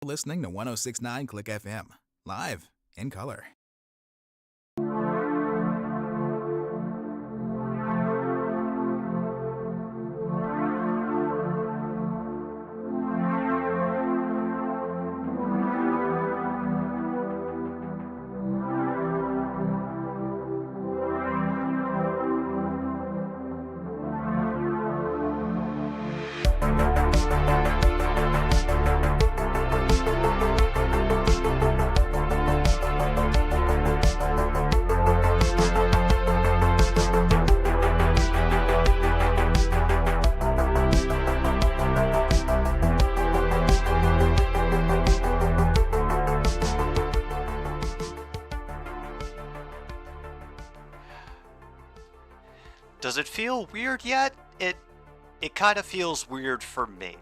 listening to 1069 Click FM, live in color. Does it feel weird yet? It kind of feels weird for me.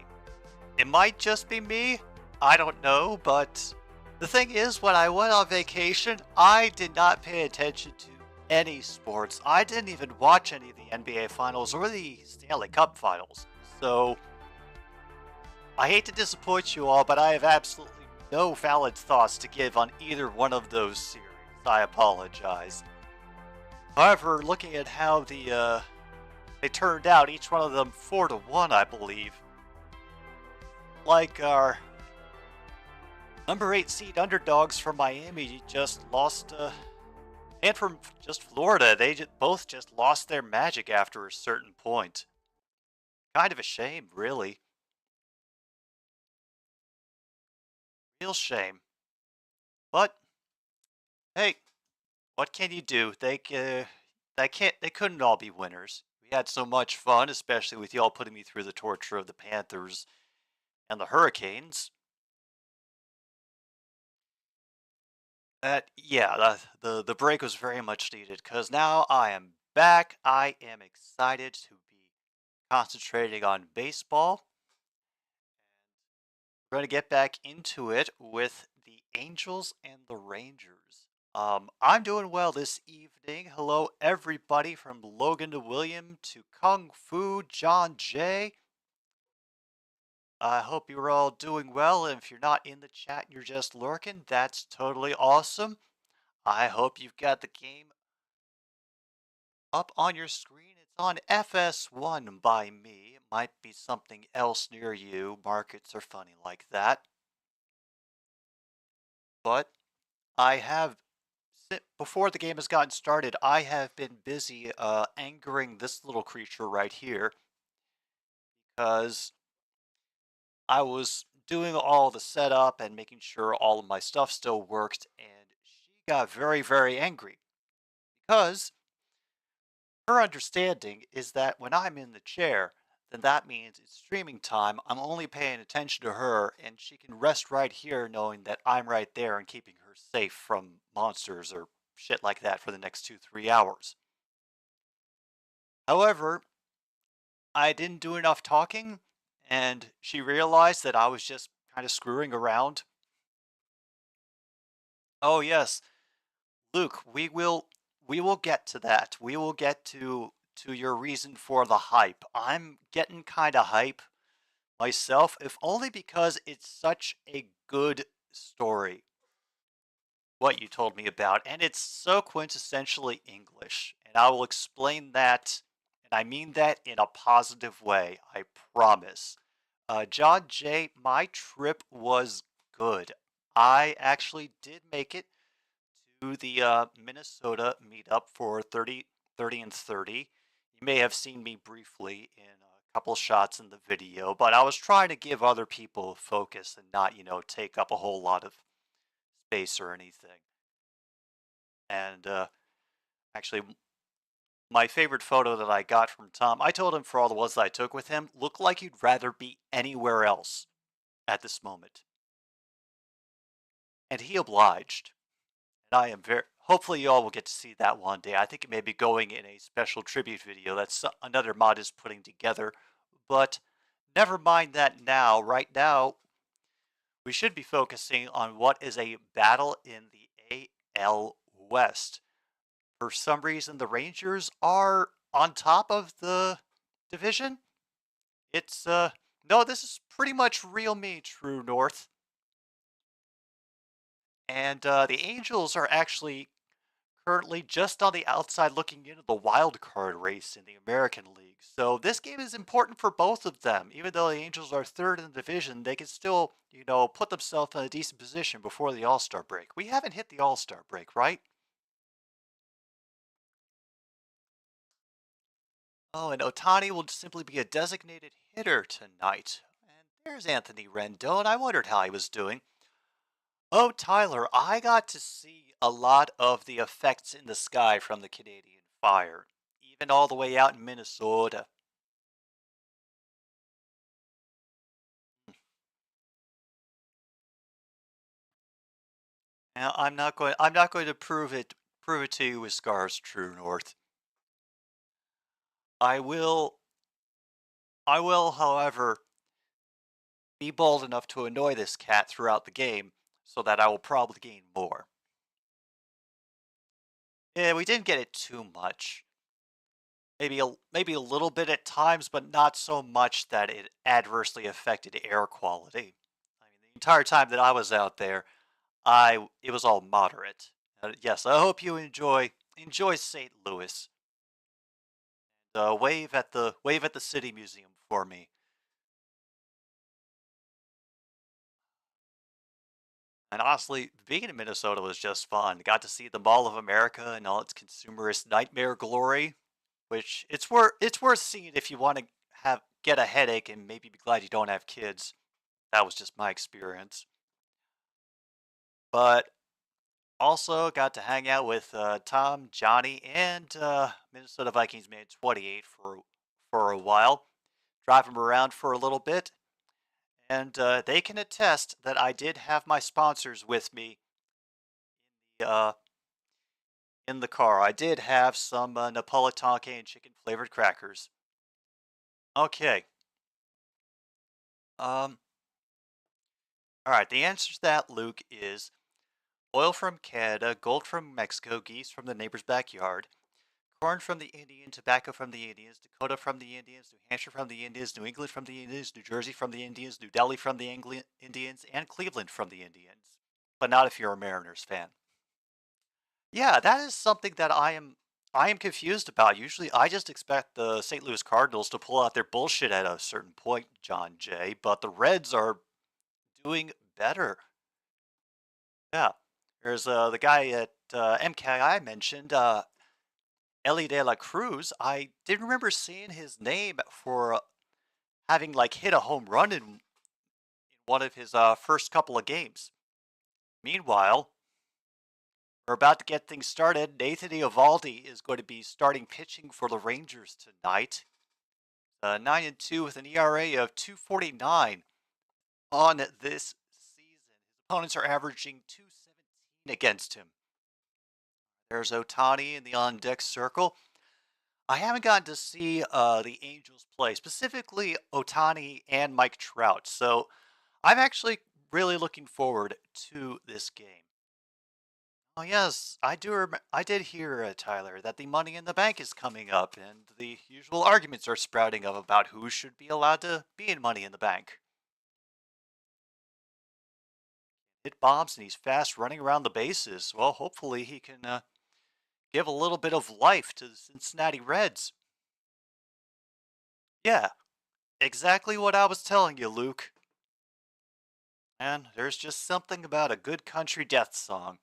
It might just be me, I don't know, but the thing is, when I went on vacation, I did not pay attention to any sports. I didn't even watch any of the NBA Finals or the Stanley Cup Finals. So, I hate to disappoint you all, but I have absolutely no valid thoughts to give on either one of those series. I apologize. However, looking at how they turned out, each one of them 4-1, I believe. Like our number 8 seed underdogs from Miami just lost, and from just Florida, they both just lost their magic after a certain point. Kind of a shame, really. Real shame. But hey, what can you do? They couldn't all be winners. We had so much fun, especially with y'all putting me through the torture of the Panthers and the Hurricanes. The break was very much needed because now I am back. I am excited to be concentrating on baseball. We're going to get back into it with the Angels and the Rangers. I'm doing well this evening. Hello, everybody, from Logan to William to Kung Fu, John J. I hope you're all doing well, and if you're not in the chat and you're just lurking, that's totally awesome. I hope you've got the game up on your screen. It's on FS1 by me. It might be something else near you. Markets are funny like that. But I have, before the game has gotten started, I have been busy angering this little creature right here because I was doing all the setup and making sure all of my stuff still worked, and she got very, very angry because her understanding is that when I'm in the chair, then that means it's streaming time. I'm only paying attention to her, and she can rest right here knowing that I'm right there and keeping her safe from monsters or shit like that for the next 2-3 hours. However, I didn't do enough talking, and she realized that I was just kind of screwing around. Oh yes, Luke, we will get to that. We will get to your reason for the hype. I'm getting kind of hype myself, if only because it's such a good story. What you told me about, and it's so quintessentially English, and I will explain that, and I mean that in a positive way, I promise. John J, my trip was good. I actually did make it to the Minnesota meetup for 30 and 30. You may have seen me briefly in a couple shots in the video, but I was trying to give other people focus and not, take up a whole lot of space or anything. And actually, my favorite photo that I got from Tom, I told him for all the ones that I took with him, look like you'd rather be anywhere else at this moment. And he obliged. And I am hopefully you all will get to see that one day. I think it may be going in a special tribute video that's another mod is putting together. But never mind that now. Right now, we should be focusing on what is a battle in the AL West. For some reason, the Rangers are on top of the division. It's, no, this is pretty much real me, True North. And the Angels are actually currently just on the outside looking into the wild card race in the American League. So this game is important for both of them. Even though the Angels are third in the division, they can still, put themselves in a decent position before the All-Star break. We haven't hit the All-Star break, right? Oh, and Otani will simply be a designated hitter tonight. And there's Anthony Rendon. I wondered how he was doing. Oh, Tyler, I got to see a lot of the effects in the sky from the Canadian fire, even all the way out in Minnesota. Now, I'm not going to prove it to you with scars true north. I will I will, however, be bold enough to annoy this cat throughout the game so that I will probably gain more. Yeah, we didn't get it too much. Maybe a little bit at times, but not so much that it adversely affected air quality. I mean, the entire time that I was out there, I it was all moderate. Yes, I hope you enjoy St. Louis. Wave at the city museum for me. And honestly, being in Minnesota was just fun. Got to see the Mall of America and all its consumerist nightmare glory, which it's worth seeing if you want to have get a headache and maybe be glad you don't have kids. That was just my experience. But also got to hang out with Tom, Johnny, and Minnesota Vikings man 28 for a while. Drive him around for a little bit, and they can attest that I did have my sponsors with me uh, in the car. I did have some Napolitane and chicken flavored crackers. Okay. Um. All right. The answer to that, Luke, is oil from Canada, gold from Mexico, geese from the neighbor's backyard, corn from the Indian, tobacco from the Indians, Dakota from the Indians, New Hampshire from the Indians, New England from the Indians, New Jersey from the Indians, New Delhi from the Indians, and Cleveland from the Indians. But not if you're a Mariners fan. Yeah, that is something that I am confused about. Usually I just expect the St. Louis Cardinals to pull out their bullshit at a certain point, John Jay, but the Reds are doing better. Yeah. There's the guy at MKI mentioned, Ellie De La Cruz. I didn't remember seeing his name for having like hit a home run in one of his first couple of games. Meanwhile, we're about to get things started. Nathan Eovaldi is going to be starting pitching for the Rangers tonight. 9-2 with an ERA of 2.49 on this season. His opponents are averaging 2.17 against him. There's Otani in the on deck circle. I haven't gotten to see the Angels play, specifically Otani and Mike Trout. So I'm actually really looking forward to this game. Oh yes, I did hear, Tyler, that the Money in the Bank is coming up, and the usual arguments are sprouting up about who should be allowed to be in Money in the Bank. Hit bombs and he's fast running around the bases. Well, hopefully he can give a little bit of life to the Cincinnati Reds. Yeah, exactly what I was telling you, Luke. And there's just something about a good country death song.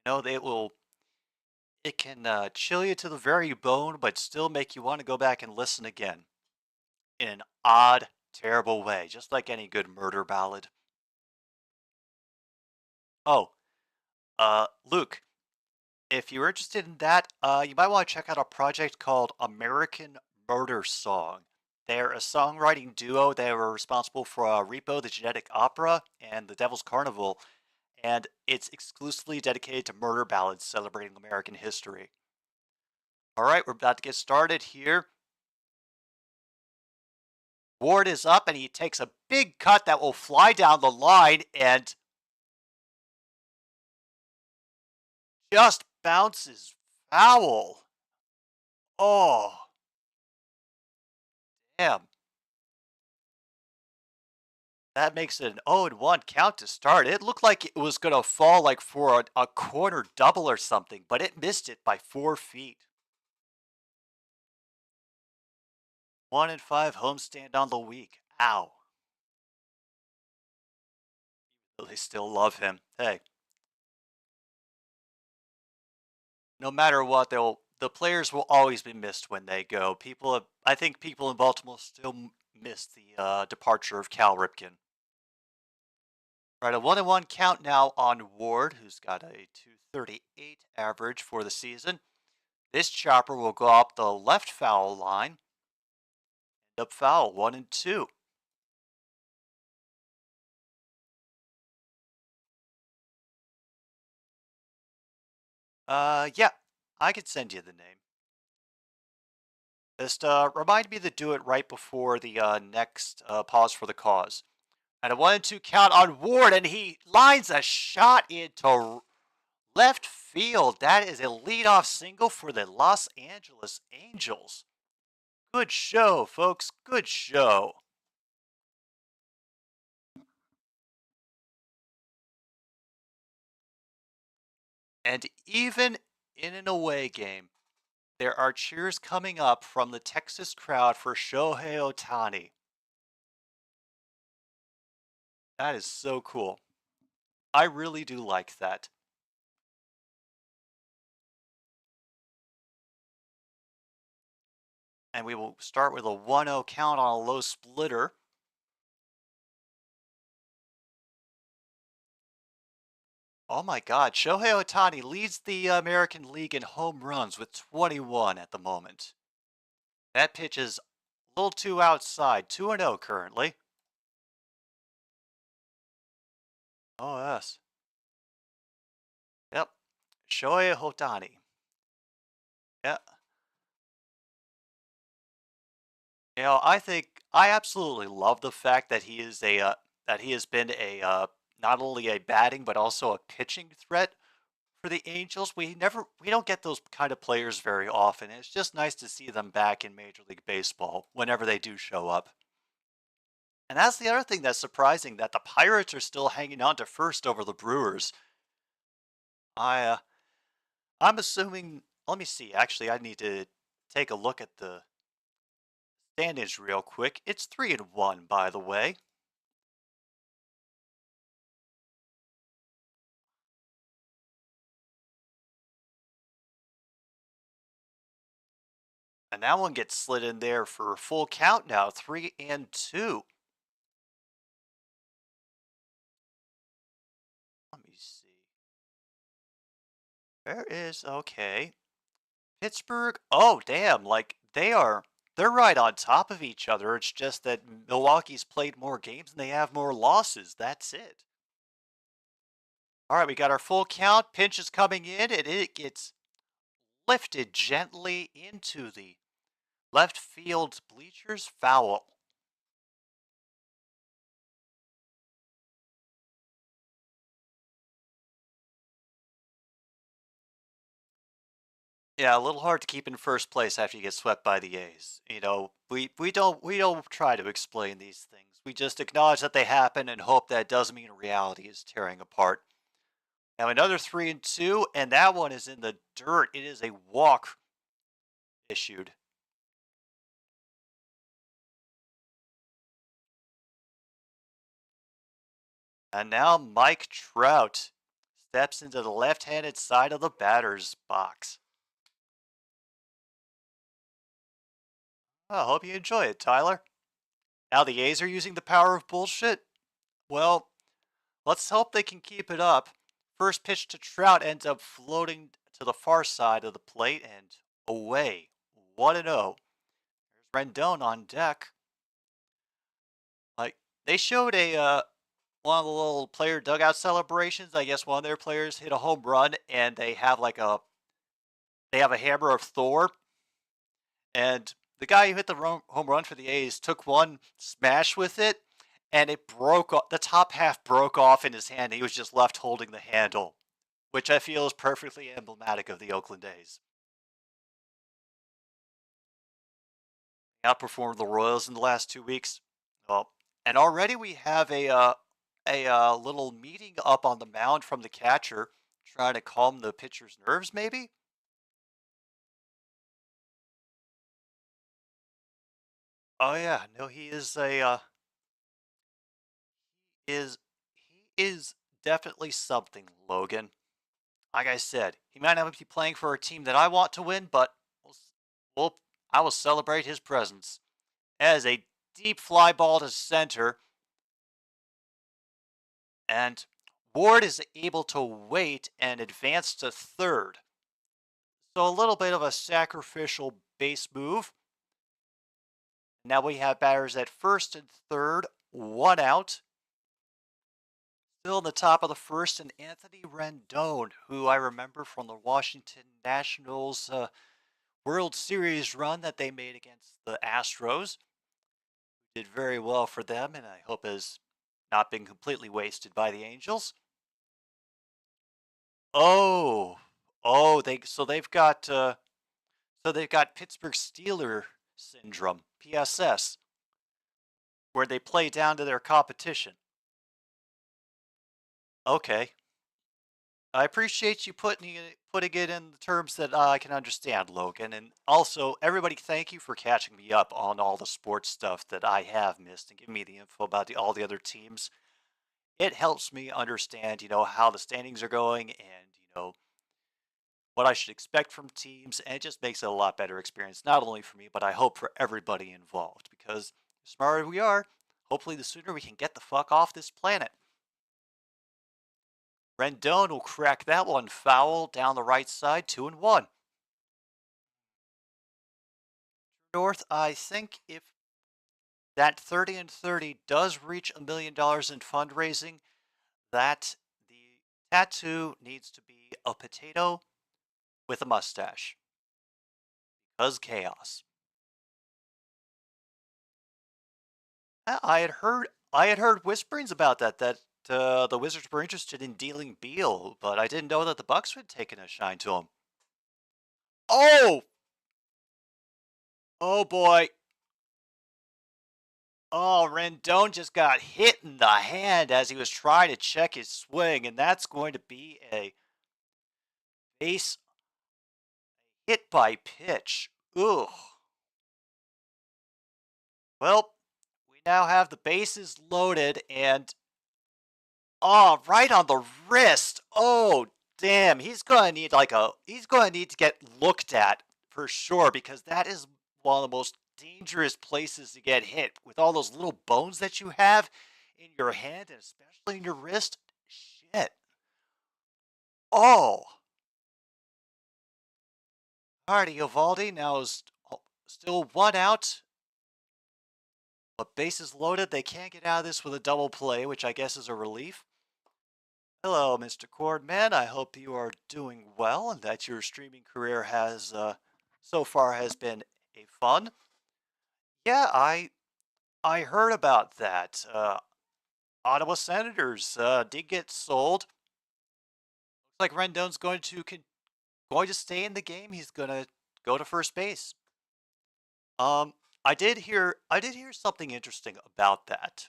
It can chill you to the very bone, but still make you want to go back and listen again in an odd, terrible way, just like any good murder ballad. Oh, Luke, if you're interested in that, you might want to check out a project called American Murder Song. They're a songwriting duo. They were responsible for Repo, the Genetic Opera, and The Devil's Carnival, and it's exclusively dedicated to murder ballads celebrating American history. All right, we're about to get started here. Ward is up, and he takes a big cut that will fly down the line and just bounces foul. Oh, damn. That makes it an 0-1 count to start. It looked like it was going to fall like for a corner double or something, but it missed it by 4 feet. 1-5 homestand on the week. Ow. They still love him. Hey, no matter what, the players will always be missed when they go. I think people in Baltimore still miss the departure of Cal Ripken. Right, a 1-1 count now on Ward, who's got a 238 average for the season. This chopper will go up the left foul line. End up foul, 1-2. Yeah, I could send you the name. Just remind me to do it right before the next pause for the cause. And a 1-2 count on Ward, and he lines a shot into left field. That is a leadoff single for the Los Angeles Angels. Good show, folks. Good show. And even in an away game, there are cheers coming up from the Texas crowd for Shohei Ohtani. That is so cool. I really do like that. And we will start with a 1-0 count on a low splitter. Oh my God, Shohei Ohtani leads the American League in home runs with 21 at the moment. That pitch is a little too outside, 2-0 currently. Oh, yes. Yep, Shohei Ohtani. Yeah. I absolutely love the fact that he is that he has been not only a batting but also a pitching threat for the Angels. We don't get those kind of players very often. It's just nice to see them back in Major League Baseball whenever they do show up. And that's the other thing that's surprising, that the Pirates are still hanging on to first over the Brewers. I'm assuming. Let me see. Actually, I need to take a look at the standings real quick. It's 3-1, by the way. And that one gets slid in there for a full count now, 3-2. Let me see. Where is, okay. Pittsburgh, oh damn, like they're right on top of each other. It's just that Milwaukee's played more games and they have more losses. That's it. All right, we got our full count. Pinch is coming in, and it gets lifted gently into the left field bleachers. Foul. Yeah, a little hard to keep in first place after you get swept by the A's. We don't try to explain these things. We just acknowledge that they happen and hope that doesn't mean reality is tearing apart. Now another 3-2, and that one is in the dirt. It is a walk issued. And now Mike Trout steps into the left-handed side of the batter's box. I hope you enjoy it, Tyler. Now the A's are using the power of bullshit. Well, let's hope they can keep it up. First pitch to Trout ends up floating to the far side of the plate and away. 1-0. There's Rendon on deck. Like, they showed one of the little player dugout celebrations. I guess one of their players hit a home run and they have a hammer of Thor. And the guy who hit the home run for the A's took one smash with it, and it broke off. The top half broke off in his hand. He was just left holding the handle, which I feel is perfectly emblematic of the Oakland A's. Outperformed the Royals in the last 2 weeks. Well, And already we have a little meeting up on the mound from the catcher, trying to calm the pitcher's nerves, maybe? Oh yeah, no, he is definitely something, Logan. Like I said, he might not be playing for a team that I want to win, but we'll, I will celebrate his presence. As a deep fly ball to center, and Ward is able to wait and advance to third. So a little bit of a sacrificial base move. Now we have batters at first and third, one out. Still in the top of the first, and Anthony Rendon, who I remember from the Washington Nationals World Series run that they made against the Astros. Did very well for them, and I hope has not been completely wasted by the Angels. Oh, oh, they've got Pittsburgh Steeler syndrome, PSS, where they play down to their competition. Okay. I appreciate you putting it in the terms that I can understand, Logan. And also, everybody, thank you for catching me up on all the sports stuff that I have missed and giving me the info about all the other teams. It helps me understand, how the standings are going and, what I should expect from teams. And it just makes it a lot better experience, not only for me, but I hope for everybody involved. Because the smarter we are, hopefully the sooner we can get the fuck off this planet. Rendon will crack that one foul down the right side, 2-1. North, I think if that 30 and 30 does reach $1 million in fundraising, that the tattoo needs to be a potato with a mustache. Because chaos. I had heard whisperings about that the Wizards were interested in dealing Beal, but I didn't know that the Bucks had taken a shine to him. Oh! Oh boy. Oh, Rendon just got hit in the hand as he was trying to check his swing, and that's going to be a base hit by pitch. Ugh. Well, we now have the bases loaded, and right on the wrist. Oh, damn. He's going to need to get looked at for sure, because that is one of the most dangerous places to get hit with all those little bones that you have in your hand and especially in your wrist. Shit. Oh. Alrighty, Eovaldi now is still one out. But bases loaded. They can't get out of this with a double play, which I guess is a relief. Hello, Mr. Cordman. I hope you are doing well and that your streaming career has so far has been a fun. Yeah, I heard about that. Ottawa Senators did get sold. Looks like Rendon's going to stay in the game. He's going to go to first base. Um, I did hear something interesting about that,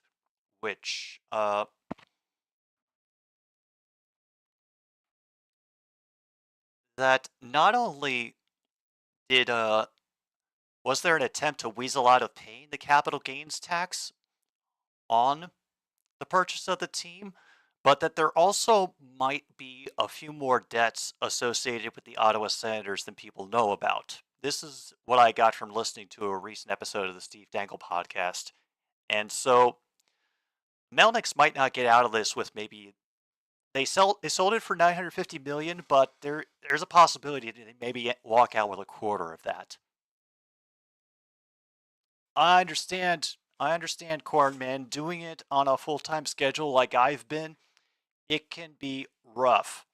which that not only did was there an attempt to weasel out of paying the capital gains tax on the purchase of the team, but that there also might be a few more debts associated with the Ottawa Senators than people know about. This is what I got from listening to a recent episode of the Steve Dangle podcast. And so Melnick's might not get out of this with maybe they sold it for 950 million, but there's a possibility that they maybe walk out with a quarter of that. I understand, Corn Man, doing it on a full-time schedule like I've been, it can be rough.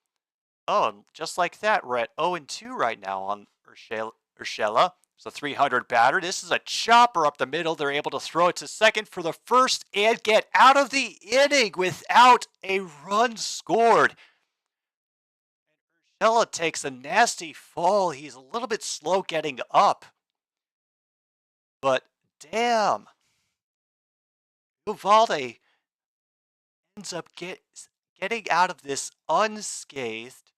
Oh, and just like that, we're at 0-2 right now on Urshela. It's a 300 batter. This is a chopper up the middle. They're able to throw it to second for the first and get out of the inning without a run scored. And Urshela takes a nasty fall. He's a little bit slow getting up. But damn. Uvalde ends up getting out of this unscathed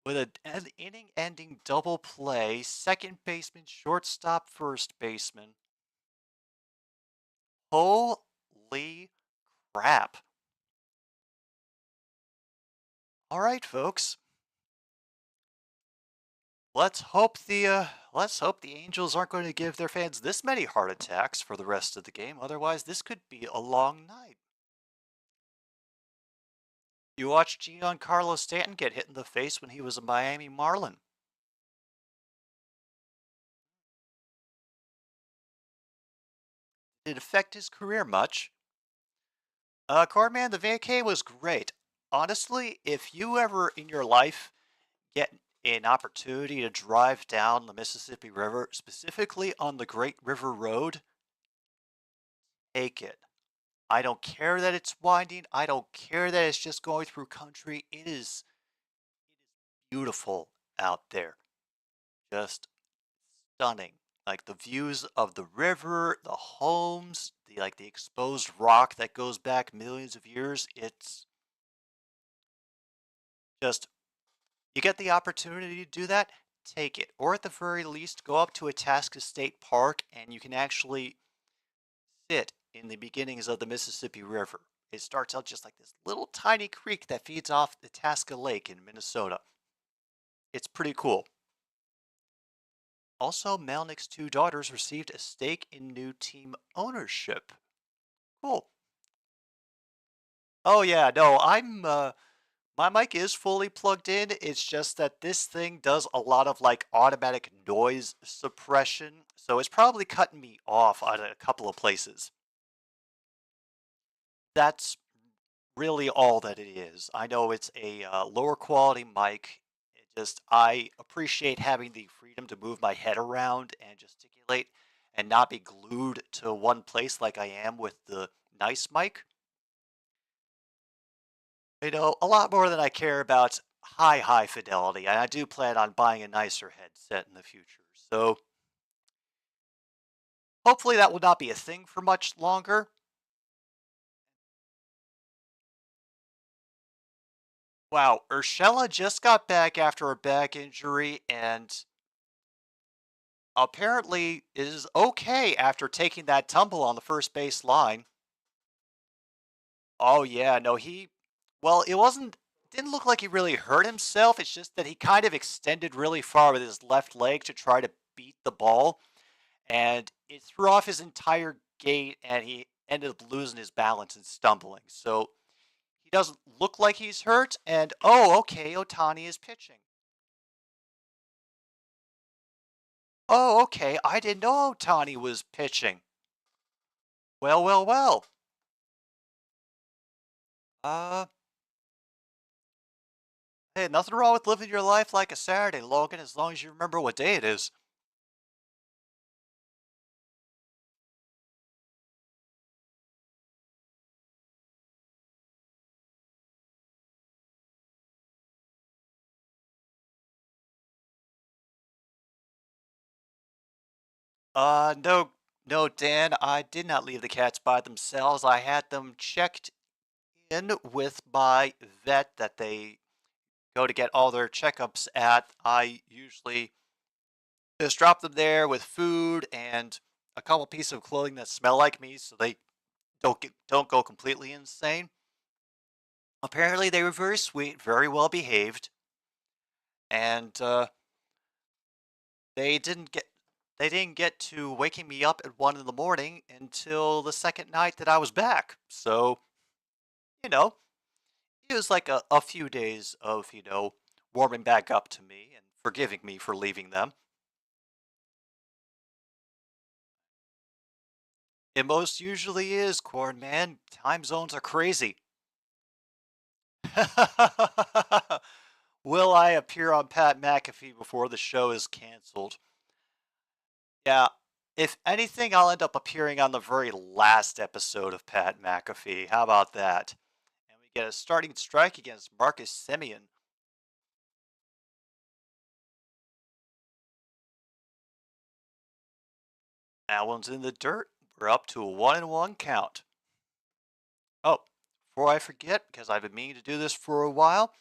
with an inning-ending double play, second baseman, shortstop, first baseman. Holy crap. All right, folks. Let's hope the Angels aren't going to give their fans this many heart attacks for the rest of the game. Otherwise, this could be a long night. You watched Giancarlo Stanton get hit in the face when he was a Miami Marlin. Did it affect his career much? Cardman, the vacay was great. Honestly, if you ever in your life get an opportunity to drive down the Mississippi River, specifically on the Great River Road, take it. I don't care that it's winding. I don't care that it's just going through country. It is beautiful out there. Just stunning. Like the views of the river, the homes, the exposed rock that goes back millions of years. It's just you get the opportunity to do that, take it. Or at the very least, go up to Itasca State Park and you can actually sit in the beginnings of the Mississippi River. It starts out just like this little tiny creek that feeds off Itasca Lake in Minnesota. It's pretty cool. Also, Melnick's two daughters received a stake in new team ownership. Cool. Oh yeah, no, my mic is fully plugged in. It's just that this thing does a lot of like automatic noise suppression, so it's probably cutting me off at a couple of places. That's really all that it is. I know it's a lower quality mic. I appreciate having the freedom to move my head around and gesticulate and not be glued to one place like I am with the nice mic. A lot more than I care about high fidelity, and I do plan on buying a nicer headset in the future. So hopefully that will not be a thing for much longer. Wow, Urshela just got back after a back injury and apparently is okay after taking that tumble on the first base line. Oh yeah, no, well, didn't look like he really hurt himself. It's just that he kind of extended really far with his left leg to try to beat the ball, and it threw off his entire gait, and he ended up losing his balance and stumbling. So he doesn't look like he's hurt, and oh, okay, Otani is pitching. Oh, okay, I didn't know Otani was pitching. Well, well, well. Uh, hey, nothing wrong with living your life like a Saturday, Logan, as long as you remember what day it is. No, no, Dan, I did not leave the cats by themselves. I had them checked in with my vet that they go to get all their checkups at. I usually just drop them there with food and a couple pieces of clothing that smell like me so they don't go completely insane. Apparently they were very sweet, very well behaved, and they didn't get they didn't get to waking me up at 1 in the morning until the second night that I was back. So, you know, it was like a few days of, warming back up to me and forgiving me for leaving them. It most usually is, Corn Man. Time zones are crazy. Will I appear on Pat McAfee before the show is canceled? Yeah, if anything, I'll end up appearing on the very last episode of Pat McAfee. How about that? And we get a starting strike against Marcus Semien. That one's in the dirt. We're up to a 1-1 count. Oh, before I forget, because I've been meaning to do this for a while,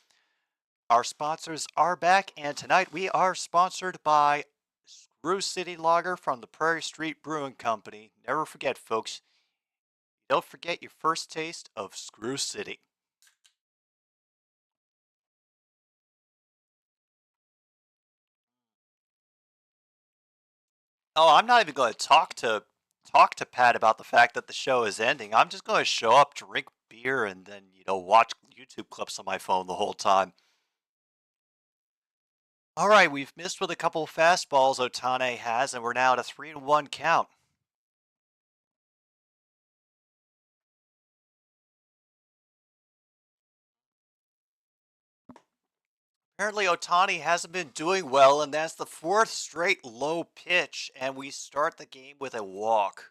our sponsors are back, and tonight we are sponsored by Screw City Lager from the Prairie Street Brewing Company. Never forget, folks, don't forget your first taste of Screw City. Oh, I'm not even going to talk to Pat about the fact that the show is ending. I'm just going to show up, drink beer, and then watch YouTube clips on my phone the whole time. All right, we've missed with a couple of fastballs Otane has, and we're now at a 3-1 count. Apparently, Otani hasn't been doing well, and that's the fourth straight low pitch, and we start the game with a walk.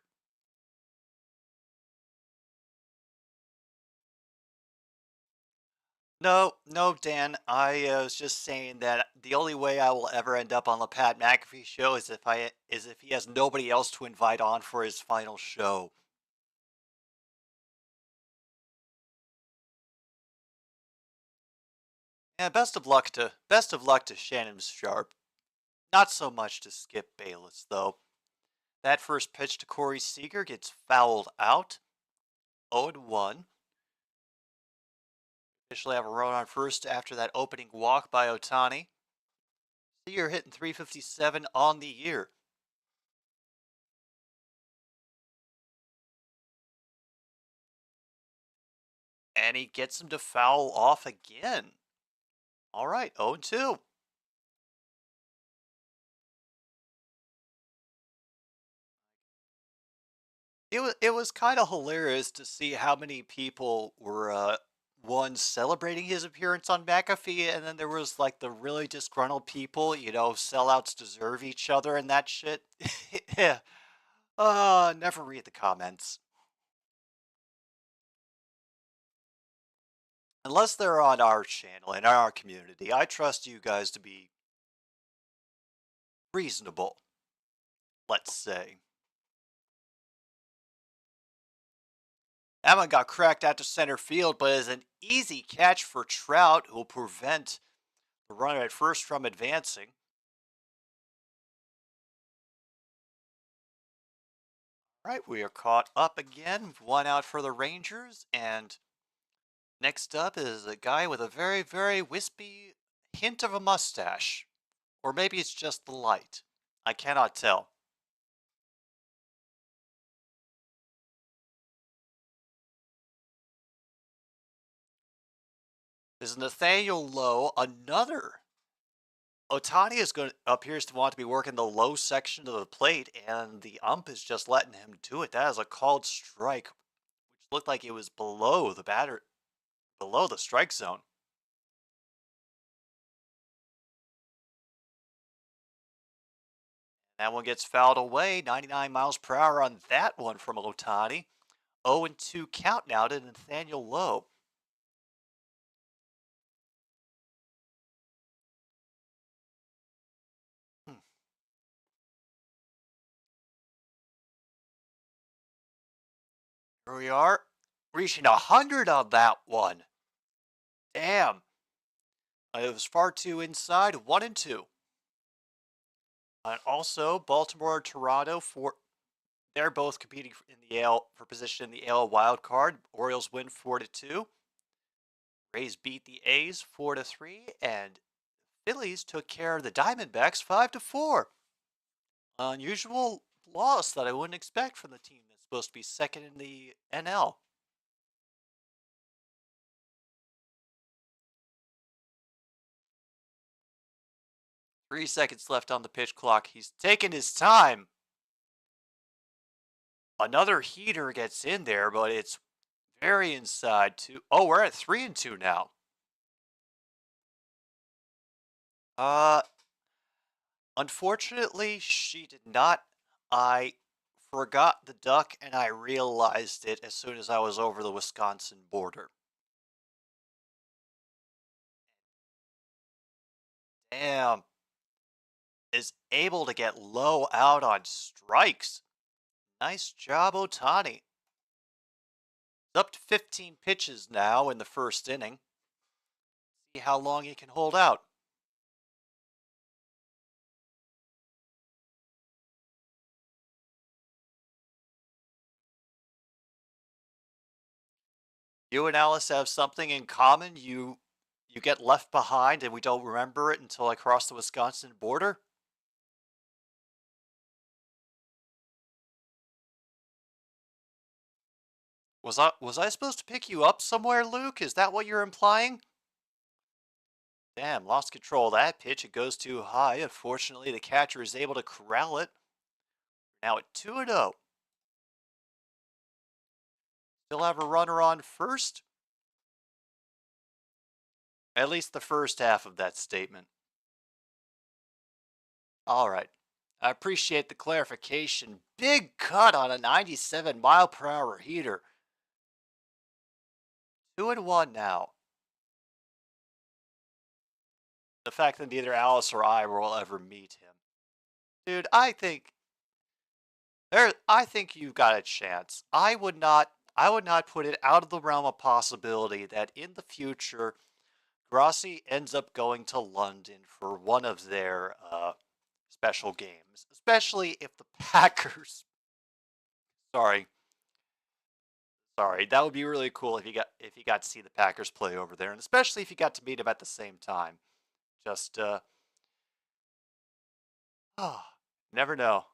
No, no, Dan. I was just saying that the only way I will ever end up on the Pat McAfee show is if he has nobody else to invite on for his final show. And best of luck to Shannon Sharp. Not so much to Skip Bayless though. That first pitch to Corey Seager gets fouled out. 0-1. Officially have a run on first after that opening walk by Otani. Seager hitting 357 on the year. And he gets him to foul off again. All right, 0-2. It was kind of hilarious to see how many people were one celebrating his appearance on McAfee, and then there was like the really disgruntled people, sellouts deserve each other and that shit. Yeah. Never read the comments. Unless they're on our channel and our community, I trust you guys to be reasonable, let's say. That one got cracked out to center field, but is an easy catch for Trout, who will prevent the runner at first from advancing. All right, we are caught up again. One out for the Rangers, and next up is a guy with a very, very wispy hint of a mustache. Or maybe it's just the light. I cannot tell. This is Nathaniel Lowe, another. Otani appears to want to be working the low section of the plate, and the ump is just letting him do it. That is a called strike, which looked like it was below the strike zone. That one gets fouled away. 99 miles per hour on that one from Otani. 0-2 count now to Nathaniel Lowe. Here we are, reaching 100 on that one. Damn. It was far too inside. 1-2. And also, Baltimore and Toronto, they're both competing in the AL for position in the AL wild card. Orioles win 4-2. Rays beat the A's 4-3, and Phillies took care of the Diamondbacks 5-4. Unusual loss that I wouldn't expect from the team that's supposed to be second in the NL. Three seconds left on the pitch clock. He's taking his time. Another heater gets in there, but it's very inside too. Oh, we're at 3-2 now. Unfortunately, she did not. I forgot the duck, and I realized it as soon as I was over the Wisconsin border. Damn. Is able to get Low out on strikes. Nice job, Ohtani. It's up to 15 pitches now in the first inning. See how long he can hold out. You and Alice have something in common. You get left behind and we don't remember it until I cross the Wisconsin border. Was I supposed to pick you up somewhere, Luke? Is that what you're implying? Damn, lost control of that pitch. It goes too high. Unfortunately, the catcher is able to corral it. Now at 2-0. Still have a runner on first. At least the first half of that statement. All right. I appreciate the clarification. Big cut on a 97-mile-per-hour heater. 2-1 now. The fact that neither Alice or I will ever meet him. Dude, I think you've got a chance. I would not put it out of the realm of possibility that in the future Grossi ends up going to London for one of their special games, especially if the Packers. Sorry, that would be really cool if you got to see the Packers play over there, and especially if you got to meet them at the same time. Just never know.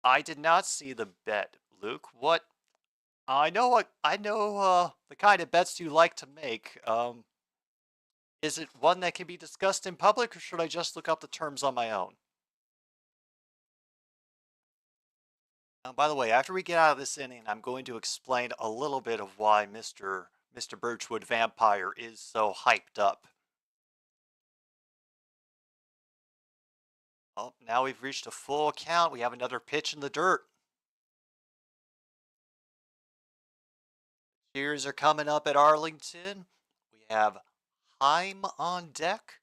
I did not see the bet, Luke. What? I know the kind of bets you like to make. Is it one that can be discussed in public, or should I just look up the terms on my own? By the way, after we get out of this inning, I'm going to explain a little bit of why Mr. Birchwood Vampire is so hyped up. Oh, now we've reached a full count. We have another pitch in the dirt. Cheers are coming up at Arlington. We have Heim on deck.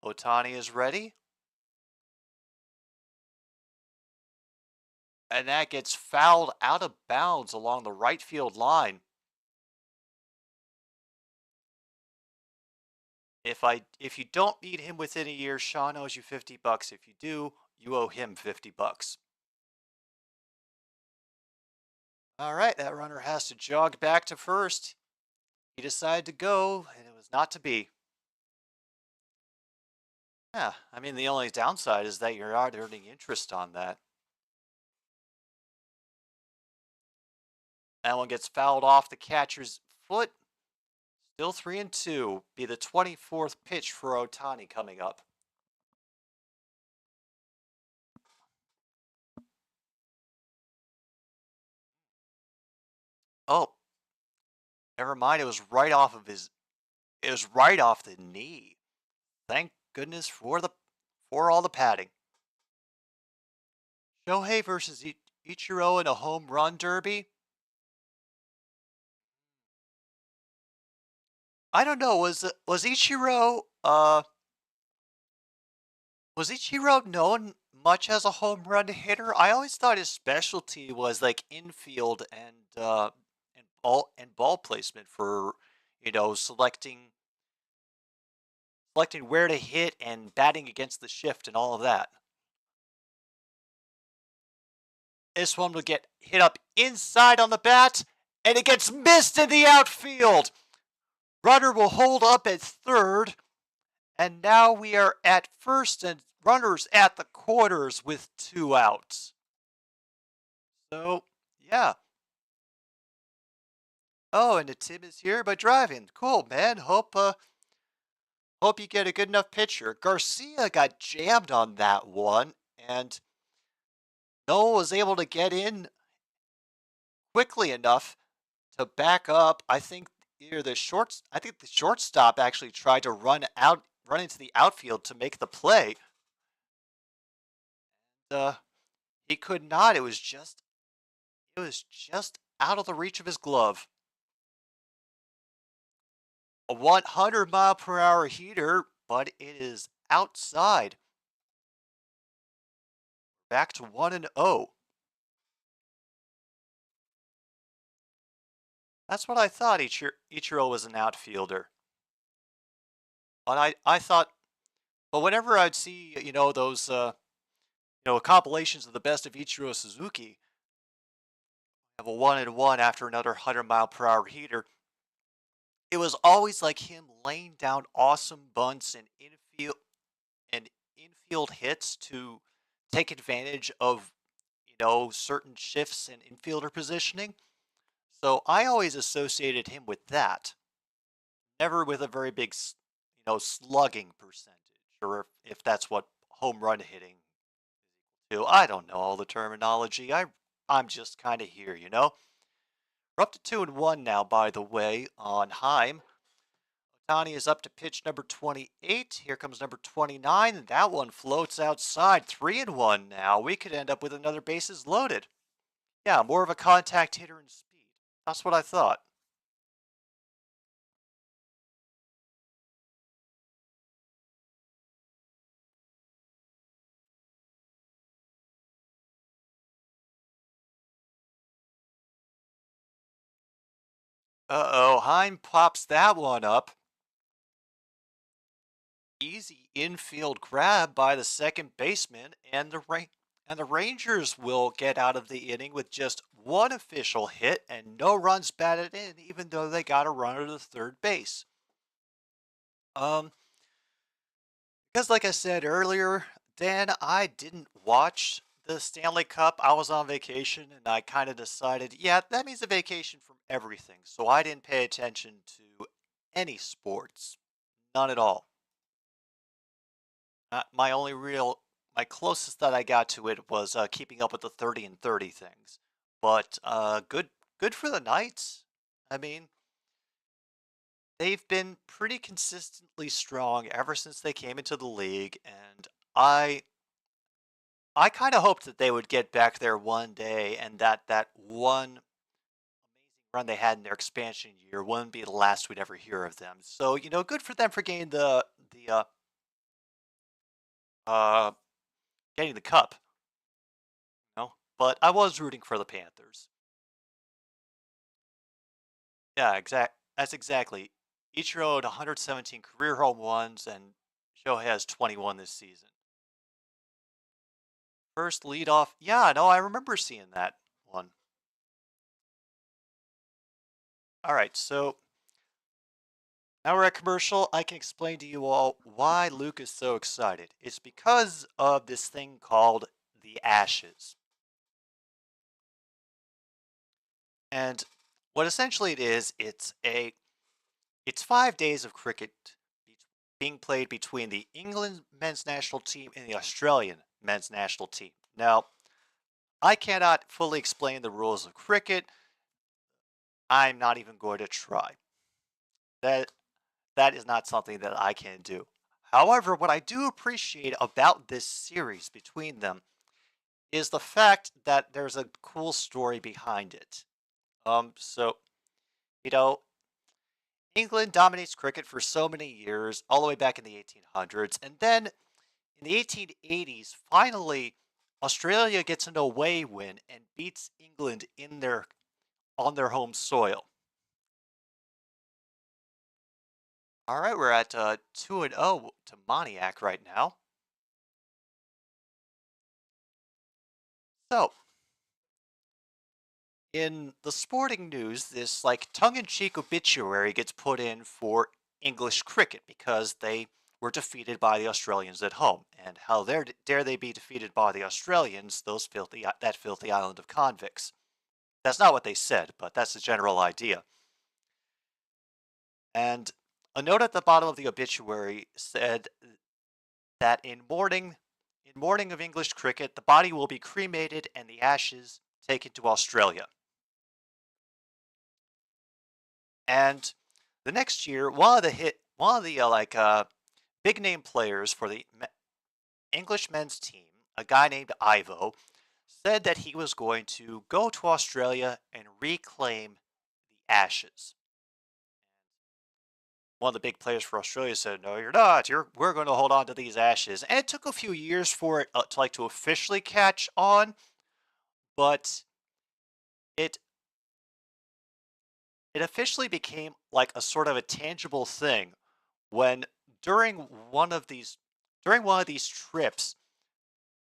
Ohtani is ready. And that gets fouled out of bounds along the right field line. If you don't meet him within a year, Sean owes you $50. If you do, you owe him $50. All right, that runner has to jog back to first. He decided to go, and it was not to be. Yeah, I mean, the only downside is that you're not earning interest on that. That one gets fouled off the catcher's foot. Still 3-2. Be the 24th pitch for Ohtani coming up. Oh, never mind. It was right off of his. It was right off the knee. Thank goodness for all the padding. Shohei versus Ichiro in a home run derby. I don't know. Was Ichiro known much as a home run hitter? I always thought his specialty was like infield and ball placement for selecting where to hit and batting against the shift and all of that. This one will get hit up inside on the bat, and it gets missed in the outfield. Runner will hold up at third, and now we are at first and runners at the quarters with 2 outs. So, yeah. Oh, and the Tim is here by driving. Cool, man. Hope you get a good enough pitcher. Garcia got jammed on that one, and Noah was able to get in quickly enough to back up. I think the shortstop actually tried to run into the outfield to make the play. He could not. It was just out of the reach of his glove. a 100-mile-per-hour heater, but it is outside. Back to 1-0. That's what I thought. Ichiro was an outfielder. But I thought, but whenever I'd see, those, compilations of the best of Ichiro Suzuki, have a 1-1 after another 100-mile-per-hour heater, it was always like him laying down awesome bunts and infield hits to take advantage of, certain shifts in infielder positioning. So I always associated him with that, never with a very big, slugging percentage, or if that's what home run hitting do. I don't know all the terminology. I'm just kind of here. We're up to 2-1 now, by the way, on Heim. Otani is up to pitch number 28. Here comes number 29, and that one floats outside. 3-1 now. We could end up with another bases loaded. Yeah, more of a contact hitter and speed. That's what I thought. Uh-oh, Heim pops that one up. Easy infield grab by the second baseman, and the Rangers will get out of the inning with just one official hit and no runs batted in, even though they got a runner to third base. Because like I said earlier, Dan, I didn't watch the Stanley Cup. I was on vacation, and I kind of decided, yeah, that means a vacation from everything. So I didn't pay attention to any sports, none at all. My closest that I got to it was keeping up with the 30 and 30 things. But good for the Knights. I mean, they've been pretty consistently strong ever since they came into the league, and I kind of hoped that they would get back there one day, and that one amazing run they had in their expansion year wouldn't be the last we'd ever hear of them. So good for them for getting uh, getting the cup. But I was rooting for the Panthers. Yeah, That's exactly. Ichiro had 117 career home runs, and Shohei has 21 this season. First leadoff. Yeah, no, I remember seeing that one. All right, so now we're at commercial. I can explain to you all why Luke is so excited. It's because of this thing called the Ashes. And what essentially it is, it's 5 days of cricket being played between the England men's national team and the Australian men's national team. Now, I cannot fully explain the rules of cricket. I'm not even going to try. That is not something that I can do. However, what I do appreciate about this series between them is the fact that there's a cool story behind it. So, you know, England dominates cricket for so many years, all the way back in the 1800s, and then in the 1880s, finally, Australia gets an away win and beats England on their home soil. All right, we're at 2-0 to Moniac right now. So, in the sporting news, this tongue-in-cheek obituary gets put in for English cricket because they were defeated by the Australians at home. And how dare they be defeated by the Australians, that filthy island of convicts. That's not what they said, but that's the general idea. And a note at the bottom of the obituary said that in mourning of English cricket, the body will be cremated and the ashes taken to Australia. And the next year, one of the big name players for the English men's team, a guy named Ivo, said that he was going to go to Australia and reclaim the ashes. one of the big players for Australia said, "No, you're not. We're going to hold on to these ashes." And it took a few years for it to officially catch on, but it it officially became like a sort of a tangible thing when during one of these during one of these trips,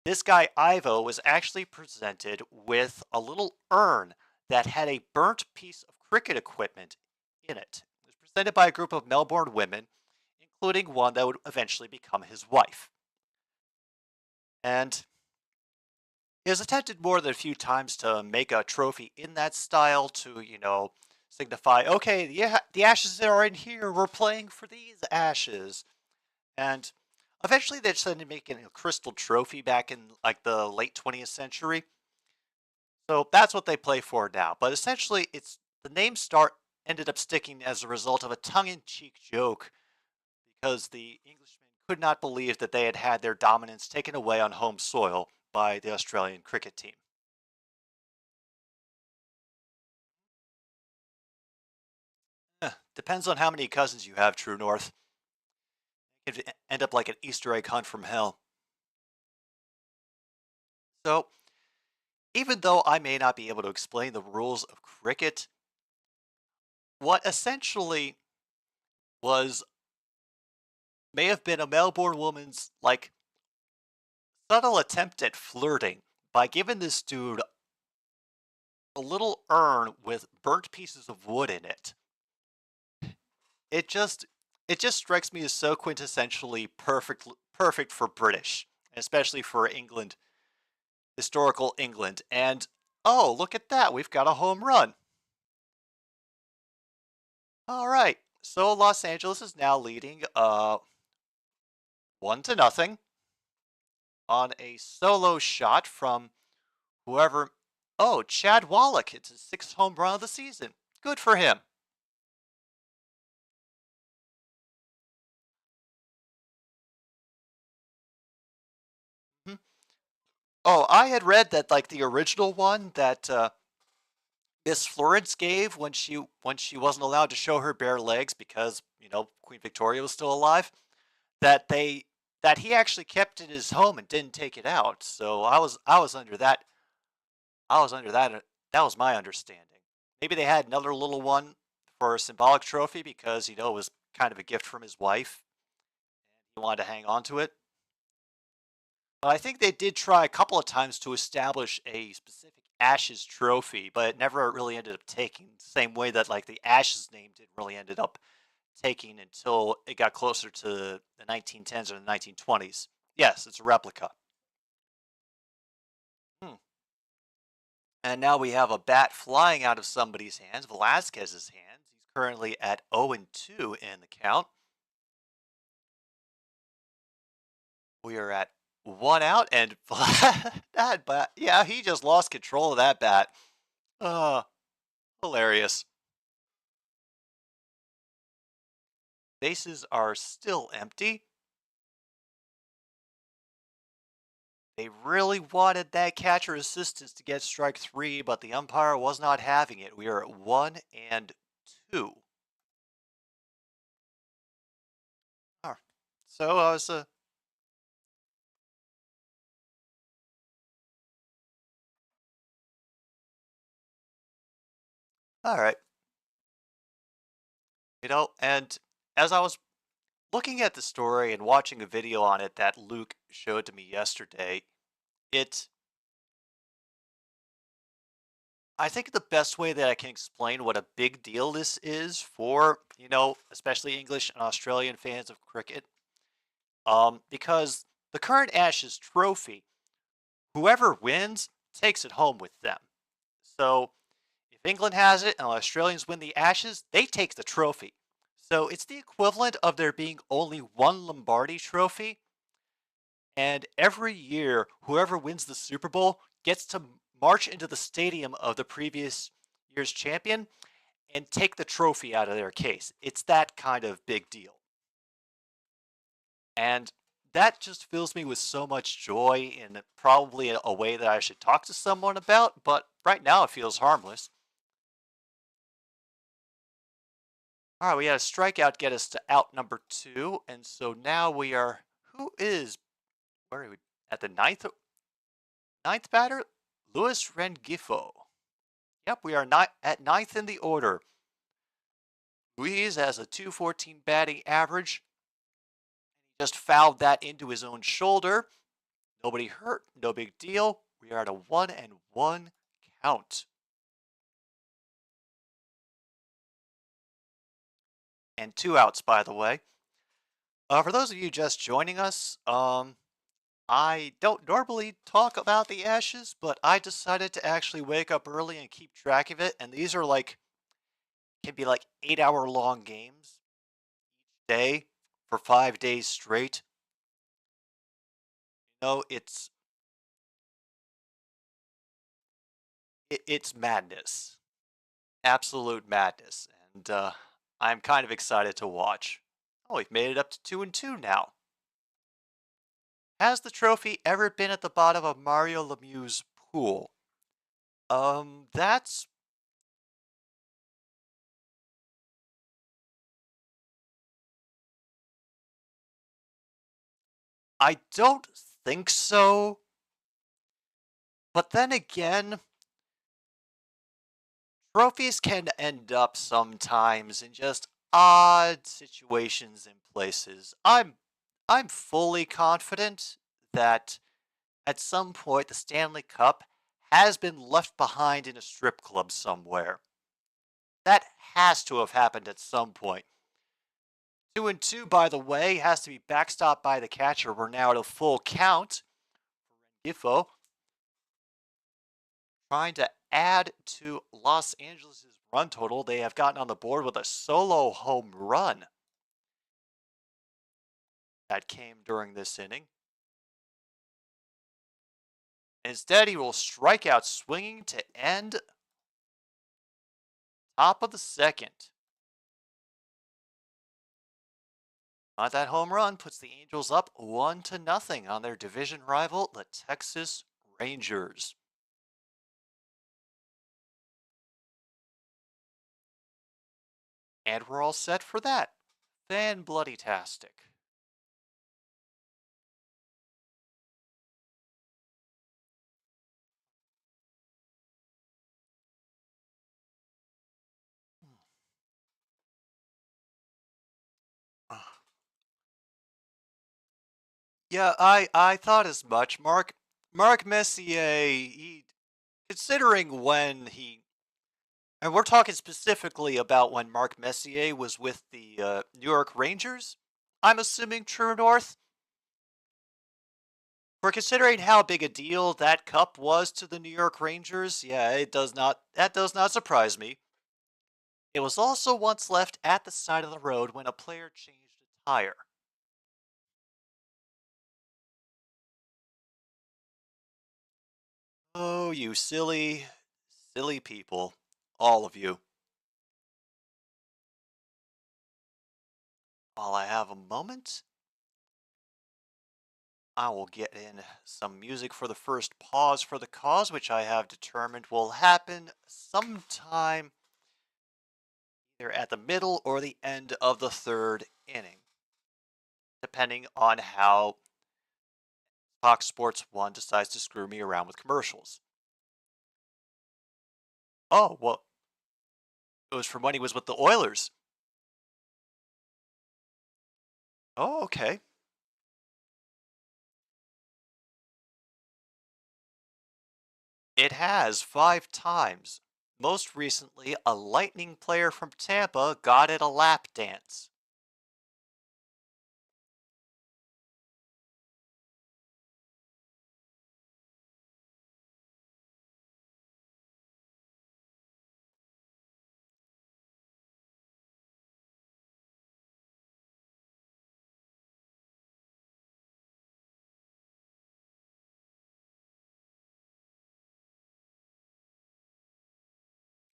this guy Ivo was actually presented with a little urn that had a burnt piece of cricket equipment in it. It was presented by a group of Melbourne women, including one that would eventually become his wife. And it was attempted more than a few times to make a trophy in that style to, signify, okay, the ashes are in here, we're playing for these ashes. And eventually they decided to make a crystal trophy back in like the late 20th century. So that's what they play for now. But essentially, it's the name Start ended up sticking as a result of a tongue-in-cheek joke because the Englishmen could not believe that they had had their dominance taken away on home soil by the Australian cricket team. Depends on how many cousins you have, True North. It could end up like an Easter egg hunt from hell. So, even though I may not be able to explain the rules of cricket, what essentially was may have been a Melbourne woman's like subtle attempt at flirting by giving this dude a little urn with burnt pieces of wood in it. It just it just strikes me as so quintessentially perfect for British, especially for England, historical England. And oh, look at that, we've got a home run. All right. So Los Angeles is now leading 1-0 on a solo shot from whoever. Oh, Chad Wallach hits his 6th home run of the season. Good for him. Hmm. Oh, I had read that like the original one that Miss Florence gave when she wasn't allowed to show her bare legs because Queen Victoria was still alive. That he actually kept in his home and didn't take it out. So I was under that. I was under that. That was my understanding. Maybe they had another little one for a symbolic trophy because it was kind of a gift from his wife. He wanted to hang on to it. But I think they did try a couple of times to establish a specific Ashes trophy, but it never really ended up taking. The same way that like the Ashes name didn't really ended up taking until it got closer to the 1910s or the 1920s. Yes, it's a replica. Hmm. And now we have a bat flying out of somebody's hands, Velasquez's hands. He's currently at 0-2 in the count. We are at 1 out, and that bat, yeah, he just lost control of that bat. Oh, hilarious. Bases are still empty. They really wanted that catcher assistance to get strike 3, but the umpire was not having it. We are at 1-2. All right. So I was all right. And as I was looking at the story and watching a video on it that Luke showed to me yesterday, it I think the best way that I can explain what a big deal this is for, especially English and Australian fans of cricket, because the current Ashes trophy, whoever wins takes it home with them. So if England has it and Australians win the Ashes, they take the trophy. So it's the equivalent of there being only one Lombardi trophy. And every year, whoever wins the Super Bowl gets to march into the stadium of the previous year's champion and take the trophy out of their case. It's that kind of big deal. And that just fills me with so much joy in probably a way that I should talk to someone about, but right now it feels harmless. All right, we had a strikeout get us to out number 2, and so now we are. Who is? Where are we? At the ninth batter, Luis Rengifo. Yep, we are not at ninth in the order. Luis has a 214 batting average. He just fouled that into his own shoulder. Nobody hurt, no big deal. We are at a 1-1 count. And 2 outs, by the way. For those of you just joining us, I don't normally talk about the Ashes, but I decided to actually wake up early and keep track of it. And these are can be like 8-hour long games each day for 5 days straight. You know, it's madness, absolute madness, and I'm kind of excited to watch. Oh, we've made it up to 2-2 now. Has the trophy ever been at the bottom of Mario Lemieux's pool? That's I don't think so. But then again, trophies can end up sometimes in just odd situations and places. I'm fully confident that at some point the Stanley Cup has been left behind in a strip club somewhere. That has to have happened at some point. 2-2, by the way, has to be backstopped by the catcher. We're now at a full count for Rengifo, trying to add to Los Angeles' run total. They have gotten on the board with a solo home run that came during this inning. Instead, he will strike out swinging to end top of the second. That home run puts the Angels up 1-0 on their division rival, the Texas Rangers. And we're all set for that. Fan-bloody-tastic. Yeah, I thought as much. Mark Messier, considering when and we're talking specifically about when Mark Messier was with the New York Rangers, I'm assuming True North. For considering how big a deal that cup was to the New York Rangers, yeah, that does not surprise me. It was also once left at the side of the road when a player changed a tire. Oh, you silly, silly people. All of you. While I have a moment, I will get in some music for the first pause for the cause, which I have determined will happen sometime either at the middle or the end of the third inning, depending on how Fox Sports 1 decides to screw me around with commercials. Oh, well, it was from when he was with the Oilers. Oh, okay. It has 5 times. Most recently, a Lightning player from Tampa got it a lap dance.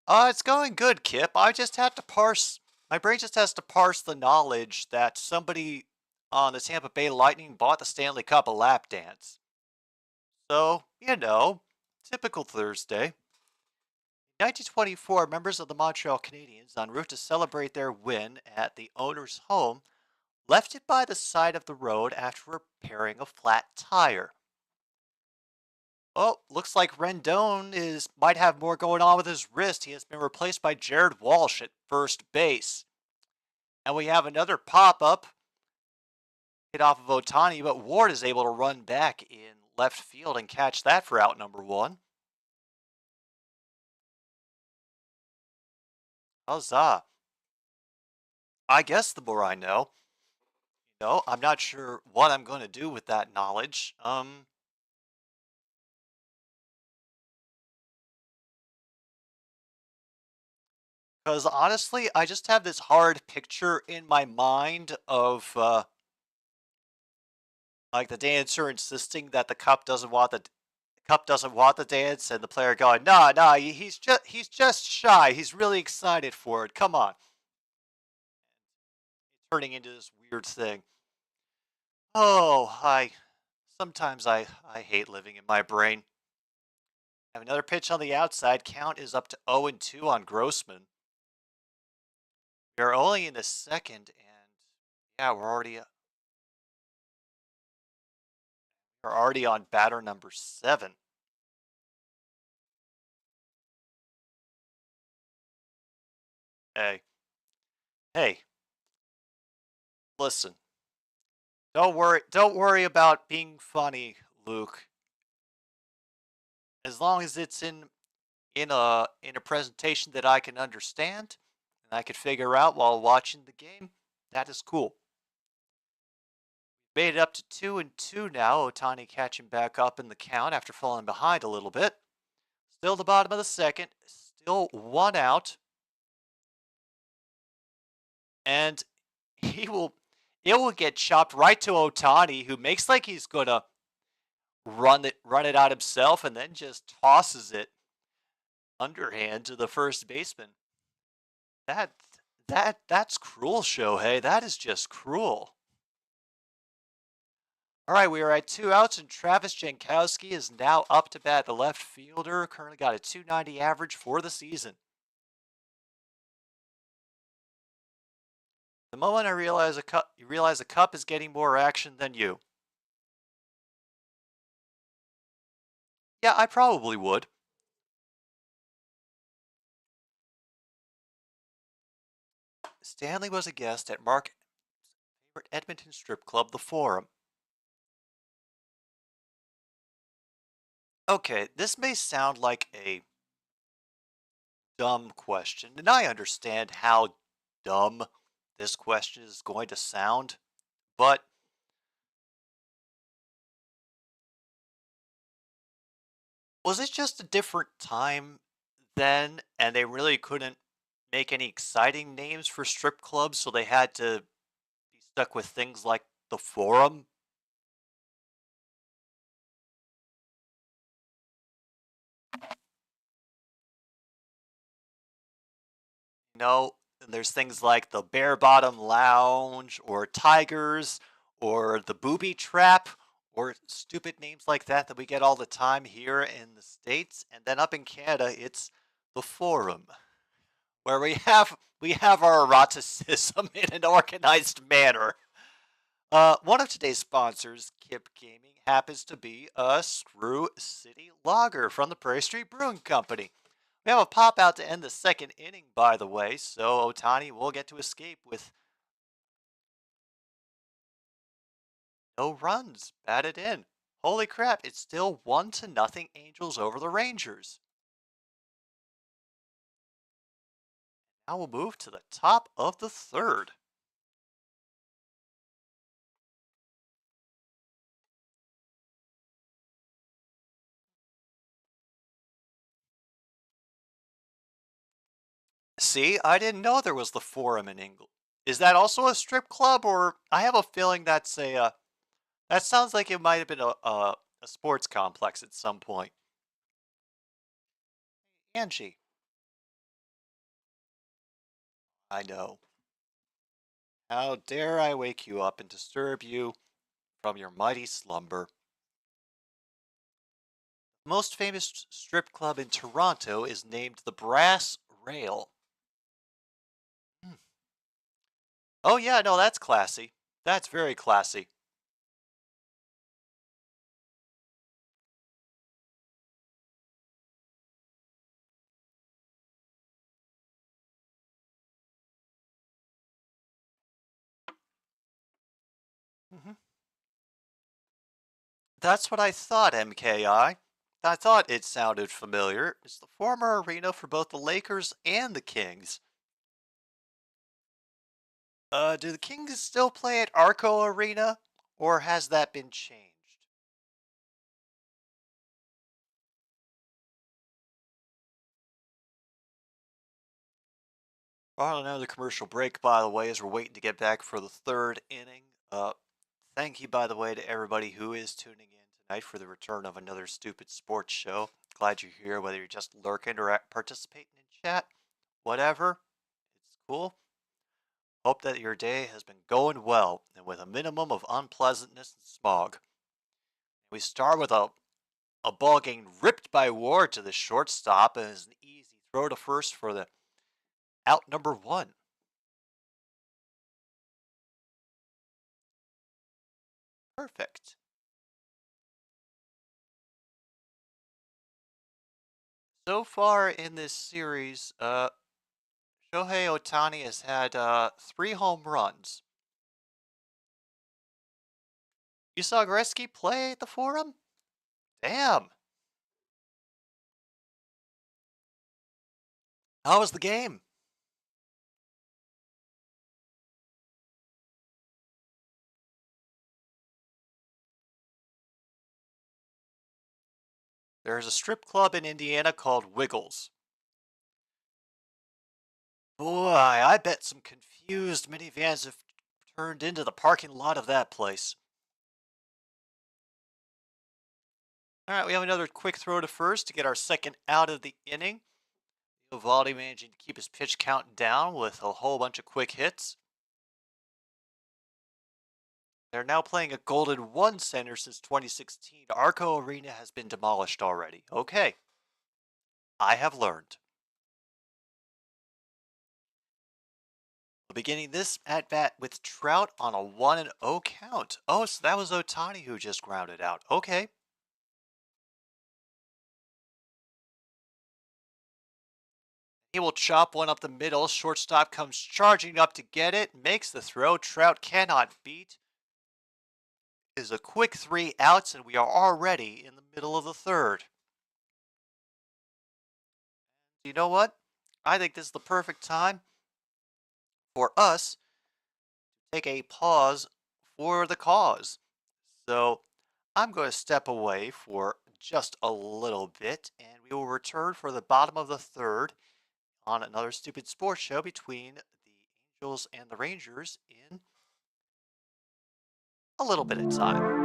It's going good, Kip. I just had to parse. My brain just has to parse the knowledge that somebody on the Tampa Bay Lightning bought the Stanley Cup a lap dance. So, typical Thursday. 1924, members of the Montreal Canadiens, en route to celebrate their win at the owner's home, left it by the side of the road after repairing a flat tire. Oh, looks like Rendon might have more going on with his wrist. He has been replaced by Jared Walsh at first base. And we have another pop-up hit off of Ohtani, but Ward is able to run back in left field and catch that for out number one. Huzzah. I guess the more I know. I'm not sure what I'm going to do with that knowledge. Because honestly, I just have this hard picture in my mind of like the dancer insisting that the cup doesn't want the dance, and the player going, "No, he's just shy. He's really excited for it. Come on." Turning into this weird thing. Oh, sometimes I hate living in my brain. Have another pitch on the outside. Count is up to 0-2 on Grossman. We're only in the second, and yeah, we're already on batter number 7. Hey, listen. Don't worry about being funny, Luke. As long as it's in a presentation that I can understand and I can figure out while watching the game, that is cool. Made it up to 2-2 now. Ohtani catching back up in the count after falling behind a little bit. Still the bottom of the second. Still 1 out. And it will get chopped right to Ohtani, who makes like he's gonna run it out himself and then just tosses it underhand to the first baseman. That's cruel, Shohei. That is just cruel. All right, we are at 2 outs, and Travis Jankowski is now up to bat. The left fielder currently got a .290 average for the season. The moment I realize a cup is getting more action than you. Yeah, I probably would. Stanley was a guest at Mark's favorite Edmonton strip club, the Forum. Okay, this may sound like a dumb question, and I understand how dumb this question is going to sound, but was it just a different time then, and they really couldn't make any exciting names for strip clubs, so they had to be stuck with things like the Forum? No, there's things like the Bare Bottom Lounge or Tigers or the Booby Trap or stupid names like that we get all the time here in the States. And then up in Canada, it's the Forum, where we have our eroticism in an organized manner. One of today's sponsors, Kip Gaming, happens to be a Screw City Lager from the Prairie Street Brewing Company. We have a pop out to end the second inning, by the way, so Ohtani will get to escape with no runs batted in. Holy crap, it's still 1-0 Angels over the Rangers. Now we'll move to the top of the third. See, I didn't know there was the Forum in England. Is that also a strip club, or I have a feeling that's that sounds like it might have been a sports complex at some point. Angie, I know. How dare I wake you up and disturb you from your mighty slumber? The most famous strip club in Toronto is named the Brass Rail. Hmm. Oh yeah, no, that's classy. That's very classy. Mhm. That's what I thought, MKI. I thought it sounded familiar. It's the former arena for both the Lakers and the Kings. Do the Kings still play at Arco Arena, or has that been changed? Oh, another commercial break, by the way, as we're waiting to get back for the third inning. Thank you, by the way, to everybody who is tuning in tonight for the return of another stupid sports show. Glad you're here, whether you're just lurking or participating in chat, whatever. It's cool. Hope that your day has been going well and with a minimum of unpleasantness and smog. We start with a ball getting ripped by Ward to the shortstop, and it's an easy throw to first for the out number one. Perfect. So far in this series, Shohei Ohtani has had 3 home runs. You saw Gretzky play at the Forum? Damn. How was the game? There's a strip club in Indiana called Wiggles. Boy, I bet some confused minivans have turned into the parking lot of that place. All right, we have another quick throw to first to get our second out of the inning. Eovaldi managing to keep his pitch count down with a whole bunch of quick hits. They're now playing a Golden One Center since 2016. Arco Arena has been demolished already. Okay. I have learned. Beginning this at bat with Trout on a 1-0 count. Oh, so that was Ohtani who just grounded out. Okay. He will chop one up the middle. Shortstop comes charging up to get it. Makes the throw. Trout cannot beat. Is a quick 3 outs, and we are already in the middle of the third. You know what? I think this is the perfect time for us to take a pause for the cause. So I'm going to step away for just a little bit, and we will return for the bottom of the third on another stupid sports show between the Angels and the Rangers in a little bit of time.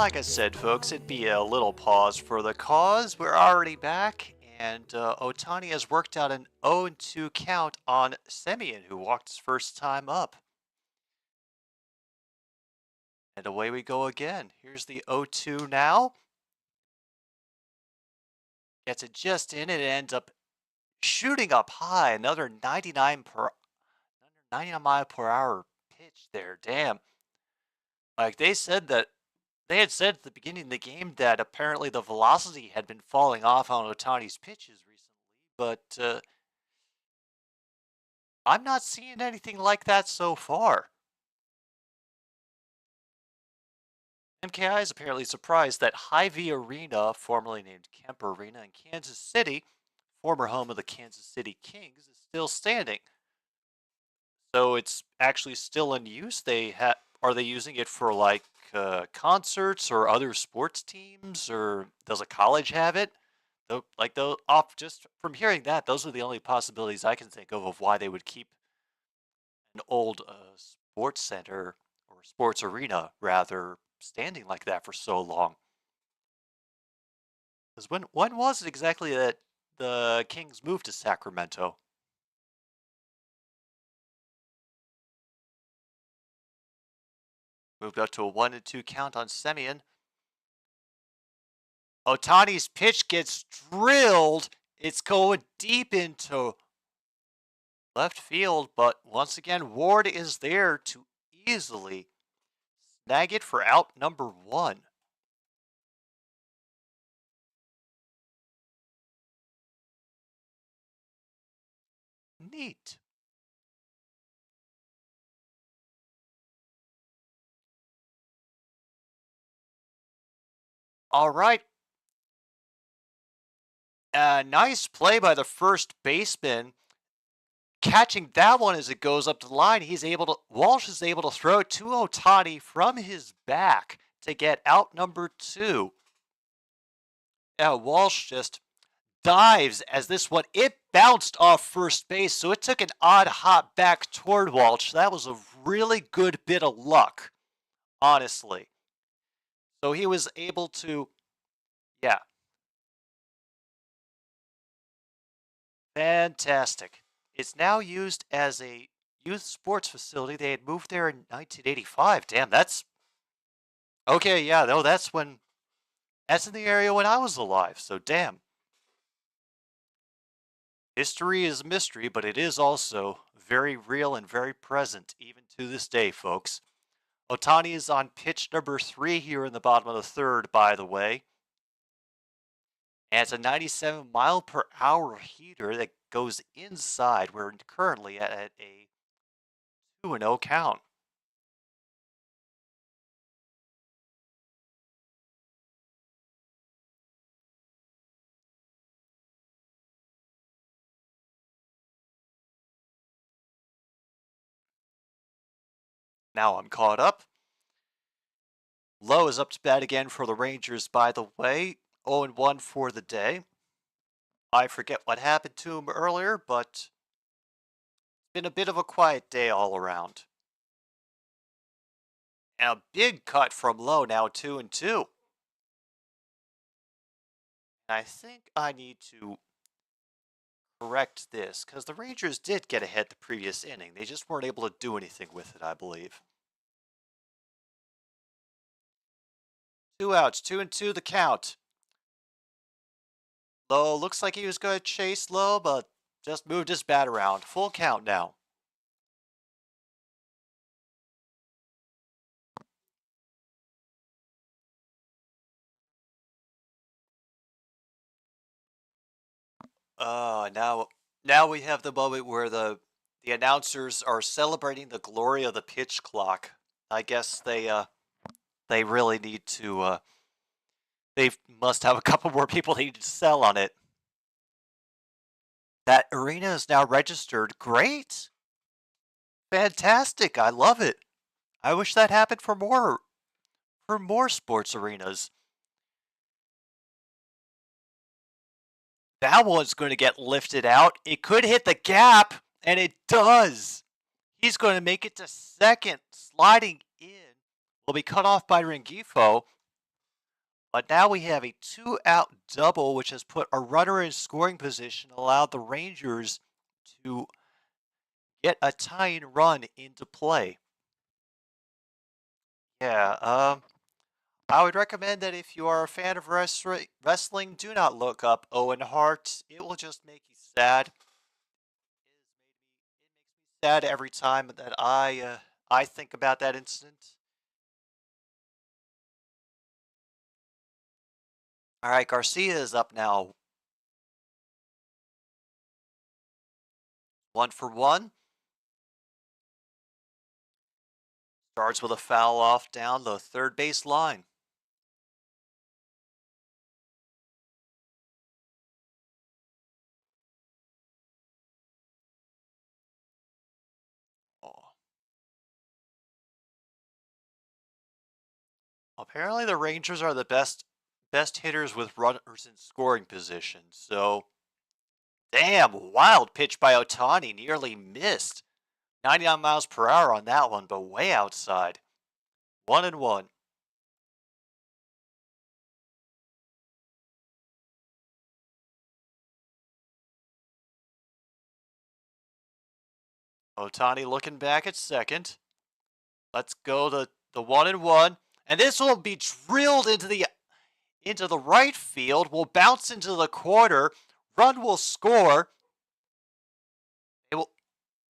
like I said, folks, it'd be a little pause for the cause. We're already back, and Ohtani has worked out an 0-2 count on Semien, who walked his first time up. And away we go again. Here's the 0-2 now. Gets it just in, and it ends up shooting up high. Another 99 mile per hour pitch there. Damn. Like they had said at the beginning of the game that apparently the velocity had been falling off on Ohtani's pitches recently, but I'm not seeing anything like that so far. MKI is apparently surprised that Hy-Vee Arena, formerly named Kemper Arena in Kansas City, former home of the Kansas City Kings, is still standing. So it's actually still in use. Are they using it for like concerts or other sports teams, or does a college have it? Just from hearing that, those are the only possibilities I can think of why they would keep an old sports center or sports arena rather standing like that for so long. Because when was it exactly that the Kings moved to Sacramento? Moved up to a 1-2 count on Semien. Ohtani's pitch gets drilled. It's going deep into left field, but once again, Ward is there to easily snag it for out number 1. Neat. All right. Nice play by the first baseman. Catching that one as it goes up the line, Walsh is able to throw it to Ohtani from his back to get out number 2. Walsh just dives as this one, it bounced off first base, so it took an odd hop back toward Walsh. That was a really good bit of luck, honestly. So he was able to, yeah. Fantastic. It's now used as a youth sports facility. They had moved there in 1985. Damn, that's okay. Yeah, no, that's in the area when I was alive. So damn. History is a mystery, but it is also very real and very present even to this day, folks. Ohtani is on pitch number 3 here in the bottom of the 3rd, by the way. And it's a 97 mile per hour heater that goes inside. We're currently at a 2-0 count. Now I'm caught up. Lowe is up to bat again for the Rangers, by the way. 0-1 for the day. I forget what happened to him earlier, but it's been a bit of a quiet day all around. And a big cut from Lowe, now 2-2. And I think I need to correct this, because the Rangers did get ahead the previous inning. They just weren't able to do anything with it, I believe. 2 outs, 2-2 the count. Lowe looks like he was going to chase Lowe, but just moved his bat around. Full count now. Now we have the moment where the announcers are celebrating the glory of the pitch clock. I guess they really need to. They must have a couple more people they need to sell on it. That arena is now registered. Great, fantastic! I love it. I wish that happened for more sports arenas. That one's going to get lifted out. It could hit the gap, and it does. He's going to make it to second, sliding in. Will be cut off by Rengifo. But now we have a 2-out double, which has put a runner in scoring position, allowed the Rangers to get a tying run into play. Yeah, I would recommend that if you are a fan of wrestling, do not look up Owen Hart. It will just make you sad. It makes me sad every time that I think about that incident. All right, Garcia is up now. 1-for-1. Starts with a foul off down the third base line. Oh. Apparently, the Rangers are the best hitters with runners in scoring position. So, damn, wild pitch by Ohtani, nearly missed. 99 miles per hour on that one, but way outside. 1-1. Ohtani looking back at second. Let's go to the 1-1, and this will be drilled into the right field. Will bounce into the corner. Run will score.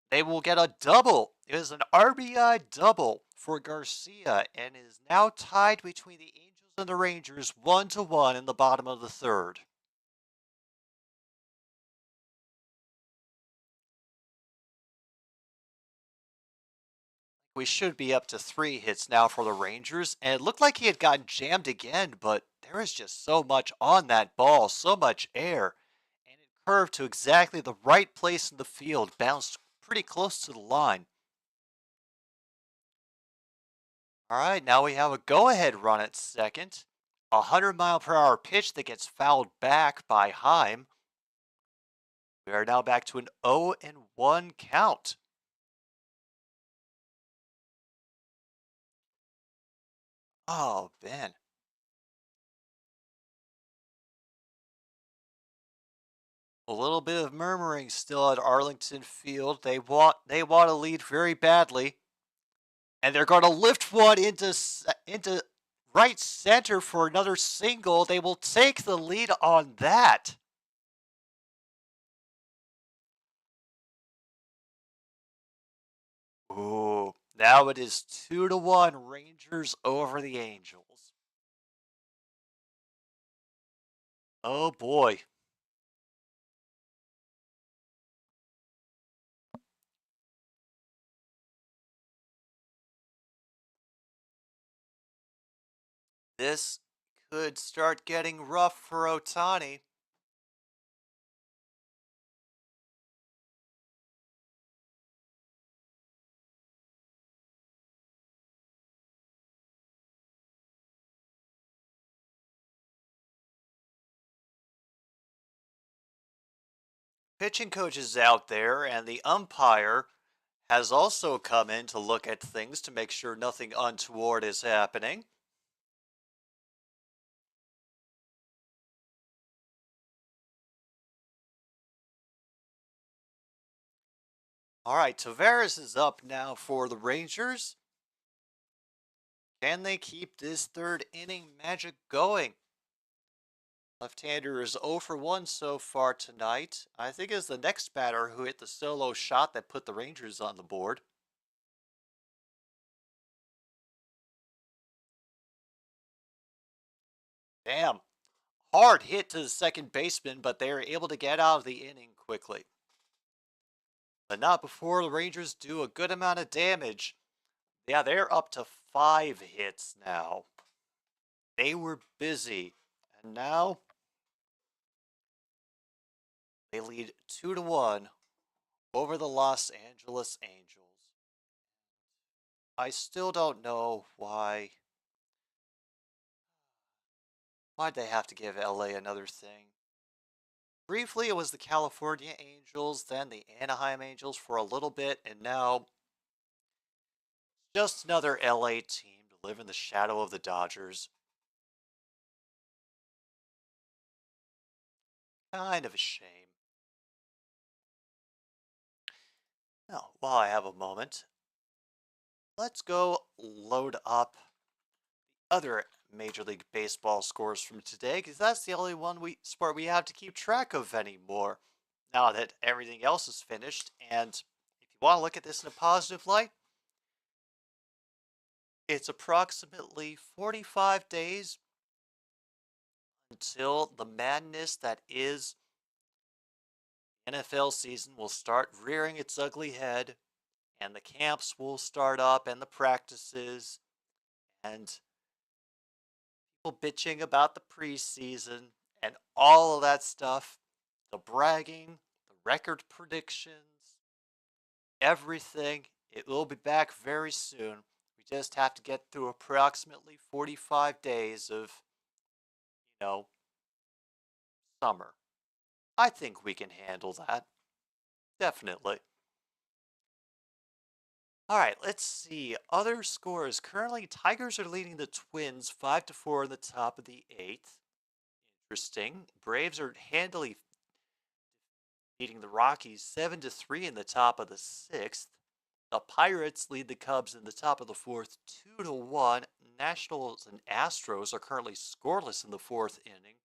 They will get a double. It is an RBI double for Garcia, and is now tied between the Angels and the Rangers 1-1 in the bottom of the third. We should be up to 3 hits now for the Rangers, and it looked like he had gotten jammed again, but there is just so much on that ball, so much air, and it curved to exactly the right place in the field, bounced pretty close to the line. All right, now we have a go-ahead run at second. A 100-mile-per-hour pitch that gets fouled back by Heim. We are now back to an 0-1 count. Oh, man. A little bit of murmuring still at Arlington Field. They want to lead very badly, and they're going to lift one into right center for another single. They will take the lead on that. Ooh, now it is 2-1 Rangers over the Angels. Oh boy. This could start getting rough for Ohtani. Pitching coach is out there, and the umpire has also come in to look at things to make sure nothing untoward is happening. All right, Tavares is up now for the Rangers. Can they keep this third inning magic going? Left-hander is 0-for-1 so far tonight. I think it's the next batter who hit the solo shot that put the Rangers on the board. Damn. Hard hit to the second baseman, but they are able to get out of the inning quickly. But not before the Rangers do a good amount of damage. Yeah, they're up to 5 hits now. They were busy, and now they lead 2-1 over the Los Angeles Angels. I still don't know why'd they have to give LA another thing. Briefly, it was the California Angels, then the Anaheim Angels for a little bit, and now just another LA team to live in the shadow of the Dodgers. Kind of a shame. Now, while I have a moment, let's go load up other Major League Baseball scores from today, because that's the only sport we have to keep track of anymore. Now that everything else is finished, and if you want to look at this in a positive light, it's approximately 45 days until the madness that is NFL season will start rearing its ugly head, and the camps will start up, and the practices, and people bitching about the preseason, and all of that stuff, the bragging, the record predictions, everything. It will be back very soon. We just have to get through approximately 45 days of, summer. I think we can handle that. Definitely. All right, let's see. Other scores. Currently, Tigers are leading the Twins 5-4 in the top of the 8th. Interesting. Braves are handily beating the Rockies 7-3 in the top of the 6th. The Pirates lead the Cubs in the top of the 4th 2-1. Nationals and Astros are currently scoreless in the 4th inning.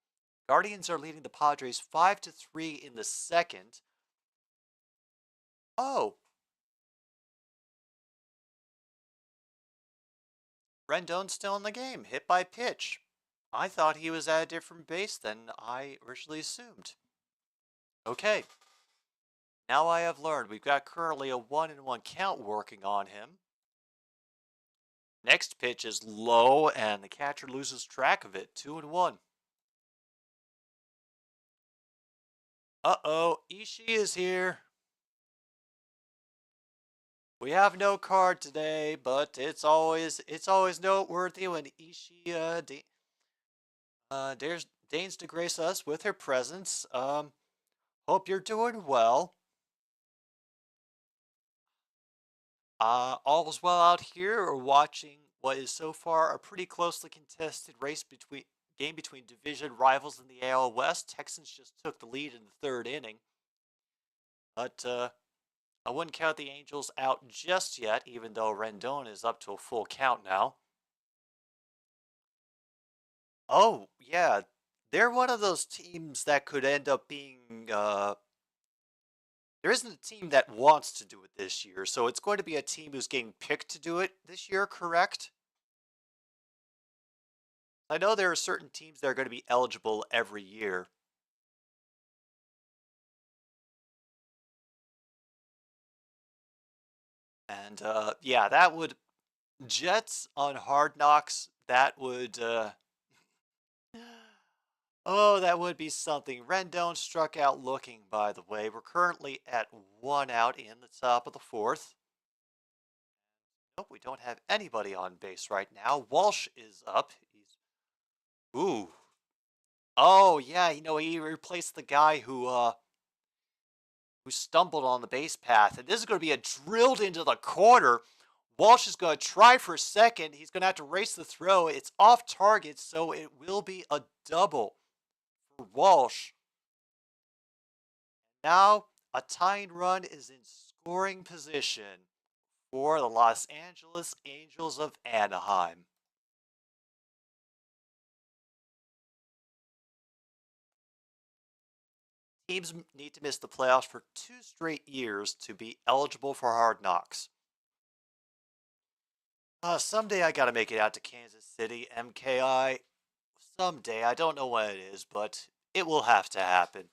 Guardians are leading the Padres 5-3 in the 2nd. Oh, Rendon's still in the game, hit by pitch. I thought he was at a different base than I originally assumed. Okay. Now I have learned we've got currently a 1-1 count working on him. Next pitch is low, and the catcher loses track of it. 2-1. Uh-oh, Ishii is here. We have no card today, but it's always noteworthy when Ishii deigns to grace us with her presence. Hope you're doing well. All is well out here. We're watching what is so far a pretty closely contested game between division rivals in the AL West. Texans just took the lead in the 3rd inning, but I wouldn't count the Angels out just yet, even though Rendon is up to a full count now. Oh yeah, they're one of those teams that could end up being. There isn't a team that wants to do it this year, so it's going to be a team who's getting picked to do it this year, correct? I know there are certain teams that are going to be eligible every year. And yeah, that would Jets on Hard Knocks. That would oh, that would be something. Rendon struck out looking, by the way. We're currently at 1 out in the top of the 4th. Nope, we don't have anybody on base right now. Walsh is up. Ooh. Oh, yeah, he replaced the guy who stumbled on the base path. And this is going to be a drilled into the corner. Walsh is going to try for a second. He's going to have to race the throw. It's off target, so it will be a double for Walsh. Now, a tying run is in scoring position for the Los Angeles Angels of Anaheim. Teams need to miss the playoffs for 2 straight years to be eligible for Hard Knocks. Someday I gotta make it out to Kansas City, MKI. Someday, I don't know when it is, but it will have to happen.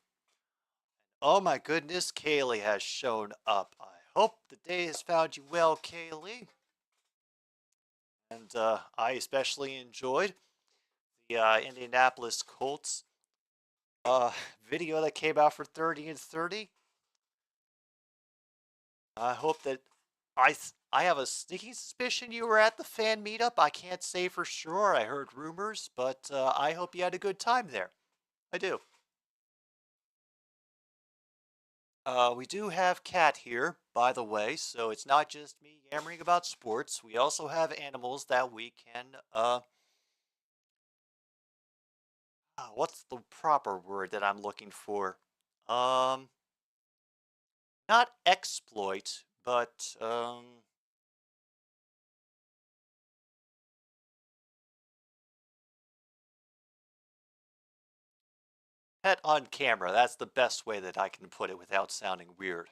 Oh my goodness, Kaylee has shown up. I hope the day has found you well, Kaylee. And I especially enjoyed the Indianapolis Colts video that came out for 30 and 30. I hope that I have a sneaking suspicion you were at the fan meetup. I can't say for sure. I heard rumors, but I hope you had a good time there. I do. We do have Cat here, by the way, so it's not just me yammering about sports. We also have animals that we can What's the proper word that I'm looking for? Um, Not exploit, but pet on camera. That's the best way that I can put it without sounding weird.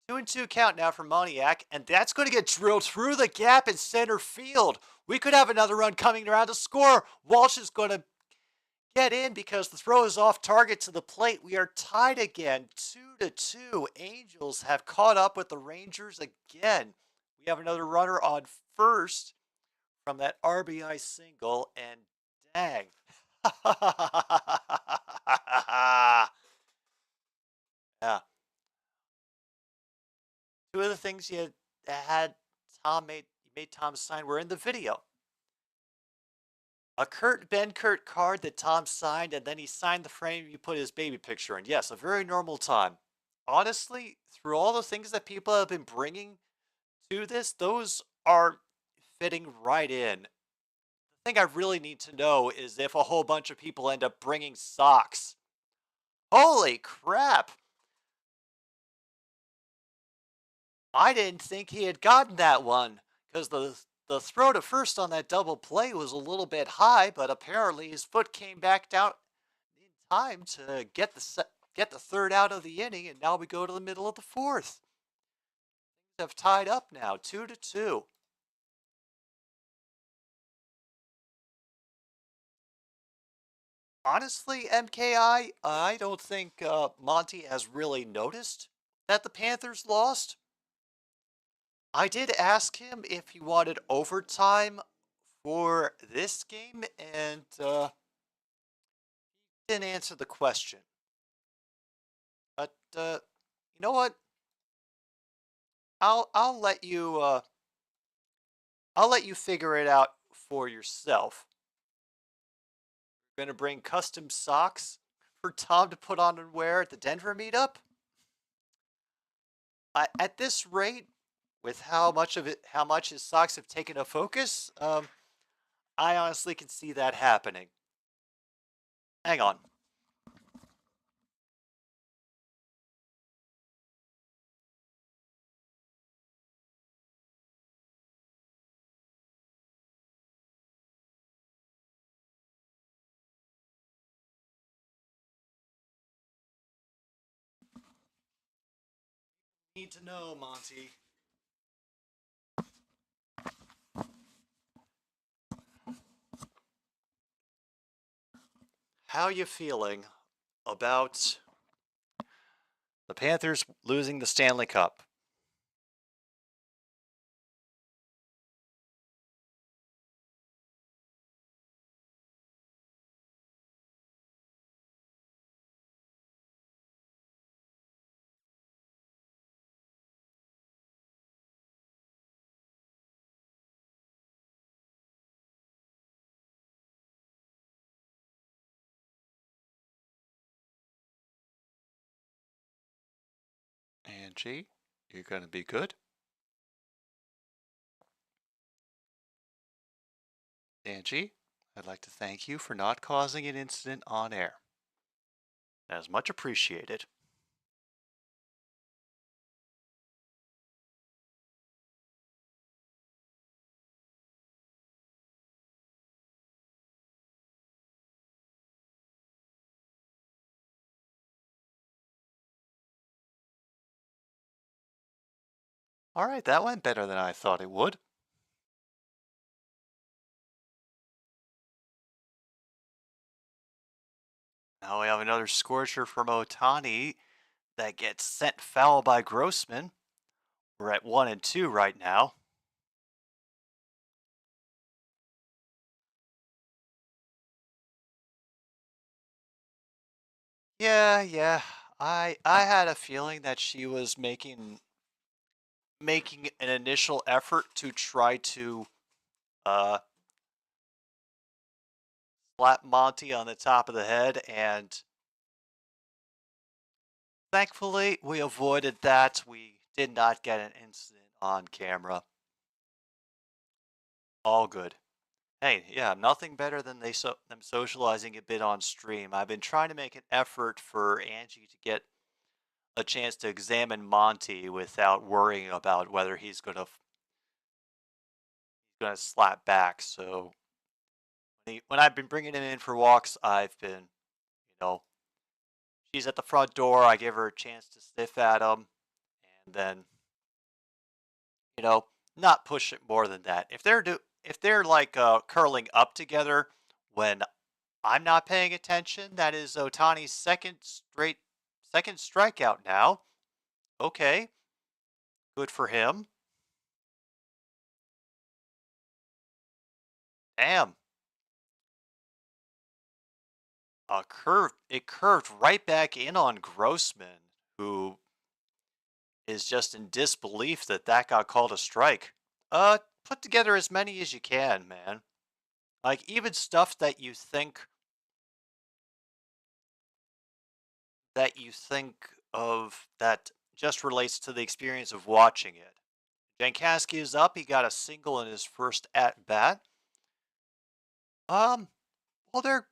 2-2 count now for Moniak, and that's going to get drilled through the gap in center field. We could have another run coming around to score. Walsh is going to get in because the throw is off target to the plate. We are tied again, 2-2. Angels have caught up with the Rangers again. We have another runner on first from that RBI single, and dang. Yeah. Two of the things you had made Tom sign were in the video. A Ben Kurt card that Tom signed, and then he signed the frame you put his baby picture in. Yes, a very normal time. Honestly, through all the things that people have been bringing to this, those are fitting right in. The thing I really need to know is if a whole bunch of people end up bringing socks. Holy crap! I didn't think he had gotten that one because the throw to first on that double play was a little bit high, but apparently his foot came back down in time to get the third out of the inning, and now we go to the middle of the fourth. Things have tied up now, 2-2. Honestly, MKI, I don't think Monty has really noticed that the Panthers lost. I did ask him if he wanted overtime for this game, and he didn't answer the question. But you know what? I'll let you figure it out for yourself. We're gonna bring custom socks for Tom to put on and wear at the Denver meetup. At this rate, with how much his socks have taken a focus, I honestly can see that happening. Hang on. Need to know, Monty. How you feeling about the Panthers losing the Stanley Cup? Angie, you're going to be good? Angie, I'd like to thank you for not causing an incident on air. That is much appreciated. All right, that went better than I thought it would. Now we have another scorcher from Otani that gets sent foul by Grossman. We're at 1-2 right now. Yeah. I had a feeling that she was making an initial effort to try to slap Monty on the top of the head, and thankfully we avoided that. We did not get an incident on camera. All good. Hey, yeah, nothing better than them socializing a bit on stream. I've been trying to make an effort for Angie to get a chance to examine Monty without worrying about whether he's gonna slap back. So when I've been bringing him in for walks, I've been, she's at the front door. I give her a chance to sniff at him, and then you know, not push it more than that. If they're like curling up together when I'm not paying attention, that is Otani's second strikeout now. Okay, good for him. Damn, it curved right back in on Grossman, who is just in disbelief that got called a strike. Put together as many as you can, man. Like even stuff that you think of that just relates to the experience of watching it. Jankowski is up. He got a single in his first at bat. Well, they're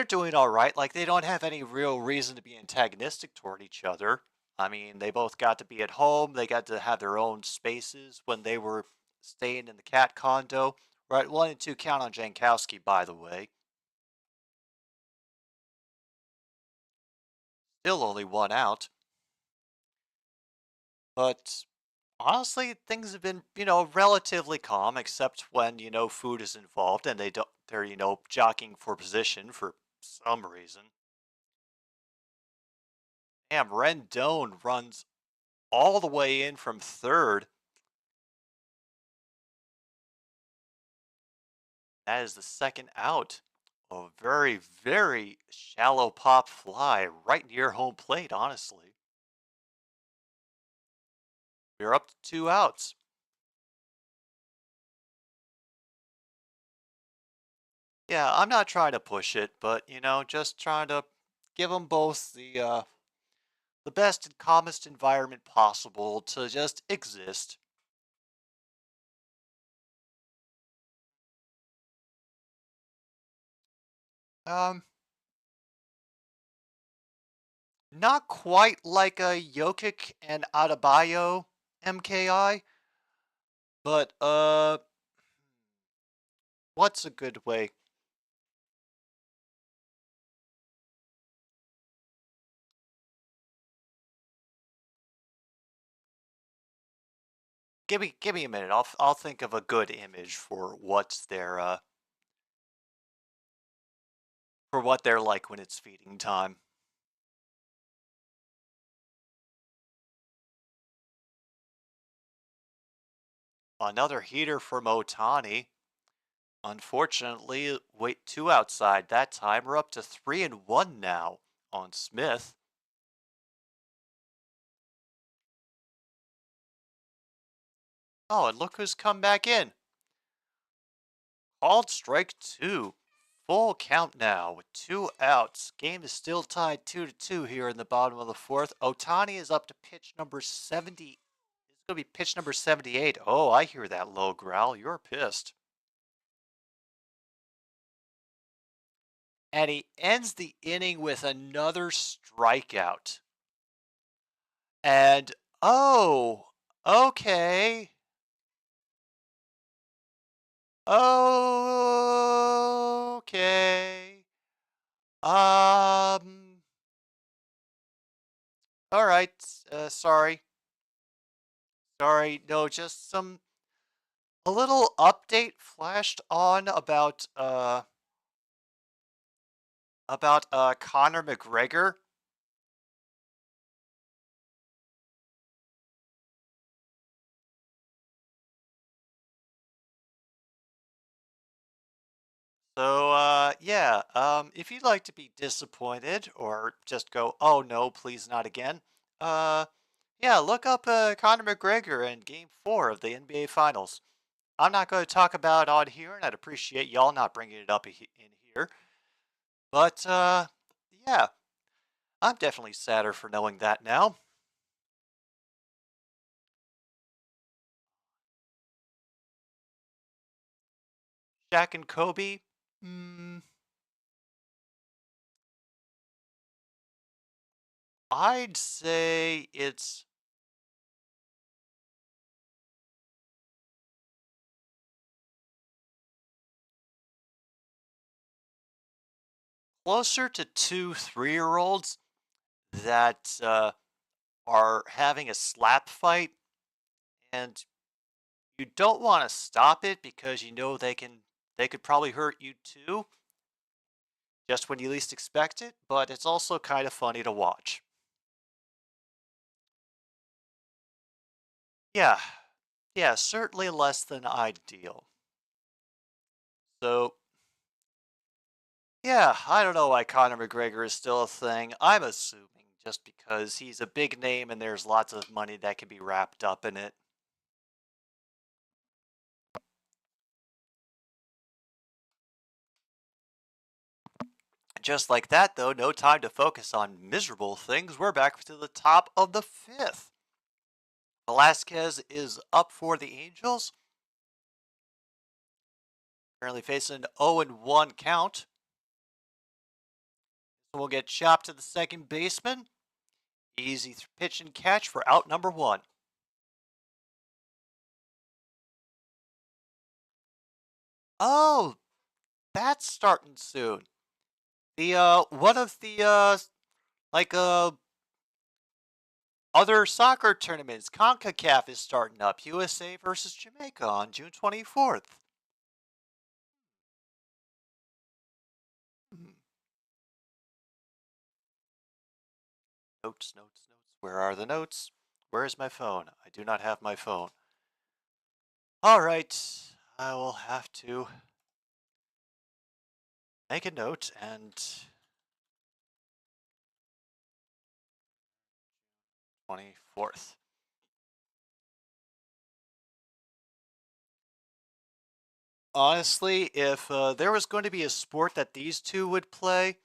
doing all right. Like they don't have any real reason to be antagonistic toward each other. I mean, they both got to be at home. They got to have their own spaces when they were staying in the cat condo. Right, 1-2 count on Jankowski, by the way. Still only one out. But honestly, things have been, relatively calm, except when, food is involved and they're, jockeying for position for some reason. Damn, Rendon runs all the way in from third. That is the second out. A very, very shallow pop fly right near home plate, honestly. We're up to 2 outs. Yeah, I'm not trying to push it, but, just trying to give them both the best and calmest environment possible to just exist. Um, Not quite like a Jokic and Adebayo MKI, but what's a good way? Give me a minute. I'll think of a good image for what they're like when it's feeding time. Another heater from Otani. Unfortunately, wait 2 outside that time. We're up to 3-1 now on Smith. Oh, and look who's come back in. Called strike 2. Full count now with 2 outs. Game is still tied 2-2 here in the bottom of the fourth. Otani is up to pitch number 70. It's going to be pitch number 78. Oh, I hear that low growl. You're pissed. And he ends the inning with another strikeout. And, oh, okay. Okay. All right. Sorry. Sorry. No, just a little update flashed on about Conor McGregor. So yeah, if you'd like to be disappointed or just go, oh no, please not again, uh yeah, look up Conor McGregor in Game 4 of the NBA Finals. I'm not going to talk about it on here, and I'd appreciate y'all not bringing it up in here. But yeah, I'm definitely sadder for knowing that now. Shaq and Kobe? Hmm. I'd say it's closer to 2 3-year-olds that are having a slap fight, and you don't want to stop it because you know they could probably hurt you too, just when you least expect it, but it's also kind of funny to watch. Yeah, yeah, certainly less than ideal. So, yeah, I don't know why Conor McGregor is still a thing. I'm assuming just because he's a big name and there's lots of money that can be wrapped up in it. Just like that, though, no time to focus on miserable things. We're back to the top of the fifth. Velasquez is up for the Angels. Currently facing an 0-1 count. So we'll get chopped to the second baseman. Easy pitch and catch for out number 1. Oh, that's starting soon. The one of the like other soccer tournaments, CONCACAF is starting up. USA versus Jamaica on June 24th. Hmm. Notes, notes, notes. Where are the notes? Where is my phone? I do not have my phone. All right, I will have to make a note and 24th. Honestly, if there was going to be a sport that these two would play,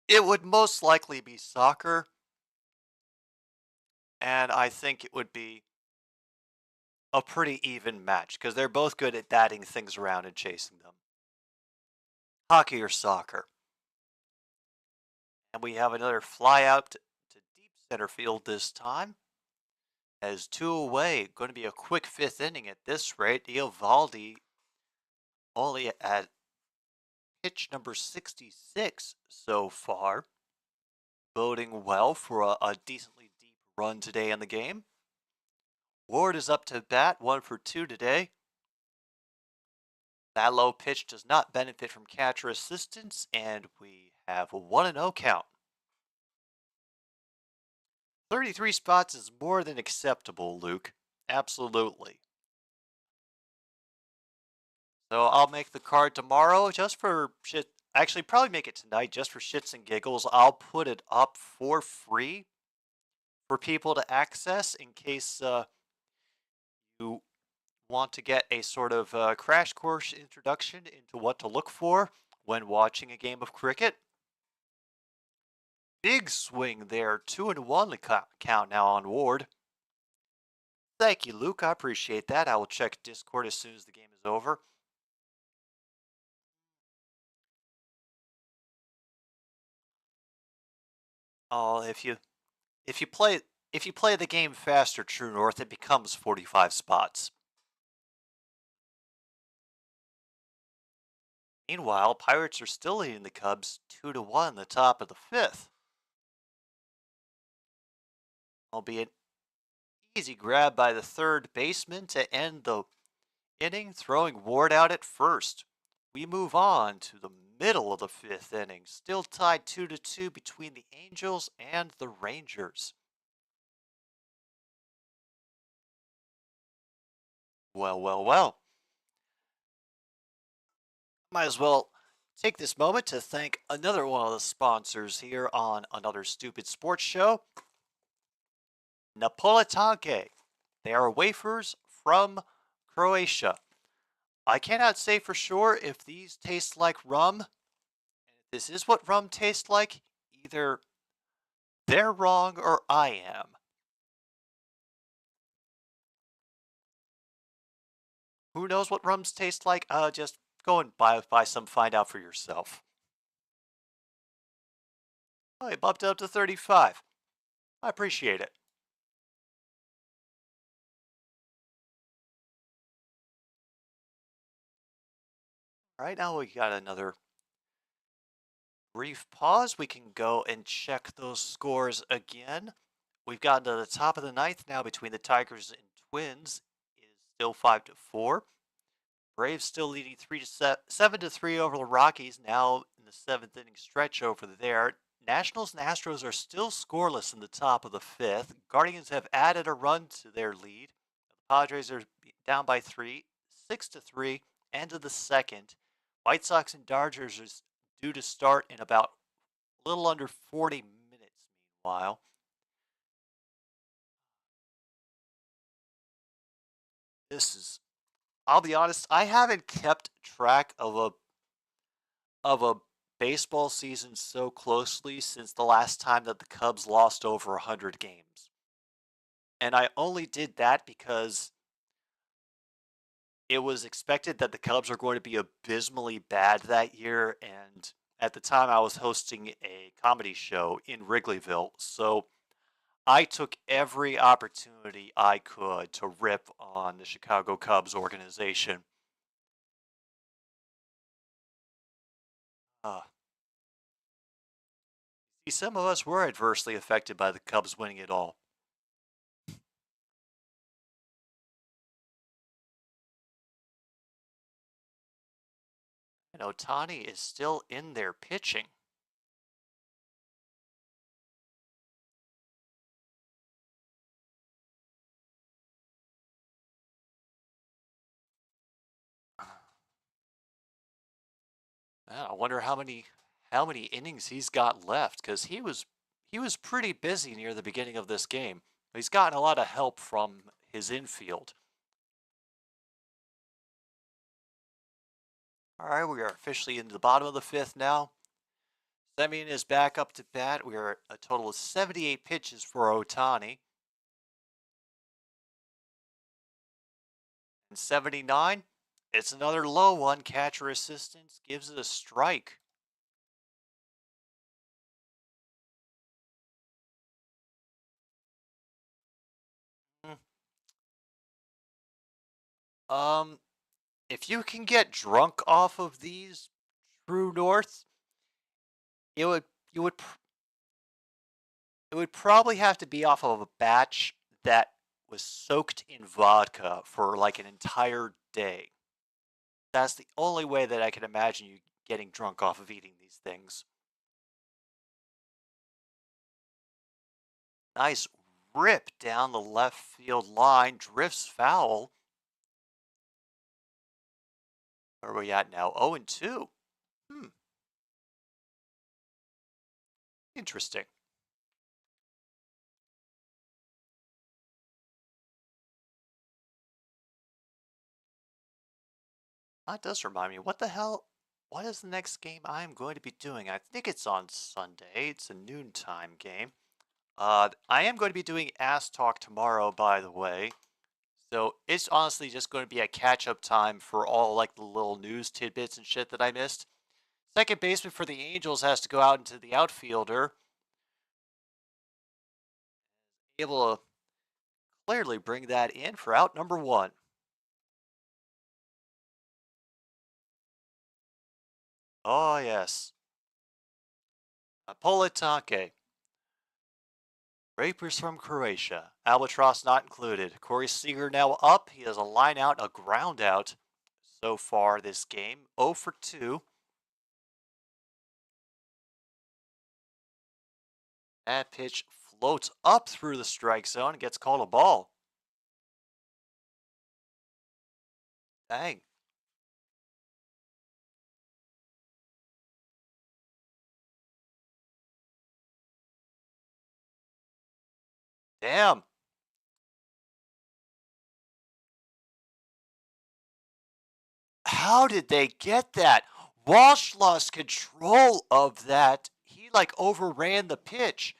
it would most likely be soccer, and I think it would be a pretty even match because they're both good at batting things around and chasing them. Hockey or soccer. And we have another fly out to deep center field this time. As 2 away, going to be a quick 5th inning at this rate. Eovaldi only at pitch number 66 so far, boding well for a decently deep run today in the game. Ward is up to bat, 1 for 2 today. That low pitch does not benefit from catcher assistance, and we have a 1-0 count. 33 spots is more than acceptable, Luke. Absolutely. So I'll make the card tomorrow just for shit. Actually, probably make it tonight just for shits and giggles. I'll put it up for free for people to access in case you want to get a sort of crash course introduction into what to look for when watching a game of cricket. Big swing there, 2-1 the count now on Ward. Thank you, Luke. I appreciate that. I will check Discord as soon as the game is over. Oh, if you play the game faster, True North, it becomes 45 spots. Meanwhile, Pirates are still leading the Cubs 2-1 in the top of the 5th. Albeit easy grab by the third baseman to end the inning, throwing Ward out at first. We move on to the middle of the 5th inning, still tied 2-2 between the Angels and the Rangers. Well, well, well. Might as well take this moment to thank another one of the sponsors here on Another Stupid Sports Show, Napolitanke. They are wafers from Croatia. I cannot say for sure if these taste like rum. If this is what rum tastes like, either they're wrong or I am. Who knows what rums taste like? Just go and buy some, find out for yourself. Oh, you bumped it up to 35. I appreciate it. All right, now we got another brief pause. We can go and check those scores again. We've gotten to the top of the ninth now between the Tigers and Twins. It is still 5-4. Braves still leading 7-3 over the Rockies now in the seventh inning stretch over there. Nationals and Astros are still scoreless in the top of the fifth. Guardians have added a run to their lead. The Padres are down by 3, 6-3, end of the second. White Sox and Dodgers is due to start in about a little under 40 minutes meanwhile. I'll be honest, I haven't kept track of a baseball season so closely since the last time that the Cubs lost over 100 games. And I only did that because it was expected that the Cubs were going to be abysmally bad that year, and at the time I was hosting a comedy show in Wrigleyville, so I took every opportunity I could to rip on the Chicago Cubs organization. See, some of us were adversely affected by the Cubs winning it all. And Ohtani is still in there pitching. I wonder how many innings he's got left, because he was pretty busy near the beginning of this game. He's gotten a lot of help from his infield. All right, we are officially into the bottom of the fifth now. Semien is back up to bat. We are at a total of 78 pitches for Ohtani. And 79, it's another low one. Catcher assistance gives it a strike. If you can get drunk off of these True North, it would probably have to be off of a batch that was soaked in vodka for like an entire day. That's the only way that I can imagine you getting drunk off of eating these things. Nice rip down the left field line, drifts foul. Where are we at now? 0-2. Interesting. That does remind me, what is the next game I'm going to be doing? I think it's on Sunday. It's a noontime game. I am going to be doing Ass Talk tomorrow, by the way. So it's honestly just going to be a catch-up time for all like the little news tidbits and shit that I missed. Second baseman for the Angels has to go out into the outfielder. Able to clearly bring that in for out number 1. Oh, yes. Politanke. Rapers from Croatia. Albatross not included. Corey Seager now up. He has a line out, a ground out so far this game. 0 for 2. That pitch floats up through the strike zone and gets called a ball. Dang. Damn. How did they get that? Walsh lost control of that. He like overran the pitch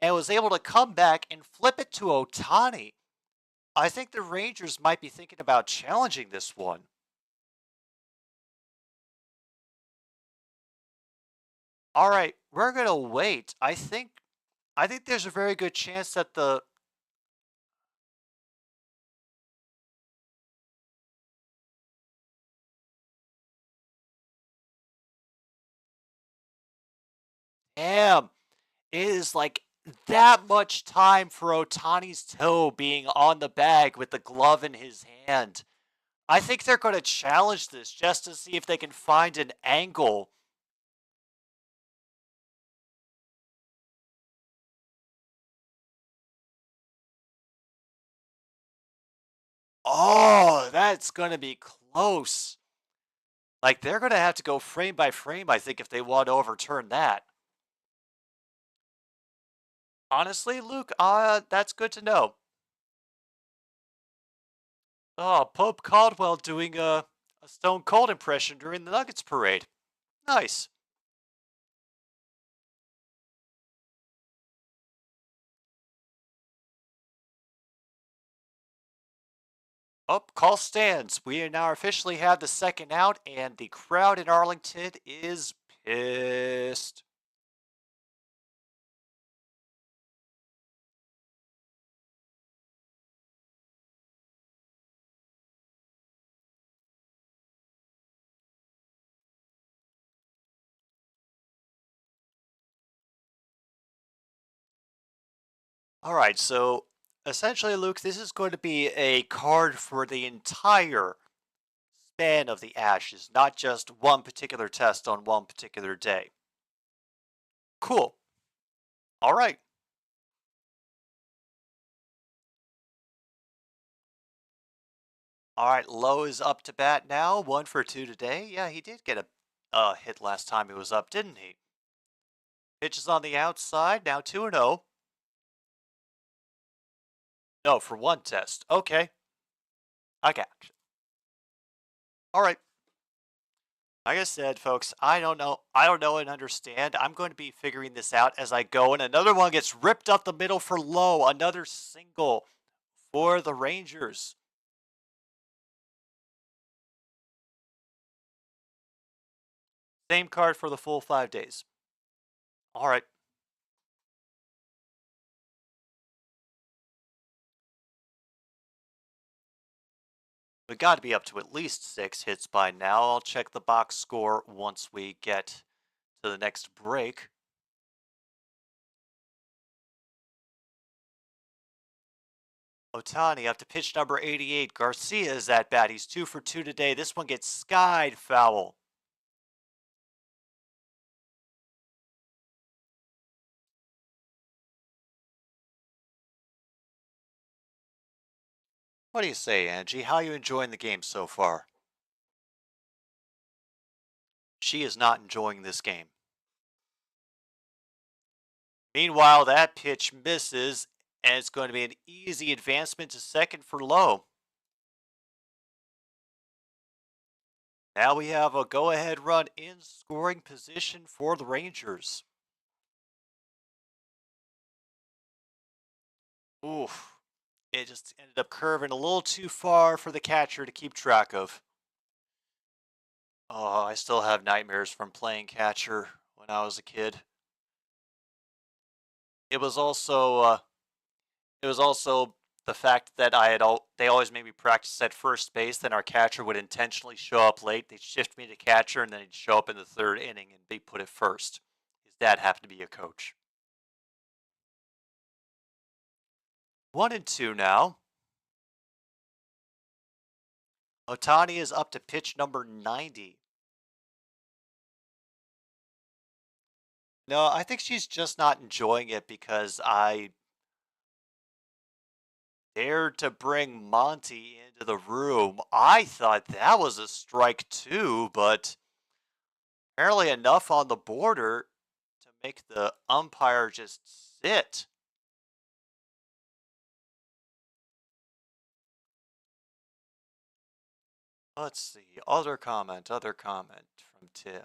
and was able to come back and flip it to Ohtani. I think the Rangers might be thinking about challenging this one. All right, we're gonna wait. I think there's a very good chance that the damn, it is like that much time for Otani's toe being on the bag with the glove in his hand. I think they're going to challenge this just to see if they can find an angle. Oh, that's going to be close. Like, they're going to have to go frame by frame, I think, if they want to overturn that. Honestly, Luke, that's good to know. Oh, Pope Caldwell doing a Stone Cold impression during the Nuggets parade. Nice. Oh, call stands. We now officially have the second out, and the crowd in Arlington is pissed. All right, so essentially, Luke, this is going to be a card for the entire span of the Ashes, not just one particular test on one particular day. Cool. All right. All right, Lowe is up to bat now. 1 for 2 today. Yeah, he did get a hit last time he was up, didn't he? Pitches on the outside. Now 2-0. No, for one test. Okay. I got you. All right. Like I said, folks, I don't know. I don't know and understand. I'm going to be figuring this out as I go. And another one gets ripped up the middle for Lowe. Another single for the Rangers. Same card for the full 5 days. All right. We got to be up to at least 6 hits by now. I'll check the box score once we get to the next break. Otani up to pitch number 88. Garcia is at bat. He's 2 for 2 today. This one gets skied foul. What do you say, Angie? How are you enjoying the game so far? She is not enjoying this game. Meanwhile, that pitch misses, and it's going to be an easy advancement to second for Lowe. Now we have a go-ahead run in scoring position for the Rangers. Oof. It just ended up curving a little too far for the catcher to keep track of. Oh, I still have nightmares from playing catcher when I was a kid. It was also the fact that they always made me practice at first base. Then our catcher would intentionally show up late. They'd shift me to catcher, and then he'd show up in the third inning and be put at first. His dad happened to be a coach. 1-2 now. Otani is up to pitch number 90. No, I think she's just not enjoying it because I dared to bring Monty into the room. I thought that was a strike too, but apparently enough on the border to make the umpire just sit. Let's see. Other comment from Tim.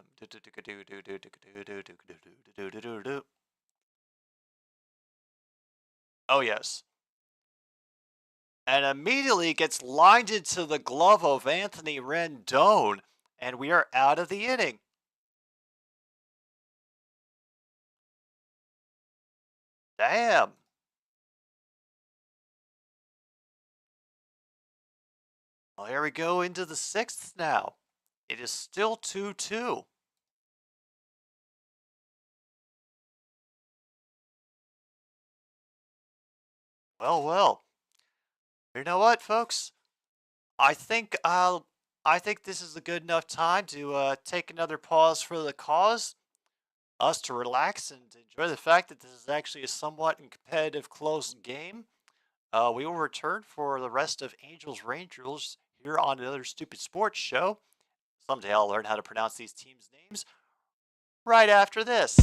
Oh, yes. and immediately gets lined into the glove of Anthony Rendon, and we are out of the inning. Damn. Well, here we go into the 6th now. It is still 2-2. Well. You know what, folks? I think this is a good enough time to take another pause for the cause, us to relax and enjoy the fact that this is actually a somewhat competitive, close game. We will return for the rest of Angels Rangers here on another Stupid Sports Show. Someday I'll learn how to pronounce these teams' names right after this.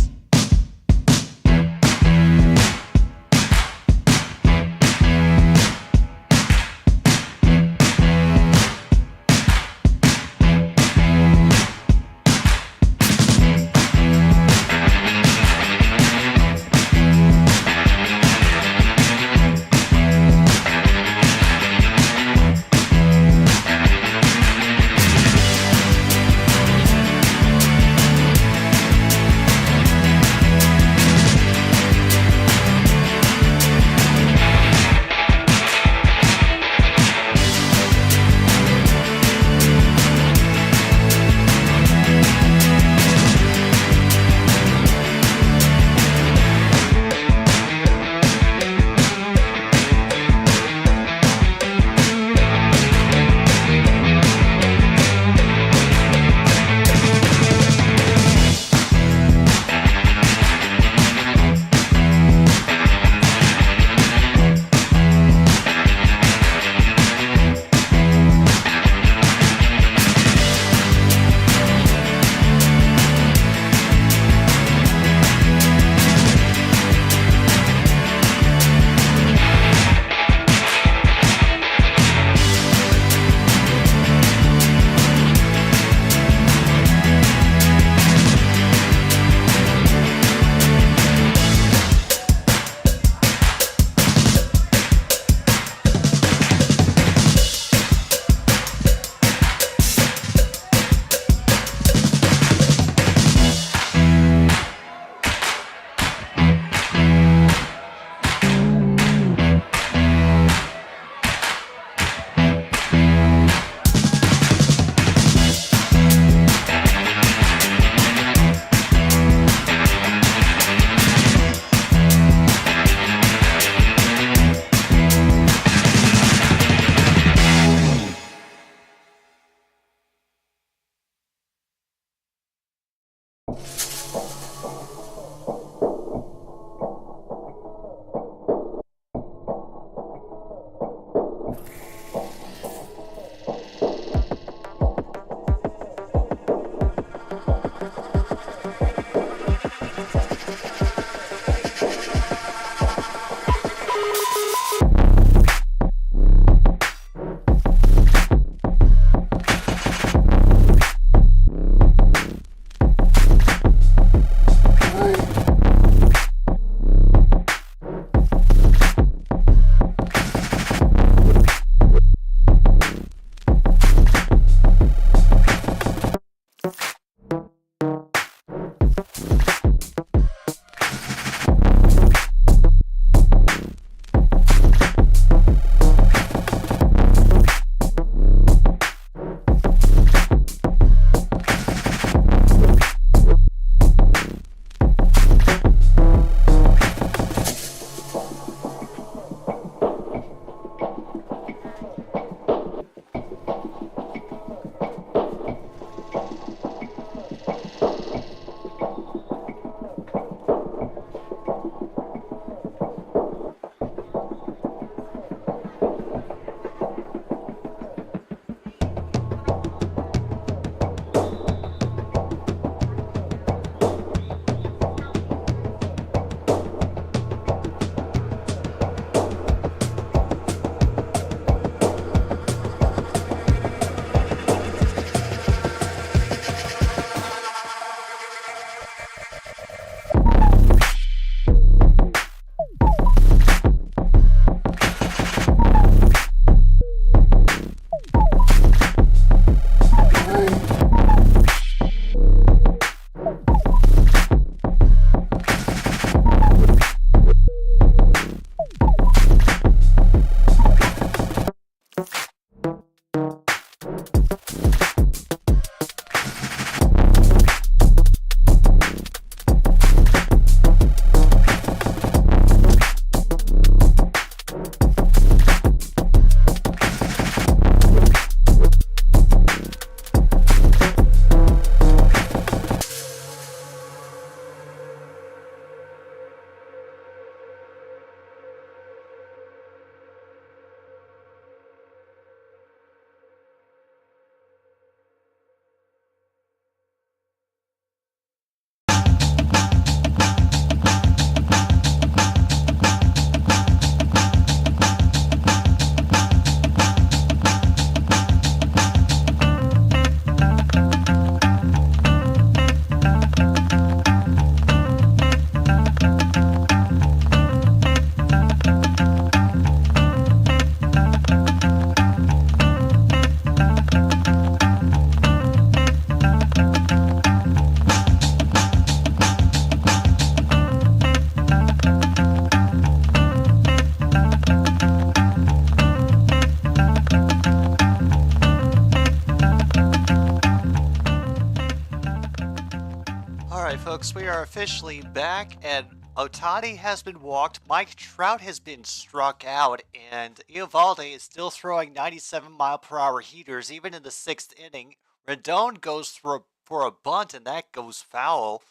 folks, we are officially back, and Otani has been walked, Mike Trout has been struck out, and Eovaldi is still throwing 97-mile-per-hour heaters, even in the 6th inning. Rendon goes for a bunt, and that goes foul.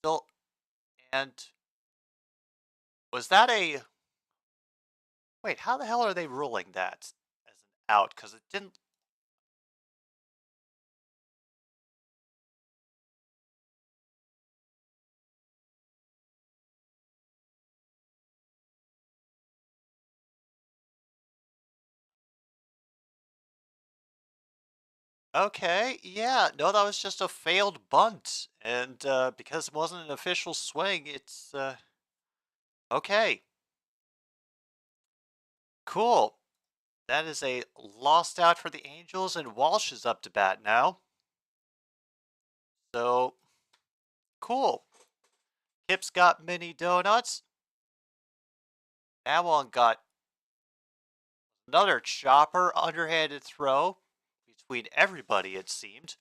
We're still, and was that a... Wait, how the hell are they ruling that as an out? Because it didn't... Okay, yeah, no, that was just a failed bunt, and because it wasn't an official swing, it's okay, cool. That is a lost out for the Angels, and Walsh is up to bat now. So cool. Kip's got mini donuts. That one got another chopper underhanded throw between everybody, it seemed.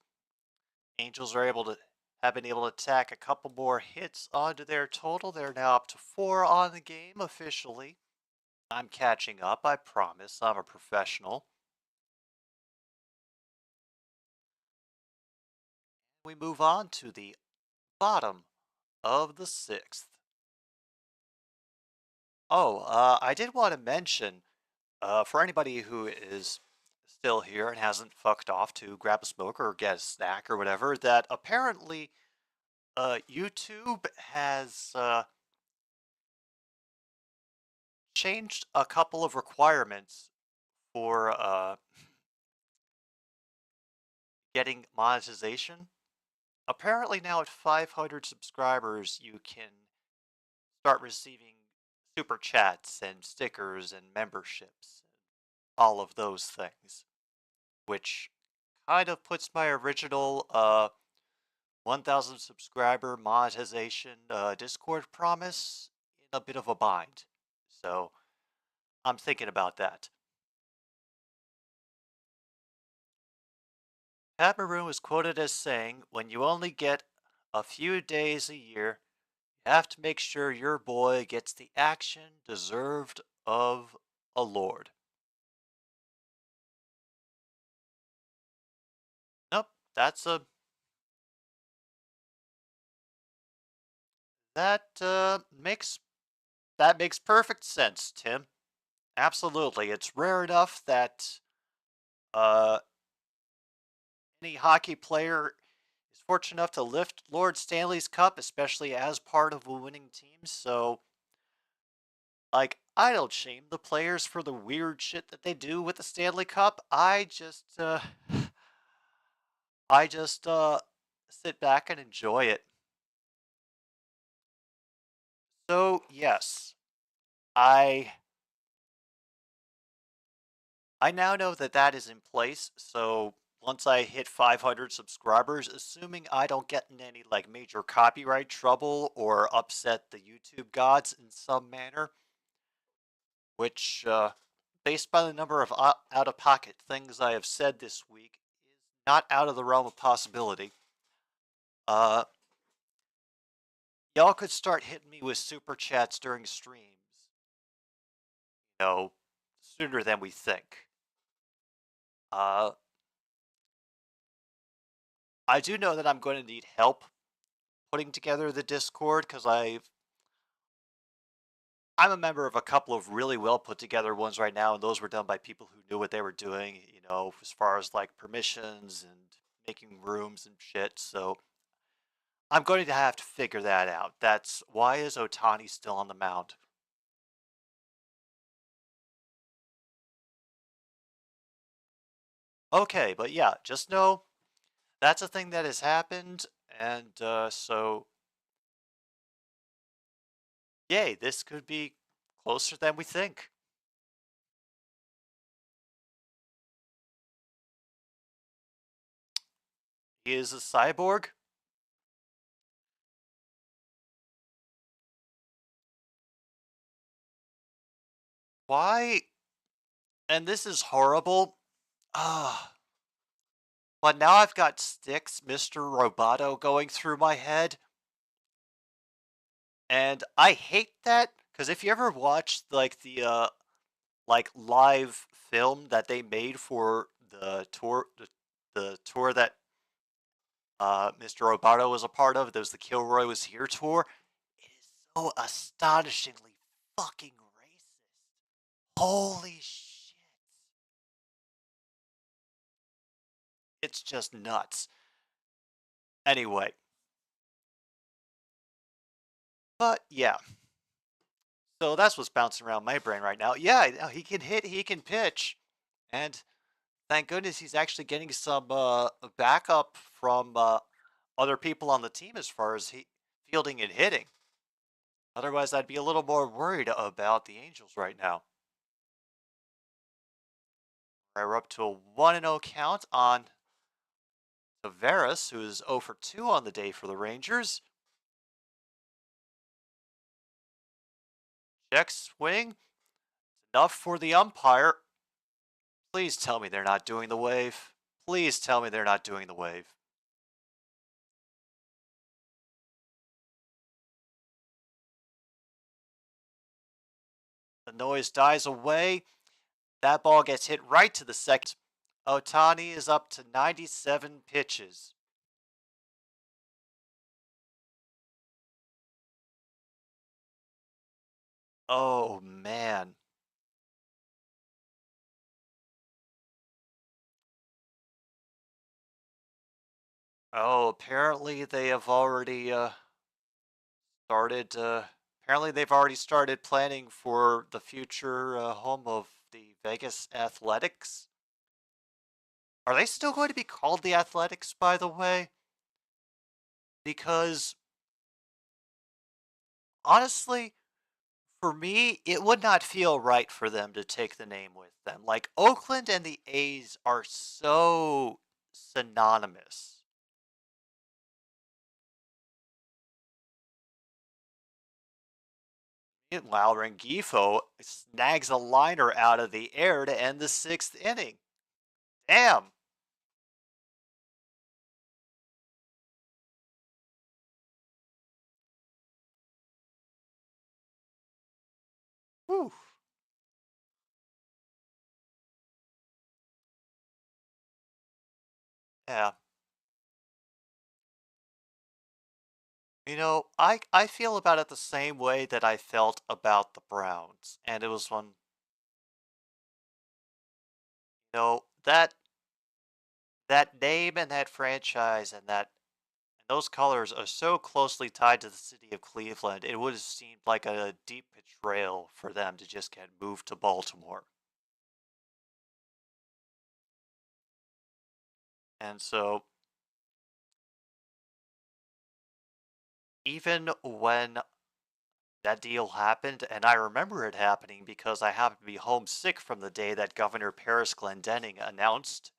Angels have been able to tack a couple more hits onto their total. They're now up to 4 on the game officially. I'm catching up, I promise. I'm a professional. We move on to the bottom of the 6th. Oh, I did want to mention, for anybody who is still here and hasn't fucked off to grab a smoke or get a snack or whatever, that apparently YouTube has changed a couple of requirements for getting monetization. Apparently now at 500 subscribers, you can start receiving super chats and stickers and memberships, all of those things, which kind of puts my original 1,000 subscriber monetization Discord promise in a bit of a bind. So I'm thinking about that. Pat Maroon was quoted as saying, "When you only get a few days a year, you have to make sure your boy gets the action deserved of a lord." Nope, that makes perfect sense, Tim. Absolutely. It's rare enough that uh, any hockey player is fortunate enough to lift Lord Stanley's Cup, especially as part of a winning team. So, like, I don't shame the players for the weird shit that they do with the Stanley Cup. I just sit back and enjoy it. So, yes, I I now know that that is in place, so once I hit 500 subscribers, assuming I don't get in any like major copyright trouble or upset the YouTube gods in some manner, which, based by the number of out-of-pocket things I have said this week, is not out of the realm of possibility, uh, y'all could start hitting me with super chats during streams, you know, sooner than we think. Uh, I do know that I'm going to need help putting together the Discord because I'm a member of a couple of really well put together ones right now, and those were done by people who knew what they were doing, you know, as far as like permissions and making rooms and shit. So I'm going to have to figure that out. That's why is Otani still on the mound? Okay, but yeah, just know that's a thing that has happened, and so yay, this could be closer than we think. He is a cyborg. Why? And this is horrible. Ah, But now I've got Sticks, Mr. Roboto going through my head. And I hate that because if you ever watched like the like live film that they made for the tour that Mr. Roboto was a part of, there was the Kilroy Was Here tour. It is so astonishingly fucking racist. Holy shit. It's just nuts. Anyway, but yeah. So that's what's bouncing around my brain right now. Yeah, he can hit, he can pitch. And thank goodness he's actually getting some backup from other people on the team as far as fielding and hitting. Otherwise, I'd be a little more worried about the Angels right now. We're up to a 1-0 count on Tavares, who's 0 for 2 on the day for the Rangers. Check swing. Enough for the umpire. Please tell me they're not doing the wave. Please tell me they're not doing the wave. The noise dies away. That ball gets hit right to the second. Ohtani is up to 97 pitches. Oh, man. Oh, apparently they have already started. Apparently they've already started planning for the future home of the Vegas Athletics. Are they still going to be called the Athletics, by the way? Because honestly, for me, it would not feel right for them to take the name with them. Like Oakland and the A's are so synonymous. Meanwhile, Rengifo snags a liner out of the air to end the 6th inning. Damn. Whew. Yeah. You know, I feel about it the same way that I felt about the Browns. And it was when, you know, that name and that franchise and those colors are so closely tied to the city of Cleveland, it would have seemed like a deep betrayal for them to just get moved to Baltimore. And so, even when that deal happened, and I remember it happening because I happened to be homesick from the day that Governor Paris Glendening announced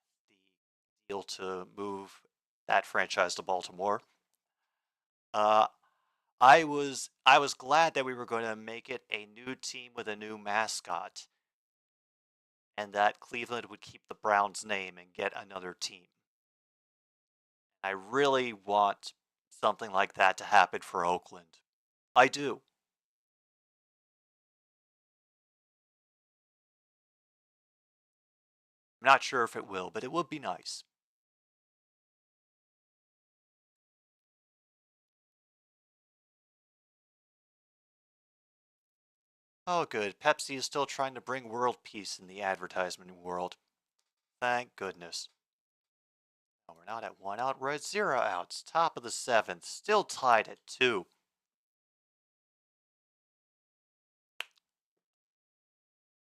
the deal to move that franchise to Baltimore. Uh, I was glad that we were going to make it a new team with a new mascot, and that Cleveland would keep the Browns name and get another team. I really want something like that to happen for Oakland. I do. I'm not sure if it will, but it would be nice. Oh, good. Pepsi is still trying to bring world peace in the advertisement world. Thank goodness. No, we're not at 1 out, we're at 0 outs. Top of the 7th, still tied at 2.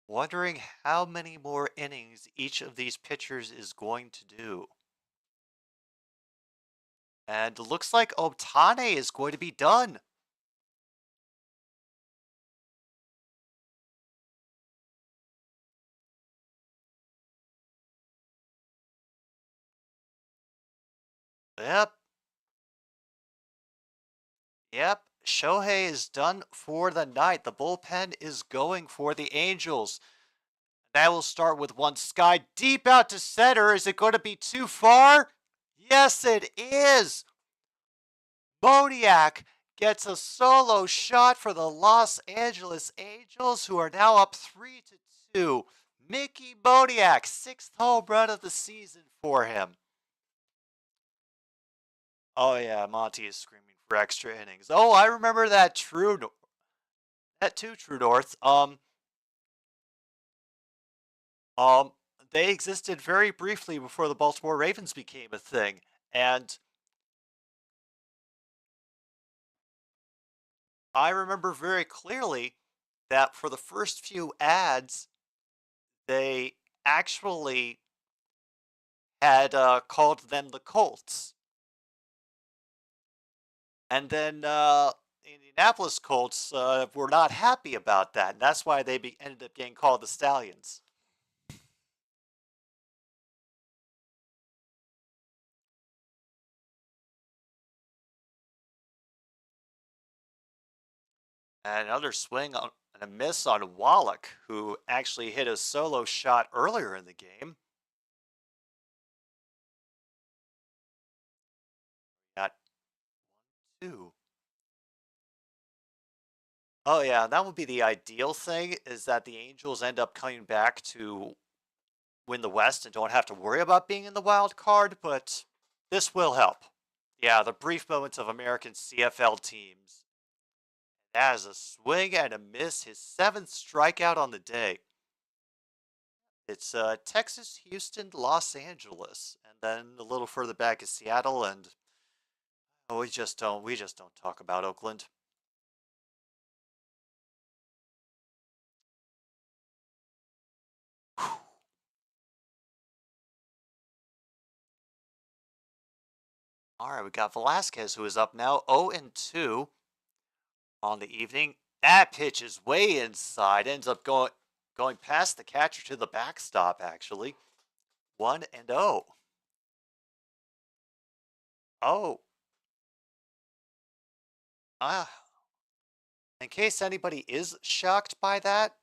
Wondering how many more innings each of these pitchers is going to do. And looks like Ohtani is going to be done. Yep. Yep. Shohei is done for the night. The bullpen is going for the Angels. That will start with one sky deep out to center. Is it going to be too far? Yes, it is. Moniak gets a solo shot for the Los Angeles Angels, who are now up 3-2. Mickey Moniak, 6th home run of the season for him. Oh yeah, Monty is screaming for extra innings. Oh, I remember that True North. They existed very briefly before the Baltimore Ravens became a thing, and I remember very clearly that for the first few ads, they actually had called them the Colts. And then Indianapolis Colts were not happy about that. And that's why they ended up getting called the Stallions. And another swing and a miss on Wallach, who actually hit a solo shot earlier in the game. Got 1-2. Oh yeah, that would be the ideal thing, is that the Angels end up coming back to win the West and don't have to worry about being in the wild card, but this will help. Yeah, the brief moments of American CFL teams. That is a swing and a miss, his 7th strikeout on the day. It's Texas, Houston, Los Angeles, and then a little further back is Seattle, and we just don't talk about Oakland. All right, we got Velasquez, who is up now 0-2 on the evening. That pitch is way inside, ends up going past the catcher to the backstop, actually. 1-0. Oh. In case anybody is shocked by that,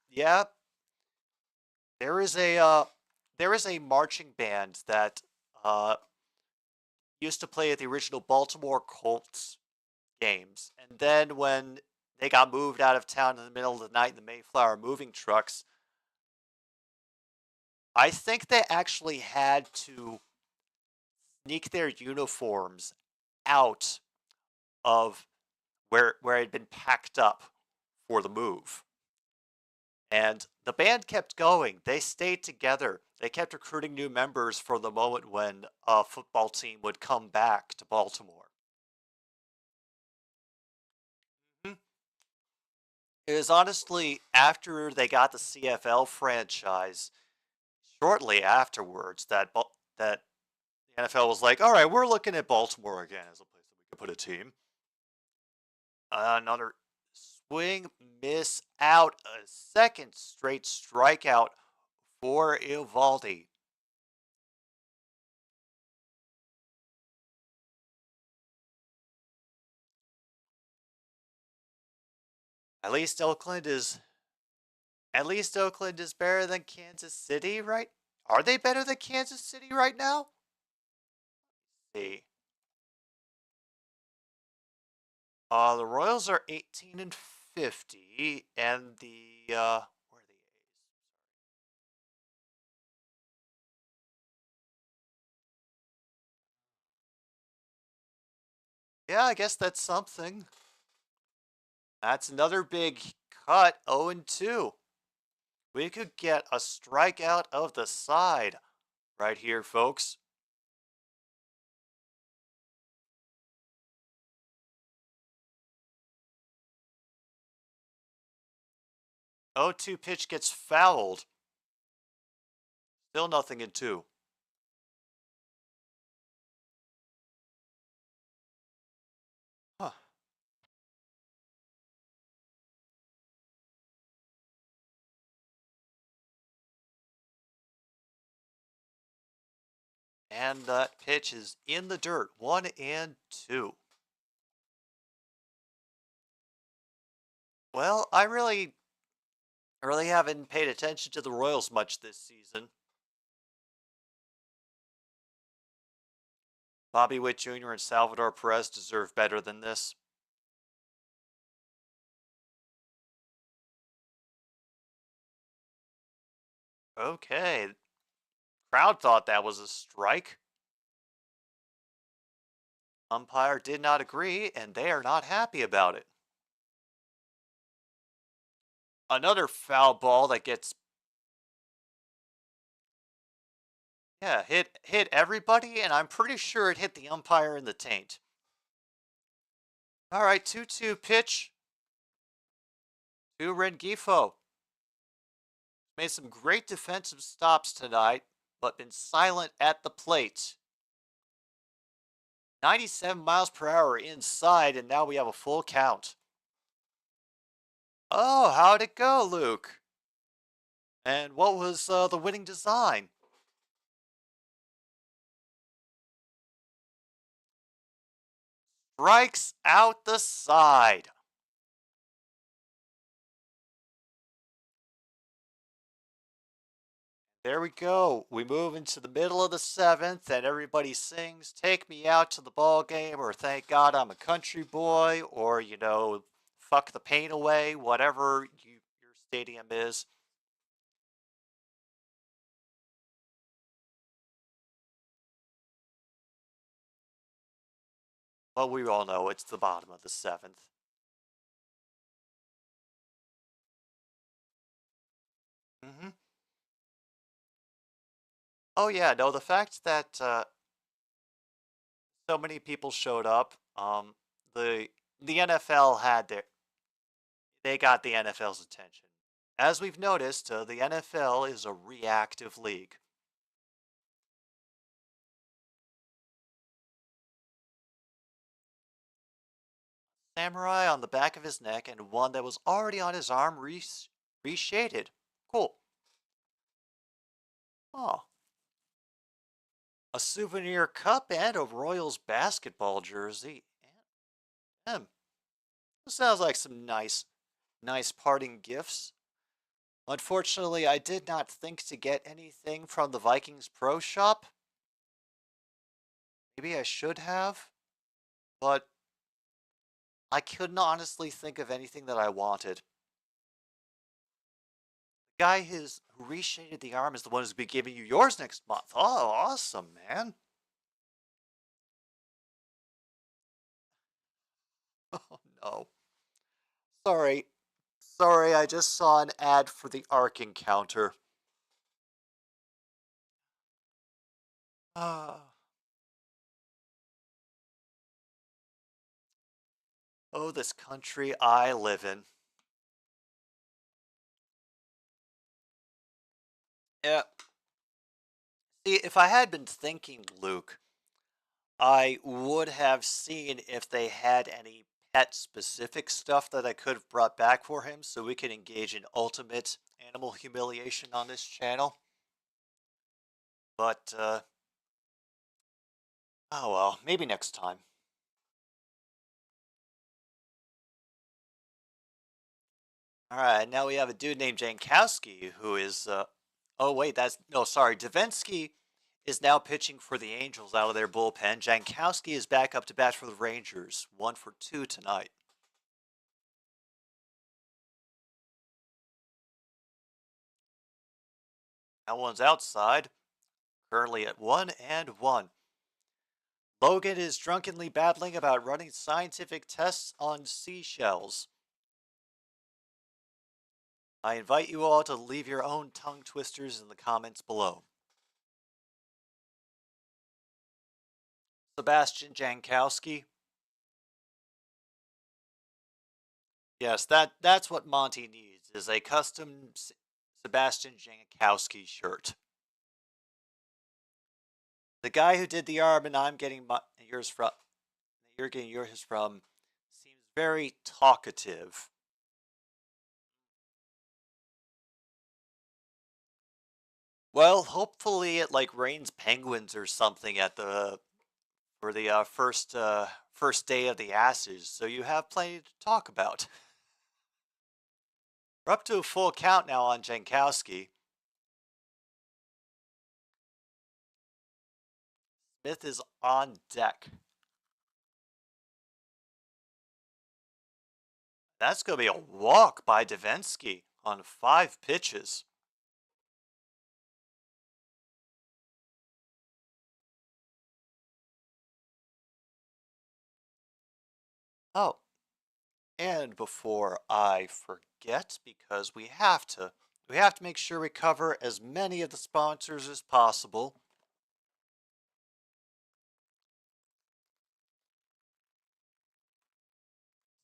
yeah, there is a marching band that used to play at the original Baltimore Colts games, and then when they got moved out of town in the middle of the night in the Mayflower moving trucks, I think they actually had to sneak their uniforms out of where it had been packed up for the move. And the band kept going. They stayed together. They kept recruiting new members for the moment when a football team would come back to Baltimore. It was honestly after they got the CFL franchise, shortly afterwards, that the NFL was like, all right, we're looking at Baltimore again as a place that we could put a team. Another swing, miss out, a 2nd straight strikeout for Eovaldi. At least Oakland is better than Kansas City, right? Are they better than Kansas City right now? Let's see. The Royals are 18-50, and the where are the A's? Yeah, I guess that's something. That's another big cut, 0-2. We could get a strikeout of the side right here, folks. 0-2 pitch gets fouled. Still nothing in 2. Huh. And that pitch is in the dirt. 1-2. Well, I really haven't paid attention to the Royals much this season. Bobby Witt Jr. and Salvador Perez deserve better than this. Okay. Crowd thought that was a strike. Umpire did not agree, and they are not happy about it. Another foul ball that gets hit everybody, and I'm pretty sure it hit the umpire in the taint. All right, 2-2 pitch to Rengifo. Made some great defensive stops tonight, but been silent at the plate. 97 miles per hour inside, and now we have a full count. Oh, how'd it go, Luke? And what was the winning design? Strikes out the side. There we go. We move into the middle of the seventh, and everybody sings "Take Me Out to the Ball Game," or "Thank God I'm a Country Boy," or, you know, "Fuck the Pain Away," whatever your stadium is. Well, we all know it's the bottom of the seventh. Mm-hmm. Oh yeah, no, the fact that so many people showed up, the NFL they got the NFL's attention. As we've noticed, the NFL is a reactive league. Samurai on the back of his neck and one that was already on his arm reshaded. Cool. Oh, a souvenir cup and a Royals basketball jersey. And sounds like some nice parting gifts. Unfortunately, I did not think to get anything from the Vikings Pro Shop. Maybe I should have, but I couldn't honestly think of anything that I wanted. The guy who reshaded the arm is the one who's be giving you yours next month. Oh, awesome, man. Oh, no. Sorry. Sorry, I just saw an ad for the Ark Encounter. Ah. Oh, this country I live in. Yeah. See, if I had been thinking, Luke, I would have seen if they had any pet specific stuff that I could have brought back for him so we could engage in ultimate animal humiliation on this channel. But, oh well, maybe next time. Alright, now we have a dude named Jankowski who is, oh wait, no, sorry, Davinsky is now pitching for the Angels out of their bullpen. Jankowski is back up to bat for the Rangers, 1-for-2 tonight. That one's outside, currently at 1-1. Logan is drunkenly babbling about running scientific tests on seashells. I invite you all to leave your own tongue twisters in the comments below. Sebastian Jankowski. Yes, that's what Monty needs, is a custom Sebastian Jankowski shirt. The guy who did the arm and I'm getting yours from, you're getting yours from, seems very talkative. Well, hopefully it like rains penguins or something at the for the first day of the asses, so you have plenty to talk about. We're up to a full count now on Jankowski. Smith is on deck. That's going to be a walk by Davinsky on 5 pitches. Oh, and before I forget, because we have to make sure we cover as many of the sponsors as possible.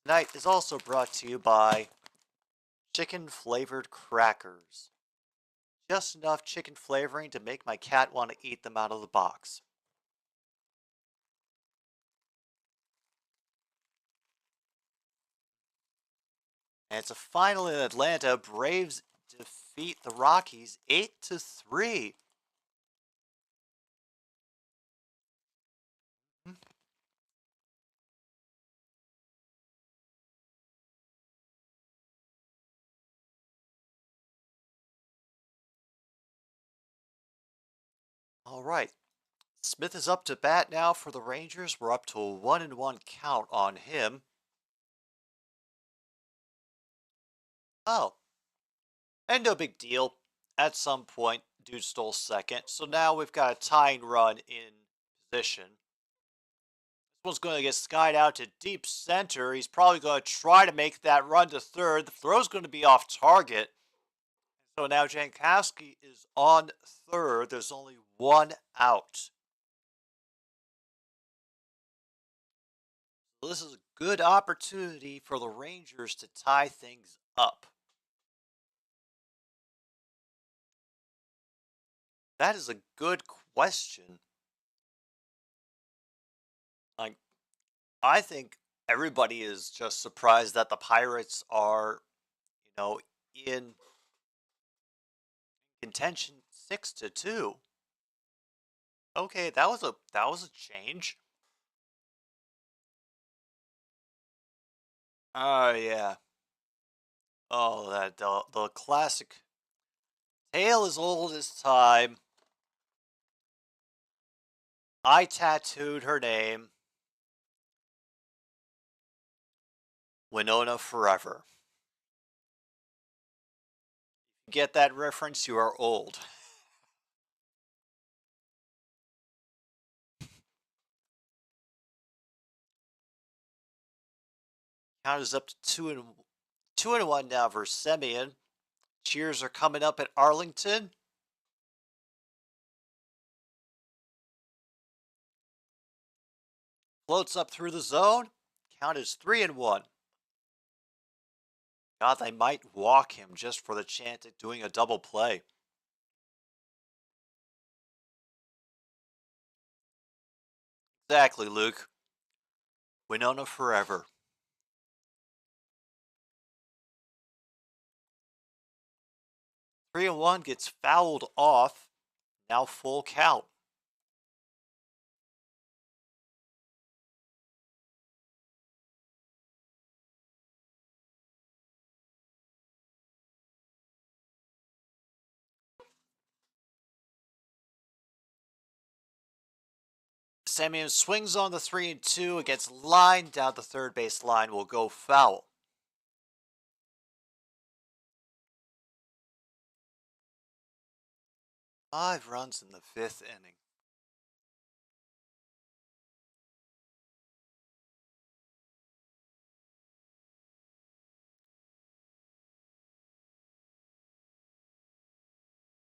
Tonight is also brought to you by chicken flavored crackers. Just enough chicken flavoring to make my cat want to eat them out of the box. And it's a final in Atlanta. Braves defeat the Rockies 8-3. All right. Smith is up to bat now for the Rangers. We're up to a 1-1 count on him. Oh. And no big deal. At some point, dude stole second. So now we've got a tying run in position. This one's going to get skied out to deep center. He's probably going to try to make that run to third. The throw's going to be off target. So now Jankowski is on third. There's only 1 out. So this is a good opportunity for the Rangers to tie things up. That is a good question. Like, I think everybody is just surprised that the Pirates are, in contention 6-2. Okay, that was a change. Oh yeah. Oh, that the classic tale as old as time. I tattooed her name. Winona Forever. Get that reference? You are old. Count is up to 2-1 now for Semien. Cheers are coming up at Arlington. Floats up through the zone. Count is 3-1. God, they might walk him just for the chance at doing a double play. Exactly, Luke. Winona Forever. 3-1 gets fouled off. Now full count. Semien swings on the 3-2. It gets lined down the third base line. Will go foul. Five runs in the 5th inning.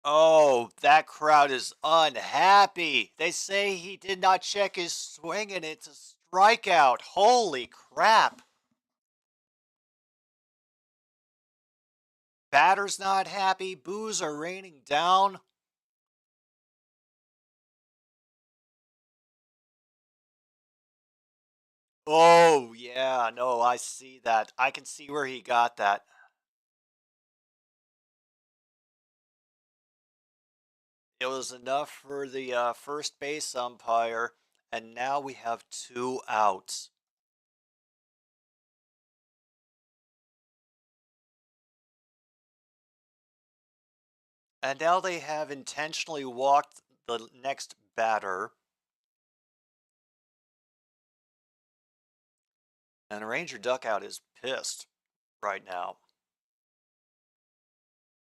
Oh, that crowd is unhappy. They say he did not check his swing and it's a strikeout. Holy crap. Batter's not happy. Boos are raining down. Oh, yeah, no, I see that. I can see where he got that. It was enough for the first base umpire, and now we have 2 outs. And now they have intentionally walked the next batter. And the Ranger duckout is pissed right now.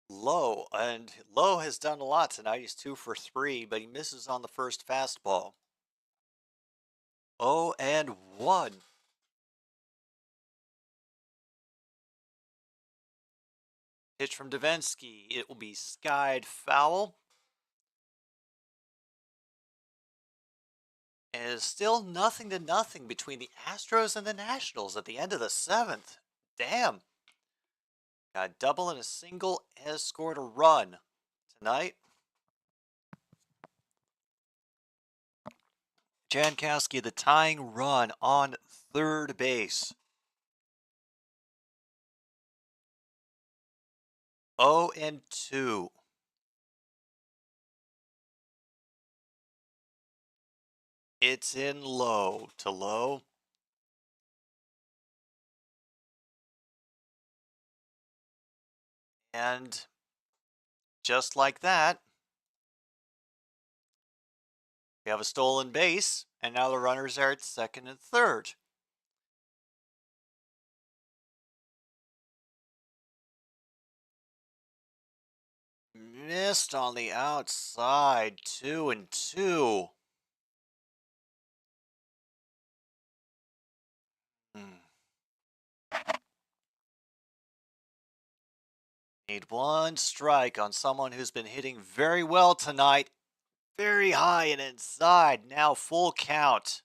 Lowe, and Lowe has done a lot tonight. He's 2 for 3, but he misses on the first fastball. 0-1. Pitch from Davinsky. It will be skied foul. And it's still 0-0 between the Astros and the Nationals at the end of the 7th. Damn. Got a double and a single, has scored a run tonight. Jankowski, the tying run on third base. 0-2. It's in low to low. And just like that, we have a stolen base, and now the runners are at second and third. Missed on the outside, 2-2. Need one strike on someone who's been hitting very well tonight. Very high and inside. Now full count.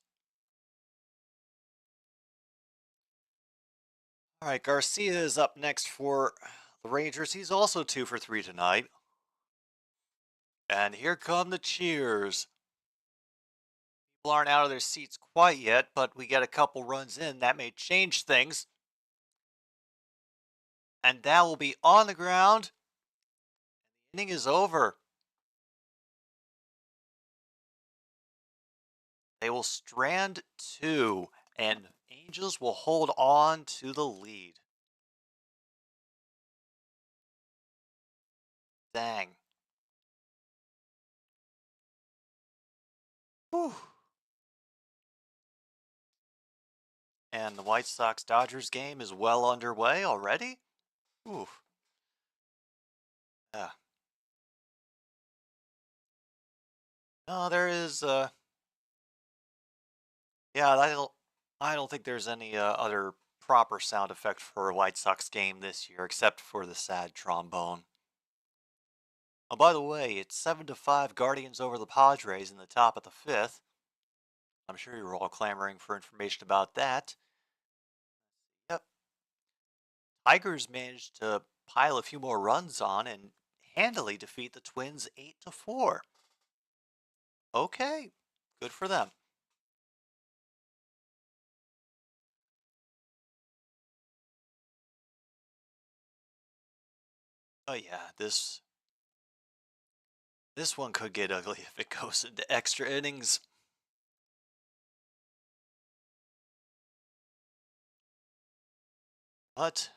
All right, Garcia is up next for the Rangers. He's also 2 for 3 tonight. And here come the cheers. People aren't out of their seats quite yet, but we get a couple runs in. That may change things. And that will be on the ground. The inning is over. They will strand 2, and Angels will hold on to the lead. Dang. Whew. And the White Sox-Dodgers game is well underway already? Ooh. Yeah. No, there is, yeah, I don't think there's any other proper sound effect for a White Sox game this year, except for the sad trombone. Oh, by the way, it's 7-5 Guardians over the Padres in the top of the 5th. I'm sure you're all clamoring for information about that. Yep. Tigers managed to pile a few more runs on and handily defeat the Twins 8-4. Okay, good for them. Oh yeah, this one could get ugly if it goes into extra innings. But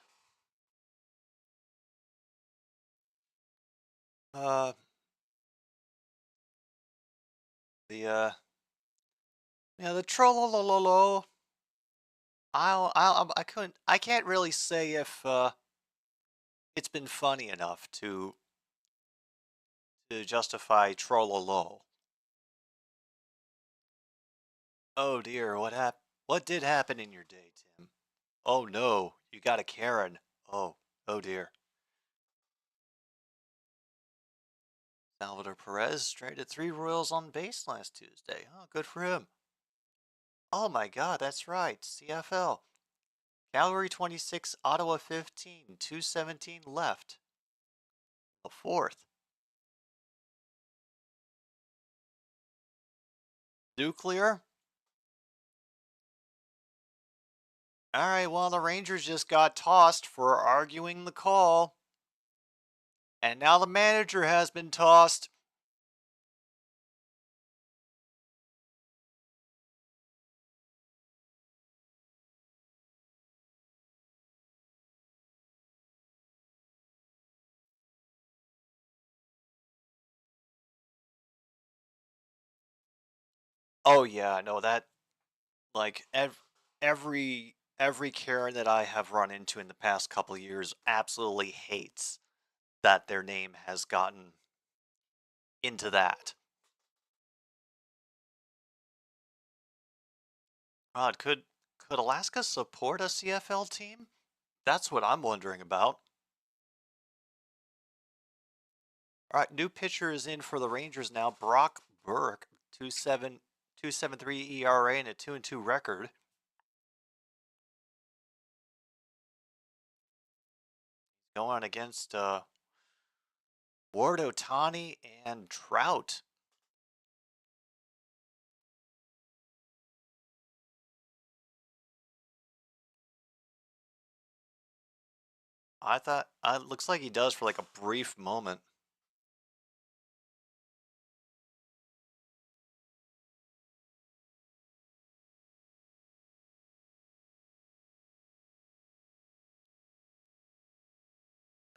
the yeah, the trollololo. I can't really say if it's been funny enough to justify trollolo. Oh dear, what did happen in your day, Tim? Oh no, you got a Karen. Oh dear. Salvador Perez traded 3 Royals on base last Tuesday. Oh, good for him. Oh my god, that's right. CFL. Calgary 26, Ottawa 15, 2:17 left. The 4th. Nuclear? Alright, well, the Rangers just got tossed for arguing the call. And now the manager has been tossed. Oh yeah, no, that like every Karen that I have run into in the past couple years absolutely hates that their name has gotten into that. God, could Alaska support a CFL team? That's what I'm wondering about. All right, new pitcher is in for the Rangers now. Brock Burke, 2.73 ERA and a 2-2 record. Going against Ward Otani and Trout. I thought looks like he does for like a brief moment.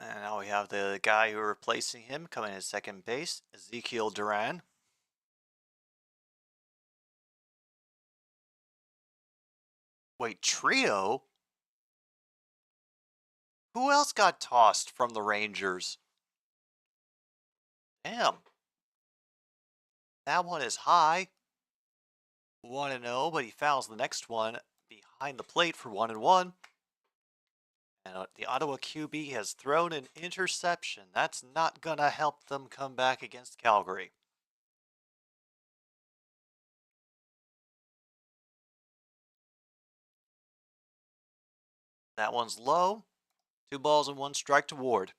And now we have the guy who replacing him coming in second base, Ezekiel Duran. Wait, trio? Who else got tossed from the Rangers? Damn. That one is high. 1-0, but he fouls the next one behind the plate for 1-1. And the Ottawa QB has thrown an interception. That's not going to help them come back against Calgary. That one's low. 2 balls and 1 strike to Ward.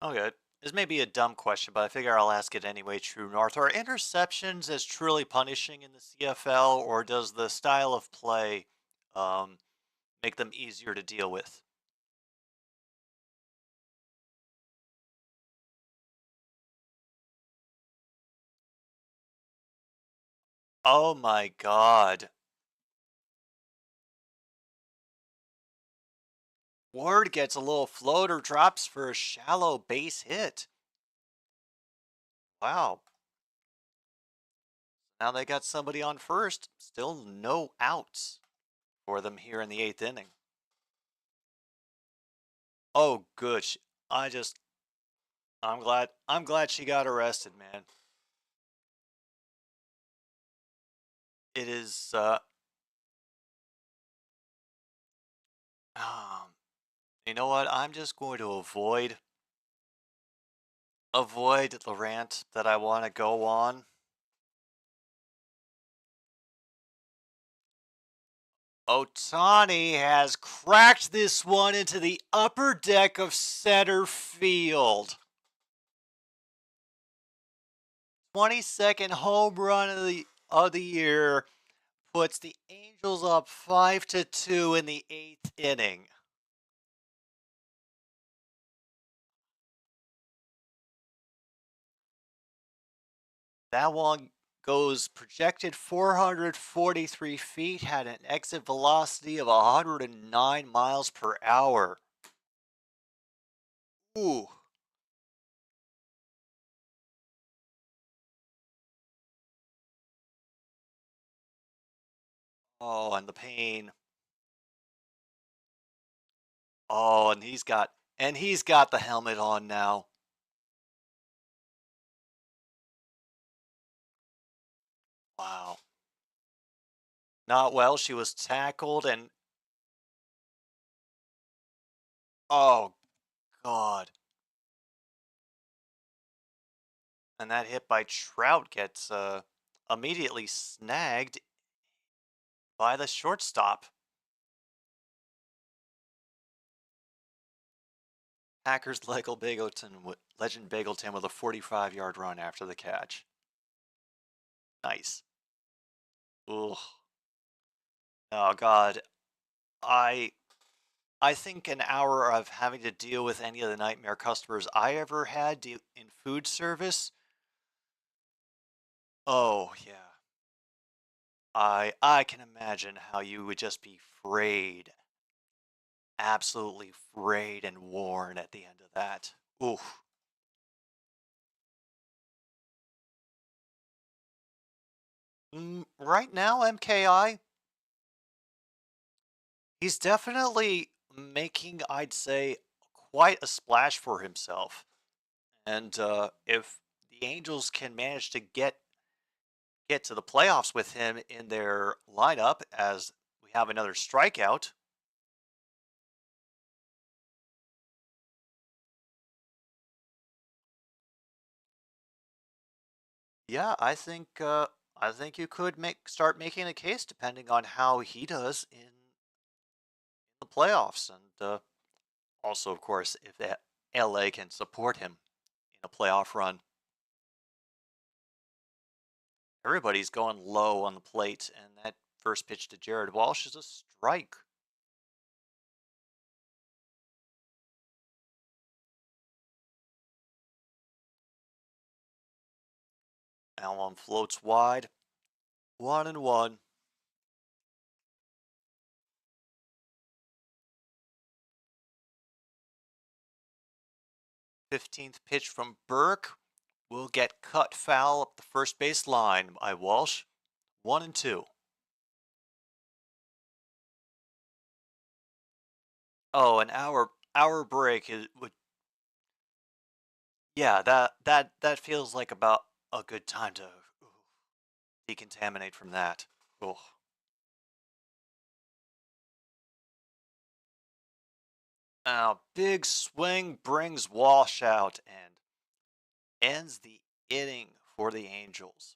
Okay, this may be a dumb question, but I figure I'll ask it anyway, True North. Are interceptions as truly punishing in the CFL, or does the style of play make them easier to deal with? Oh my god. Ward gets a little floater, drops for a shallow base hit. Wow. Now they got somebody on first. Still no outs for them here in the 8th inning. Oh, good. I'm glad she got arrested, man. It is, you know what? I'm just going to avoid the rant that I want to go on. Otani has cracked this one into the upper deck of center field. 22nd home run of the year puts the Angels up 5-2 in the 8th inning. That one goes projected 443 feet, had an exit velocity of 109 miles per hour. Ooh. Oh, and the pain. Oh, and he's got the helmet on now. Wow. Not well. She was tackled and oh god. And that hit by Trout gets immediately snagged by the shortstop. Packers Legend Bagleton with a 45-yard run after the catch. Nice. Ugh. Oh god. I think an hour of having to deal with any of the nightmare customers I ever had in food service. Oh yeah. I can imagine how you would just be frayed. Absolutely frayed and worn at the end of that. Oof. Right now, MKI, he's definitely making, I'd say, quite a splash for himself. And if the Angels can manage to get to the playoffs with him in their lineup, as we have another strikeout. Yeah, I think you could start making a case depending on how he does in the playoffs, and also, of course, if LA can support him in a playoff run. Everybody's going low on the plate, and that first pitch to Jared Walsh is a strike. Allen floats wide, 1-1. 15th pitch from Burke will get cut foul up the first base line by Walsh. 1-2. Oh, an hour break would, yeah, that feels like about a good time to decontaminate from that. Oh. Now, big swing brings Walsh out and ends the inning for the Angels.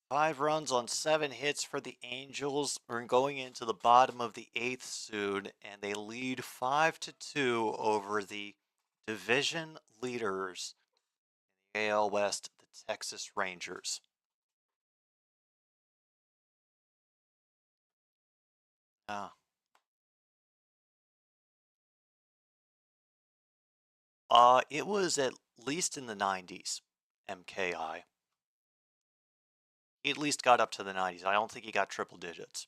Five runs on 7 hits for the Angels. We're going into the bottom of the 8th soon, and they lead 5-2 over the division leaders in the AL West, the Texas Rangers. Ah. It was at least in the 90s, MKI. He at least got up to the 90s. I don't think he got triple digits.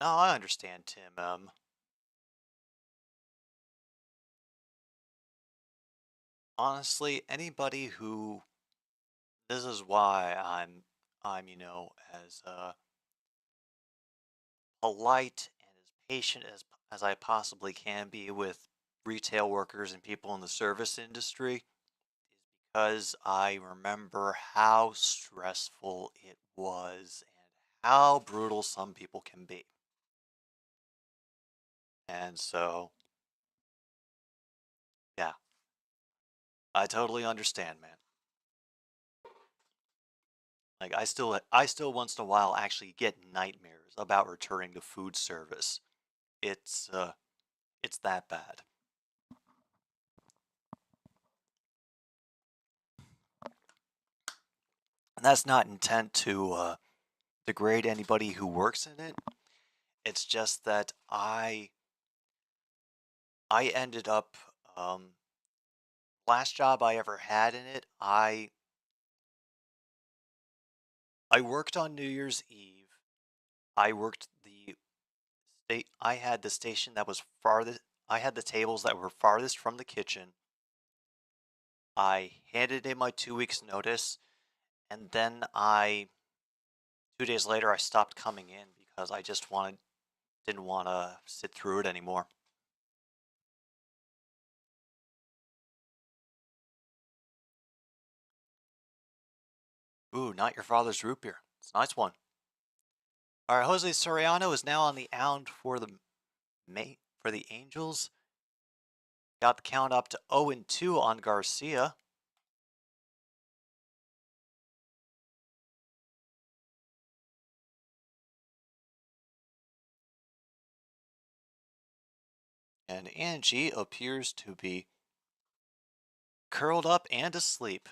No, I understand, Tim. Honestly, anybody who, this is why I'm as polite and as patient as I possibly can be with retail workers and people in the service industry, is because I remember how stressful it was and how brutal some people can be. And so, yeah, I totally understand, man. Like I still once in a while actually get nightmares about returning to food service. It's uh it's that bad. And that's not intent to degrade anybody who works in it. It's just that I ended up last job I ever had in it, I worked on New Year's Eve. I worked the I had the station that was farthest. I had the tables that were farthest from the kitchen. I handed in my 2 weeks notice, and then 2 days later I stopped coming in because I just didn't want to sit through it anymore. Ooh, not your father's root beer. It's a nice one. All right, Jose Soriano is now on the mound for the Angels. Got the count up to 0-2 on Garcia. And Angie appears to be curled up and asleep.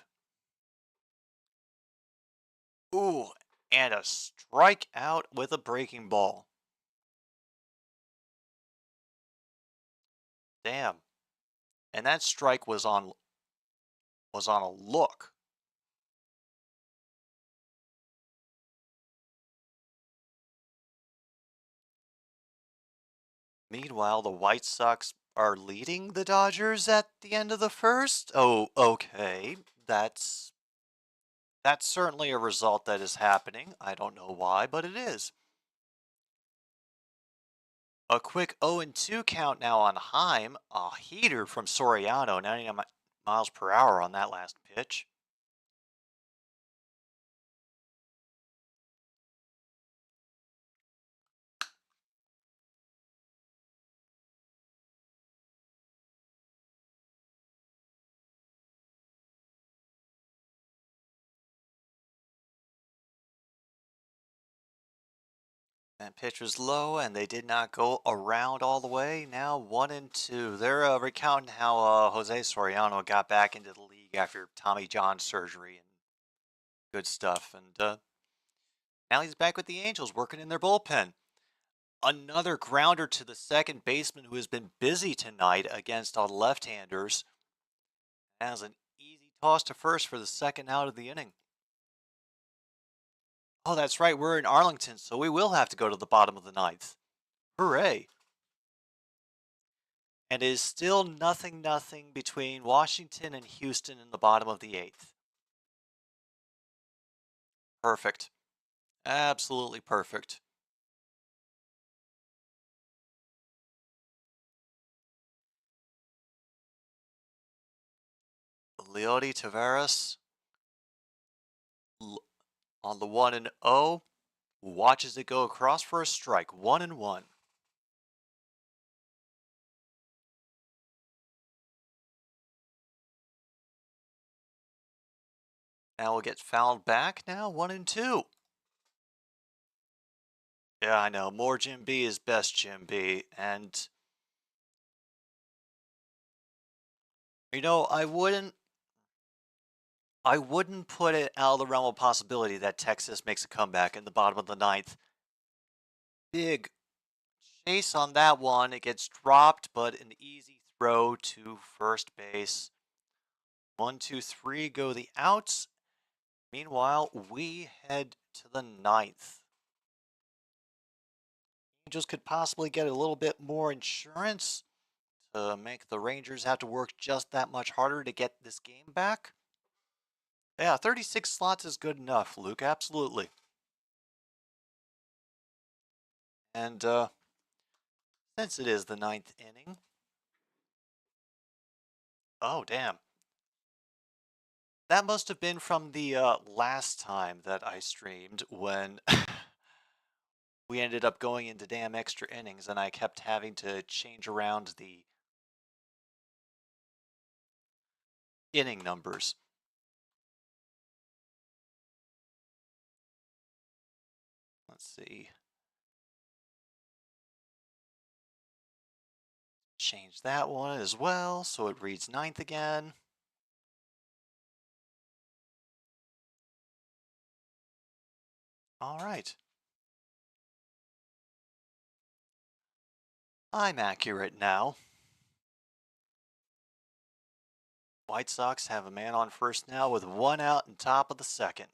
Ooh, and a strikeout with a breaking ball. Damn. And that strike was on a look. Meanwhile, the White Sox are leading the Dodgers at the end of the first. Oh, okay. That's certainly a result that is happening. I don't know why, but it is. A quick 0-2 count now on Heim. A heater from Soriano, 99 miles per hour on that last pitch. And pitch was low, and they did not go around all the way. Now 1-2. They're recounting how Jose Soriano got back into the league after Tommy John surgery and good stuff. And now he's back with the Angels, working in their bullpen. Another grounder to the second baseman who has been busy tonight against all left-handers. Has an easy toss to first for the second out of the inning. Oh, that's right. We're in Arlington, so we will have to go to the bottom of the ninth. Hooray. And it is still 0-0 between Washington and Houston in the bottom of the eighth. Perfect. Absolutely perfect. Leody Taveras on the 1-0 watches it go across for a strike. 1-1. Now we'll get fouled back now. 1-2. Yeah, I know. More Jim B is best Jim B. And, you know, I wouldn't put it out of the realm of possibility that Texas makes a comeback in the bottom of the ninth. Big chase on that one. It gets dropped, but an easy throw to first base. 1, 2, 3 go the outs. Meanwhile, we head to the ninth. Angels could possibly get a little bit more insurance to make the Rangers have to work just that much harder to get this game back. Yeah, 36 slots is good enough, Luke. Absolutely. And since it is the ninth inning. Oh, damn. That must have been from the last time that I streamed when we ended up going into damn extra innings and I kept having to change around the inning numbers. Let's see. Change that one as well so it reads ninth again. All right. I'm accurate now. White Sox have a man on first now with one out and top of the second.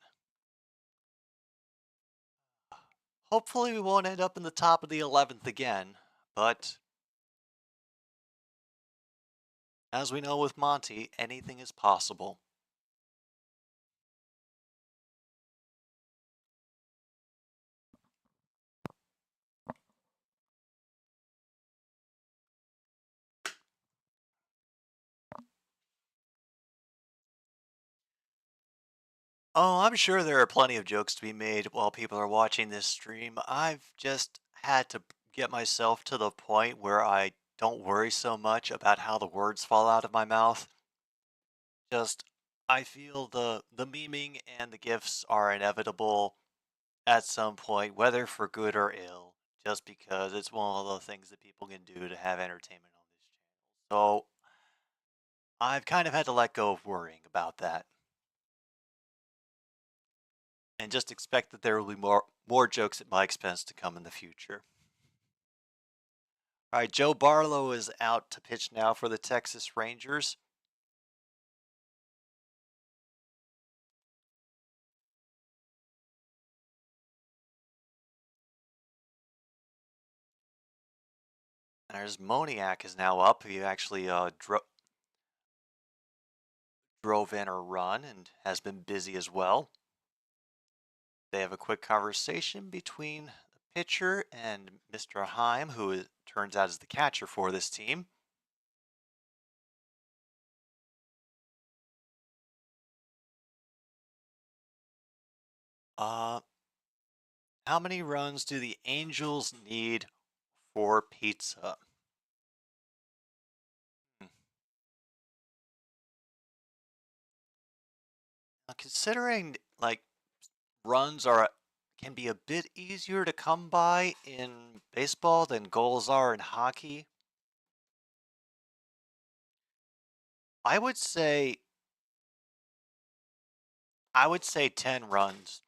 Hopefully we won't end up in the top of the 11th again, but as we know with Monty, anything is possible. Oh, I'm sure there are plenty of jokes to be made while people are watching this stream. I've just had to get myself to the point where I don't worry so much about how the words fall out of my mouth. Just, I feel the memeing and the gifs are inevitable at some point, whether for good or ill, just because it's one of the things that people can do to have entertainment on this channel. So, I've kind of had to let go of worrying about that. And just expect that there will be more jokes at my expense to come in the future. All right, Joe Barlow is out to pitch now for the Texas Rangers. And there's Moniak is now up. He actually drove in a run and has been busy as well. They have a quick conversation between the pitcher and Mr. Heim, who turns out is the catcher for this team. How many runs do the Angels need for pizza? Now, considering like runs can be a bit easier to come by in baseball than goals are in hockey, I would say 10 runs.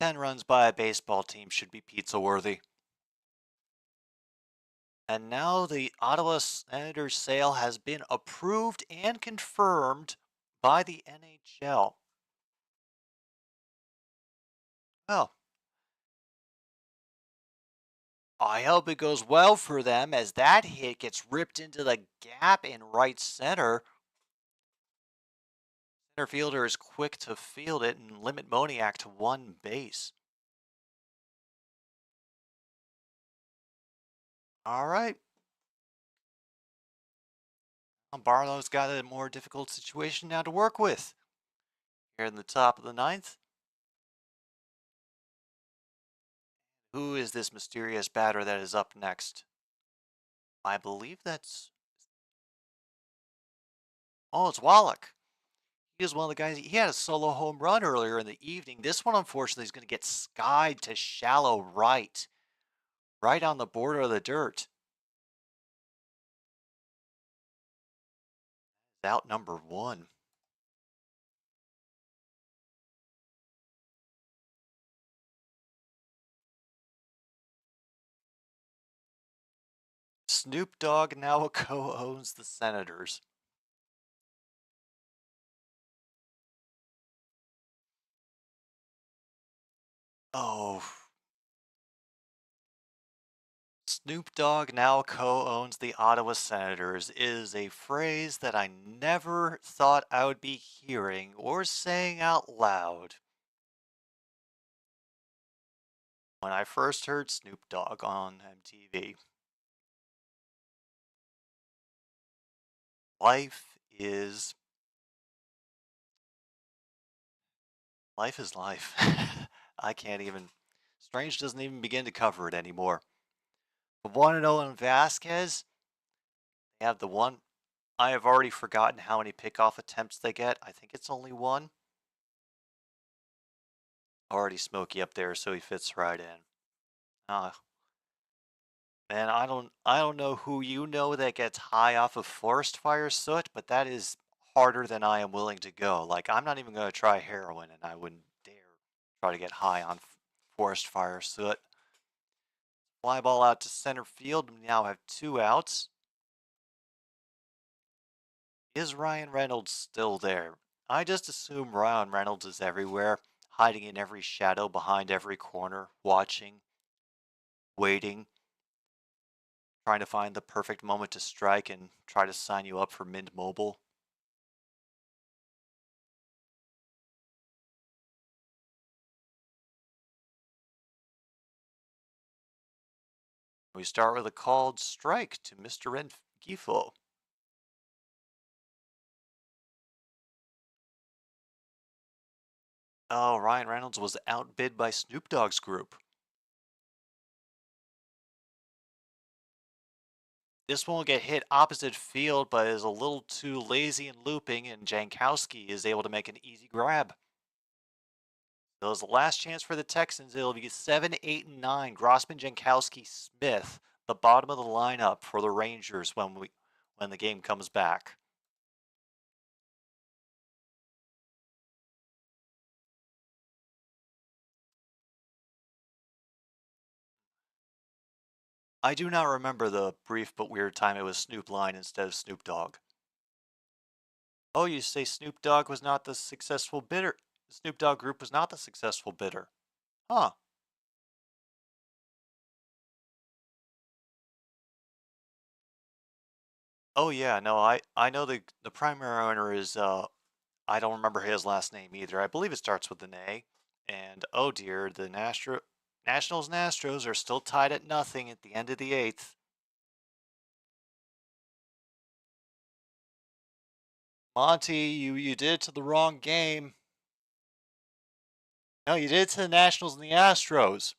10 runs by a baseball team should be pizza worthy. And now the Ottawa Senators sale has been approved and confirmed by the NHL. Well, I hope it goes well for them as that hit gets ripped into the gap in right center. Center fielder is quick to field it and limit Moniak to one base. All right. Barlow's got a more difficult situation now to work with. Here in the top of the ninth. Who is this mysterious batter that is up next? I believe that's... Oh, it's Wallach. He is one of the guys. He had a solo home run earlier in the evening. This one, unfortunately, is going to get skied to shallow right. Right on the border of the dirt. Out number one. Snoop Dogg now co-owns the Senators. Oh. Snoop Dogg now co-owns the Ottawa Senators is a phrase that I never thought I would be hearing or saying out loud. When I first heard Snoop Dogg on MTV. Life is life. I can't even, Strange doesn't even begin to cover it anymore. But 1-0 on Vasquez, they have the one. I have already forgotten how many pickoff attempts they get. I think it's only one. Already Smokey up there, so he fits right in. Man, I don't know who you know that gets high off of forest fire soot, but that is harder than I am willing to go. Like, I'm not even going to try heroin, and I wouldn't dare try to get high on forest fire soot. Fly ball out to center field. We now have 2 outs. Is Ryan Reynolds still there? I just assume Ryan Reynolds is everywhere, hiding in every shadow behind every corner, watching, waiting, trying to find the perfect moment to strike and try to sign you up for Mint Mobile. We start with a called strike to Mr. Rengifo. Oh, Ryan Reynolds was outbid by Snoop Dogg's group. This one will get hit opposite field, but is a little too lazy and looping, and Jankowski is able to make an easy grab. So it's the last chance for the Texans. It'll be 7, 8, and 9. Grossman, Jankowski, Smith, the bottom of the lineup for the Rangers when the game comes back. I do not remember the brief but weird time it was Snoop Lion instead of Snoop Dogg. Oh, you say Snoop Dogg was not the successful bidder? The Snoop Dogg group was not the successful bidder. Huh. Oh yeah, no, I know the primary owner is I don't remember his last name either. I believe it starts with an A. And oh dear, the Nationals and Astros are still tied at nothing at the end of the eighth. Monty, you did it to the wrong game. No, you did it to the Nationals and the Astros.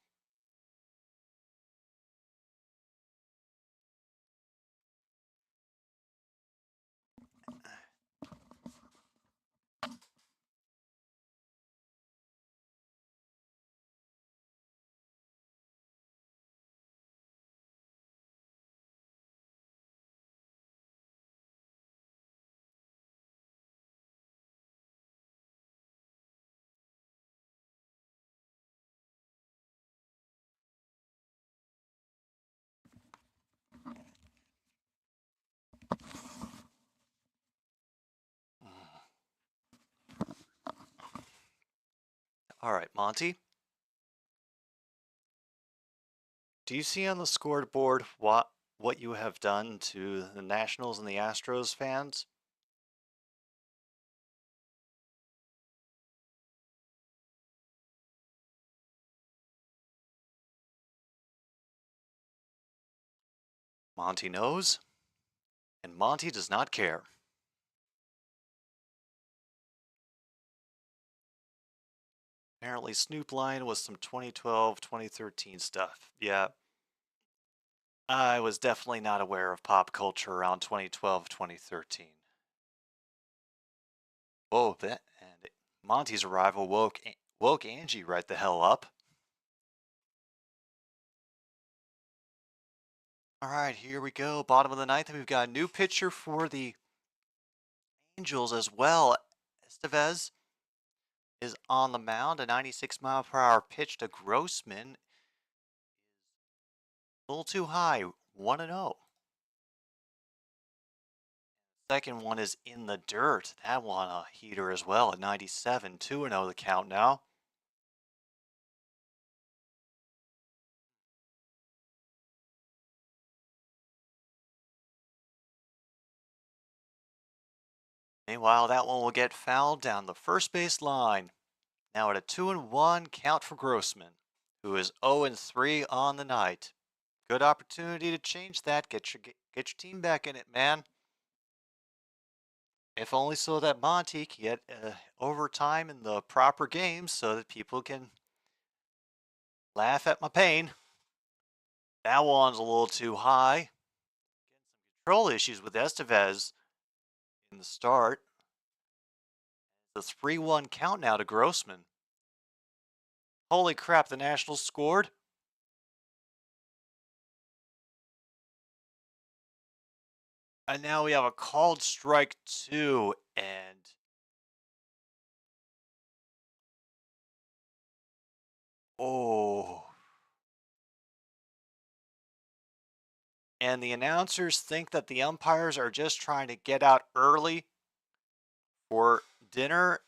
All right, Monty. Do you see on the scoreboard what you have done to the Nationals and the Astros fans? Monty knows, and Monty does not care. Apparently, Snoop Lion was some 2012, 2013 stuff. Yeah, I was definitely not aware of pop culture around 2012, 2013. Oh, that and Monty's arrival woke Angie right the hell up. All right, here we go. Bottom of the ninth, and we've got a new pitcher for the Angels as well. Estevez is on the mound. A 96-mile-per-hour pitch to Grossman. A little too high. 1-0. Second one is in the dirt. That one a heater as well at 97. 2-0 the count now. Meanwhile, that one will get fouled down the first base line. Now at a 2-1 count for Grossman, who is 0-3 on the night. Good opportunity to change that. Get your team back in it, man. If only so that Monty can get overtime in the proper games so that people can laugh at my pain. That one's a little too high. Getting some control issues with Estevez in the start. The 3-1 count now to Grossman. Holy crap, the Nationals scored. And now we have a called strike 2, and oh. And the announcers think that the umpires are just trying to get out early for dinner.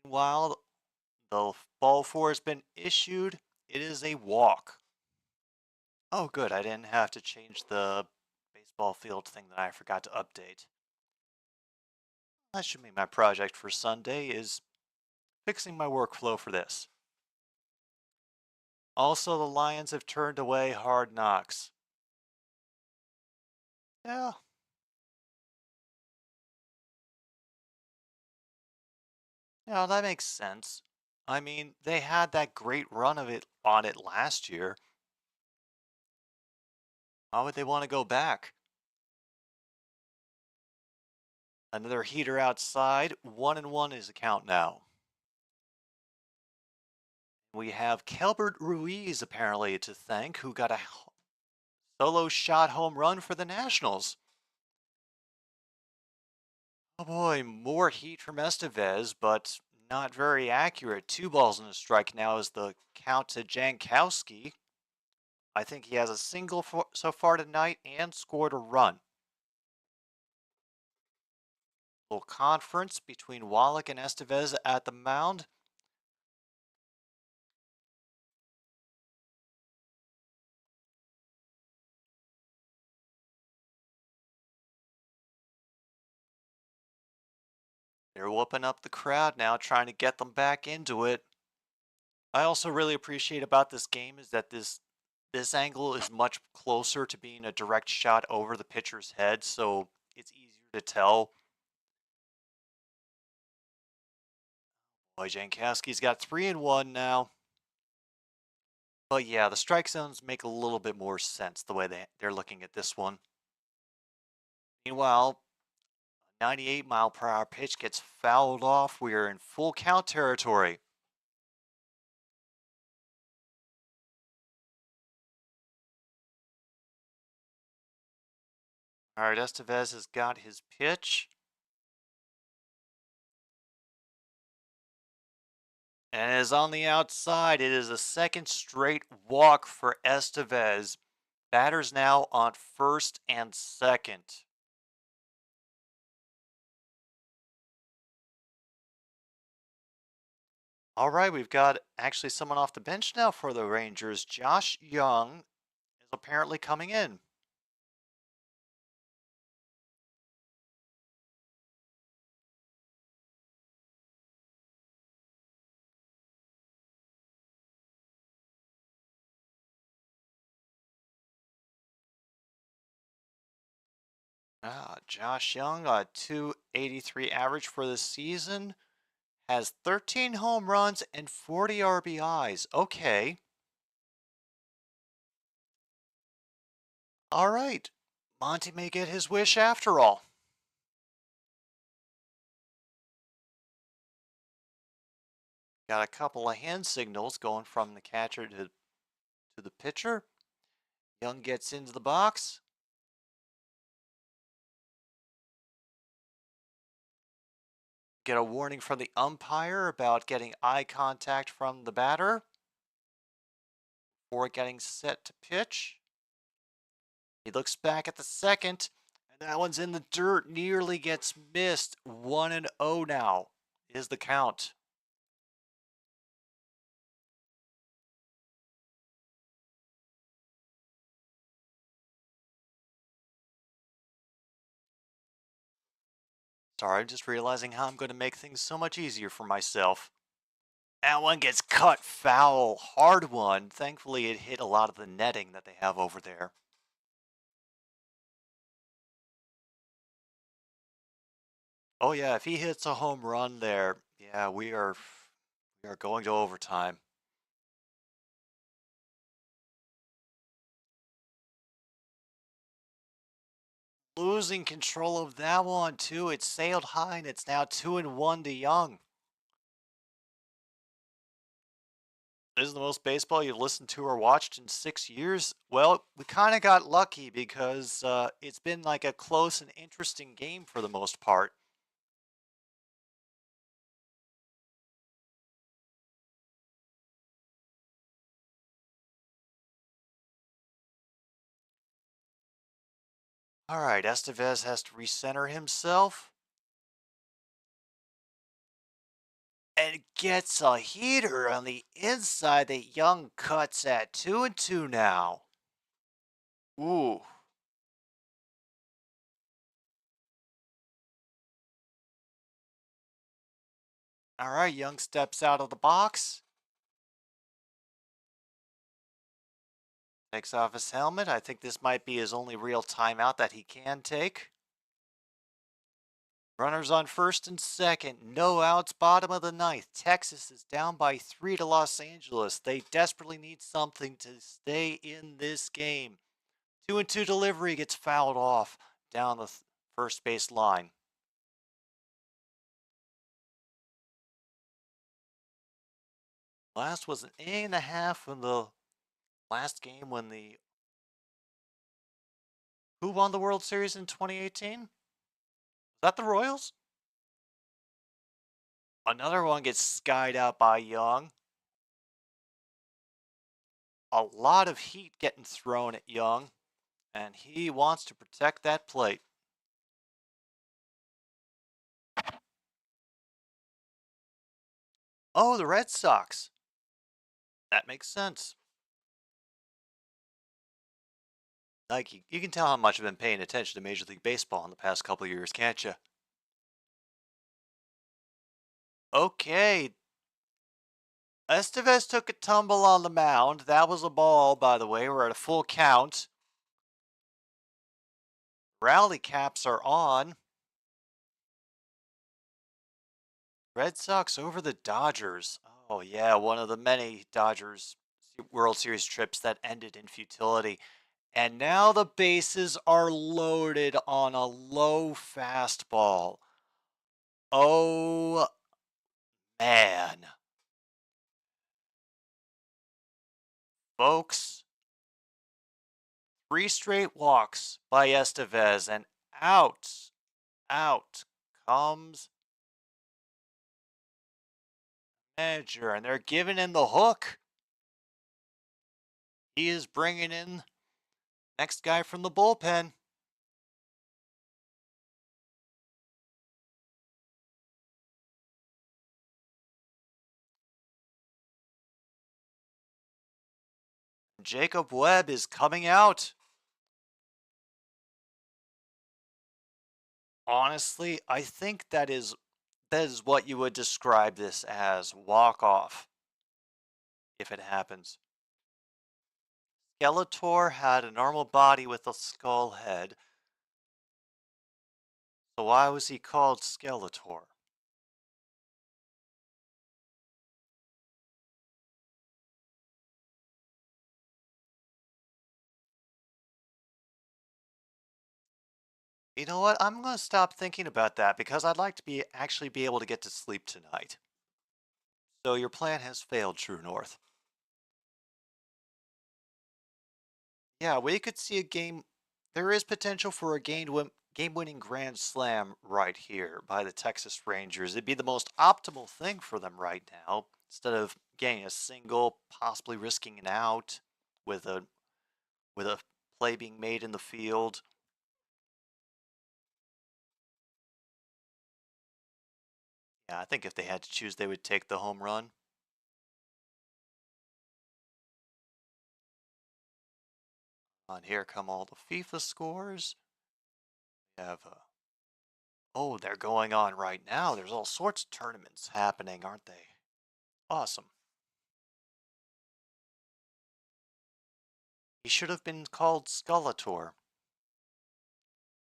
Meanwhile, the ball four has been issued. It is a walk. Oh, good. I didn't have to change the baseball field thing that I forgot to update. That should be my project for Sunday is fixing my workflow for this. Also, the Lions have turned away Hard Knocks. Yeah. Yeah, that makes sense. I mean, they had that great run of it on it last year. Why would they want to go back? Another heater outside. 1-1 is the count now. We have Kelbert Ruiz apparently to thank, who got a solo shot home run for the Nationals. Oh boy, more heat from Estevez, but not very accurate. 2 balls and a strike now is the count to Jankowski. I think he has a single so far tonight and scored a run. Little conference between Wallach and Estevez at the mound. They're whooping up the crowd now, trying to get them back into it. I also really appreciate about this game is that this angle is much closer to being a direct shot over the pitcher's head, so it's easier to tell. Boy, Jankowski's got 3-1 now. But yeah, the strike zones make a little bit more sense the way they're looking at this one. Meanwhile, 98-mile-per-hour pitch gets fouled off. We are in full count territory. All right, Estevez has got his pitch. And is on the outside. It is a second straight walk for Estevez. Batters now on first and second. All right, we've got actually someone off the bench now for the Rangers. Josh Young is apparently coming in. Josh Young, a 283 average for the season, has 13 home runs and 40 RBIs. Okay. All right. Monty may get his wish after all. Got a couple of hand signals going from the catcher to the pitcher. Young gets into the box. Get a warning from the umpire about getting eye contact from the batter before getting set to pitch. He looks back at the second, and that one's in the dirt. Nearly gets missed. 1-0 now is the count. Sorry, I'm just realizing how I'm going to make things so much easier for myself. That one gets cut foul. Hard one. Thankfully, it hit a lot of the netting that they have over there. Oh yeah, if he hits a home run there, yeah, we are going to overtime. Losing control of that one too. It sailed high and it's now 2-1 to Young. This is the most baseball you've listened to or watched in 6 years. Well, we kind of got lucky because it's been like a close and interesting game for the most part. All right, Estevez has to recenter himself. And gets a heater on the inside that Young cuts at 2-2 now. Ooh. All right, Young steps out of the box. Takes off his helmet. I think this might be his only real timeout that he can take. Runners on first and second. No outs, bottom of the ninth. Texas is down by 3 to Los Angeles. They desperately need something to stay in this game. 2-2 delivery gets fouled off down the first base line. Last was an inning and a half in the last game when who won the World Series in 2018? Was that the Royals? Another one gets skied out by Young. A lot of heat getting thrown at Young, and he wants to protect that plate. Oh, the Red Sox. That makes sense. Like, you can tell how much I've been paying attention to Major League Baseball in the past couple of years, can't you? Okay. Estevez took a tumble on the mound. That was a ball, by the way. We're at a full count. Rally caps are on. Red Sox over the Dodgers. Oh, yeah, one of the many Dodgers World Series trips that ended in futility. And now the bases are loaded on a low fastball. Oh, man. Folks, 3 straight walks by Estevez, and out comes manager, and they're giving him the hook. He is bringing in next guy from the bullpen. Jacob Webb is coming out. Honestly, I think that is what you would describe this as walk-off, if it happens. Skeletor had a normal body with a skull head. So why was he called Skeletor? You know what? I'm going to stop thinking about that because I'd like to actually be able to get to sleep tonight. So your plan has failed, True North. Yeah, we could see a game. There is potential for a game-winning grand slam right here by the Texas Rangers. It'd be the most optimal thing for them right now. Instead of getting a single, possibly risking an out with a play being made in the field. Yeah, I think if they had to choose, they would take the home run. On here come all the FIFA scores. We have oh, they're going on right now. There's all sorts of tournaments happening, aren't they? Awesome. He should have been called Skeletor.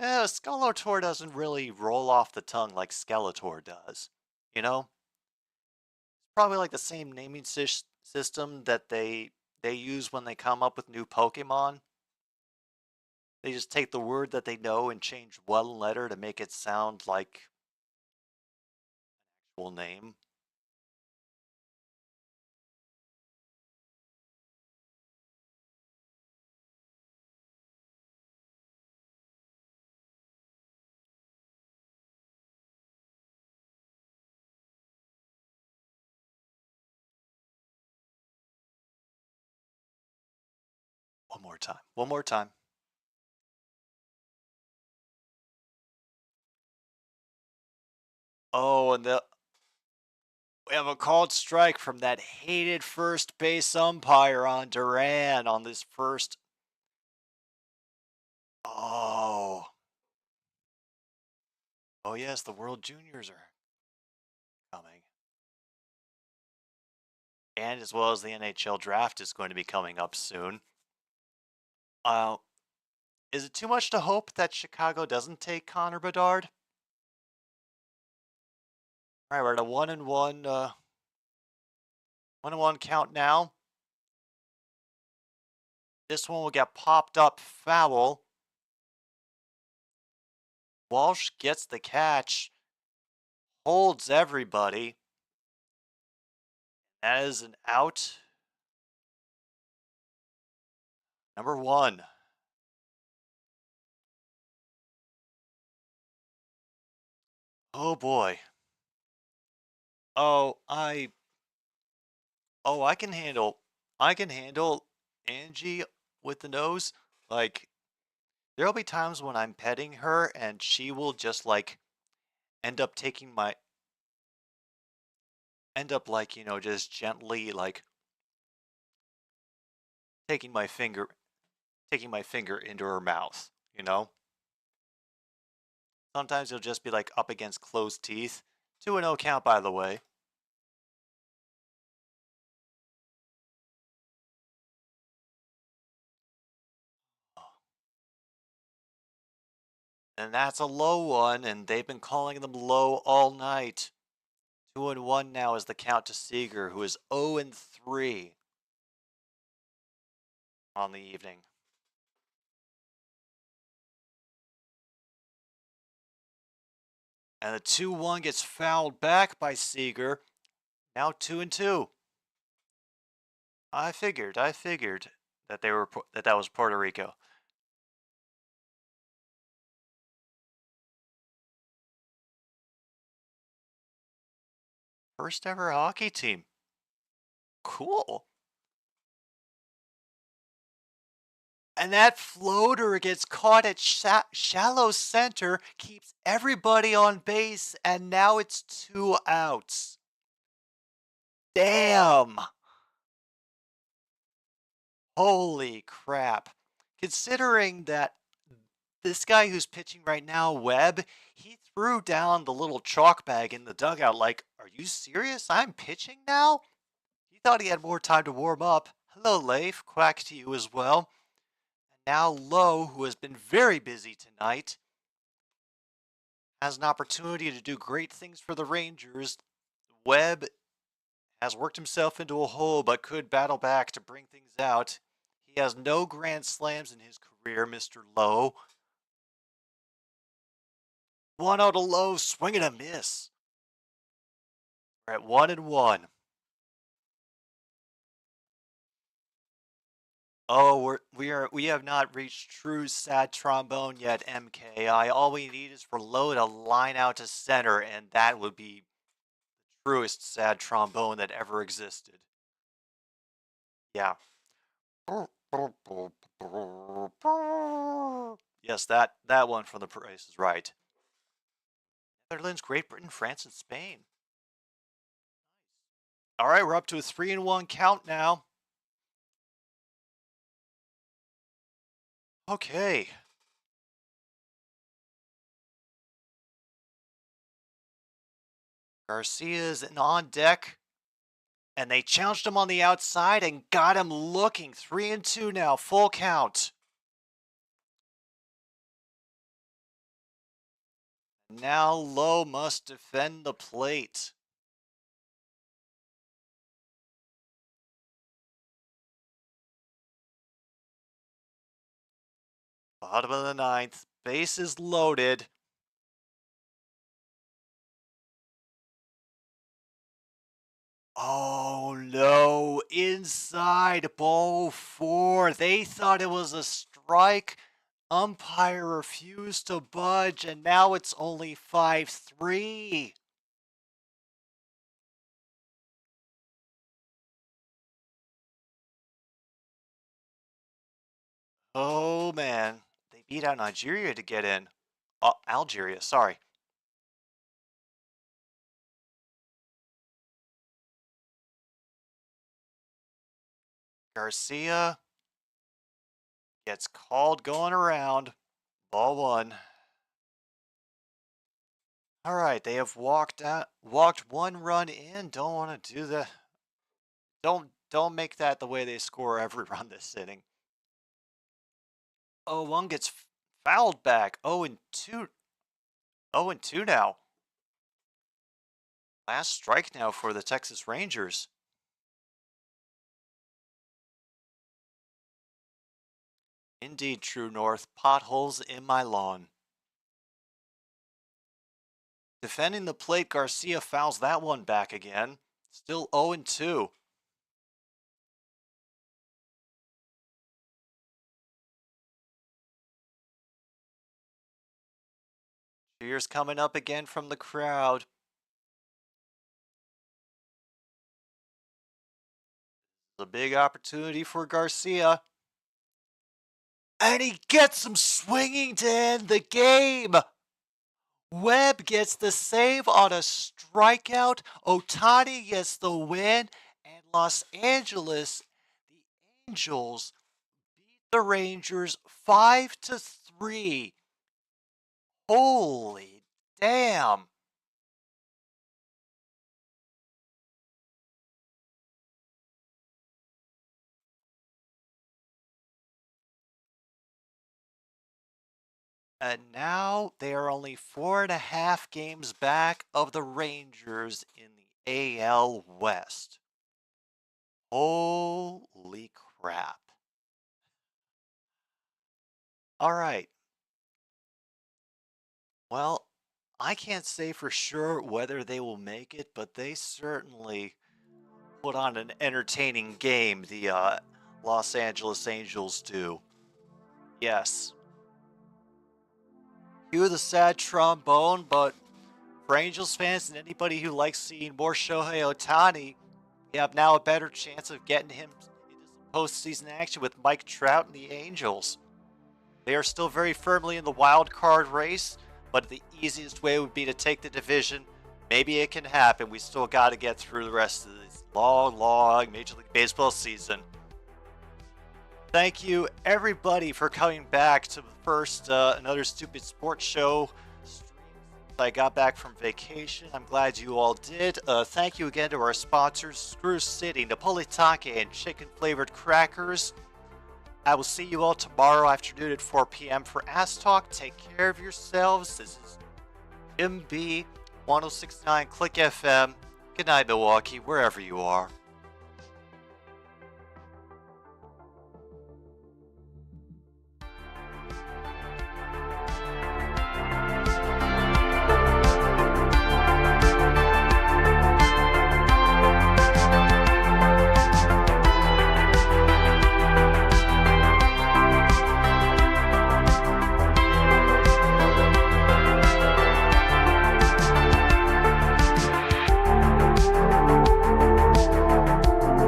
Skeletor doesn't really roll off the tongue like Skeletor does. You know? It's probably like the same naming system that they use when they come up with new Pokemon. They just take the word that they know and change one letter to make it sound like an actual name. One more time. One more time. Oh, and we have a called strike from that hated first base umpire on Duran on this first. Oh. Oh, yes, the World Juniors are coming. And as well as the NHL draft is going to be coming up soon. Is it too much to hope that Chicago doesn't take Connor Bedard? All right, we're at a 1-1, 1-1 count now. This one will get popped up foul. Walsh gets the catch, holds everybody. That is an out. Number 1. Oh boy. Oh, I can handle Angie with the nose. Like, there'll be times when I'm petting her and she will just like end up like, you know, just gently like taking my finger into her mouth, you know? Sometimes it'll just be like up against closed teeth. 2-0 count, by the way. And that's a low one, and they've been calling them low all night. 2-1 now is the count to Seager, who is 0-3 on the evening. And the 2-1 gets fouled back by Seager. Now 2-2. I figured that that was Puerto Rico. First ever hockey team. Cool. And that floater gets caught at shallow center, keeps everybody on base, and now it's 2 outs. Damn. Holy crap. Considering that this guy who's pitching right now, Webb, he threw down the little chalk bag in the dugout like, are you serious? I'm pitching now? He thought he had more time to warm up. Hello, Leif. Quack to you as well. And now Lowe, who has been very busy tonight, has an opportunity to do great things for the Rangers. Webb has worked himself into a hole but could battle back to bring things out. He has no grand slams in his career, Mr. Lowe. 1-0 to Lowe, swing and a miss. We're at 1-1. Oh, we have not reached true sad trombone yet, MKI. All we need is for Lowe to line out to center, and that would be the truest sad trombone that ever existed. Yeah. Yes, that one from The Price is Right. Netherlands, Great Britain, France, and Spain. All right, we're up to a 3-1 count now. Okay. Garcia's on deck, and they challenged him on the outside and got him looking. 3-2 now, full count. Now Lowe must defend the plate. Bottom of the ninth, bases loaded. Oh no, inside ball 4. They thought it was a strike. Umpire refused to budge, and now it's only 5-3. Oh man, they beat out Nigeria to get in. Algeria, sorry. Garcia gets called going around. Ball 1. All right, they have walked 1 run in. Don't want to do the. Don't make that the way they score every run this inning. 0-1 gets fouled back. 0-2. 0-2 now. Last strike now for the Texas Rangers. Indeed, True North. Potholes in my lawn. Defending the plate, Garcia fouls that one back again. Still 0-2. Cheers coming up again from the crowd. The big opportunity for Garcia. And he gets him swinging to end the game. Webb gets the save on a strikeout. Ohtani gets the win. And Los Angeles, the Angels, beat the Rangers 5-3. Holy damn. And now they are only 4.5 games back of the Rangers in the AL West. Holy crap. All right. Well, I can't say for sure whether they will make it, but they certainly put on an entertaining game, the Los Angeles Angels do. Yes. Cue the sad trombone, but for Angels fans and anybody who likes seeing more Shohei Ohtani, we have now a better chance of getting him into some postseason action with Mike Trout and the Angels. They are still very firmly in the wild card race, but the easiest way would be to take the division. Maybe it can happen. We still got to get through the rest of this long Major League Baseball season. Thank you, everybody, for coming back to the first Another Stupid Sports Show stream since I got back from vacation. I'm glad you all did. Thank you again to our sponsors, Screw City, Napolitake, and chicken-flavored crackers. I will see you all tomorrow afternoon at 4 p.m. for Ass Talk. Take care of yourselves. This is MB 1069 Click FM. Good night, Milwaukee, wherever you are.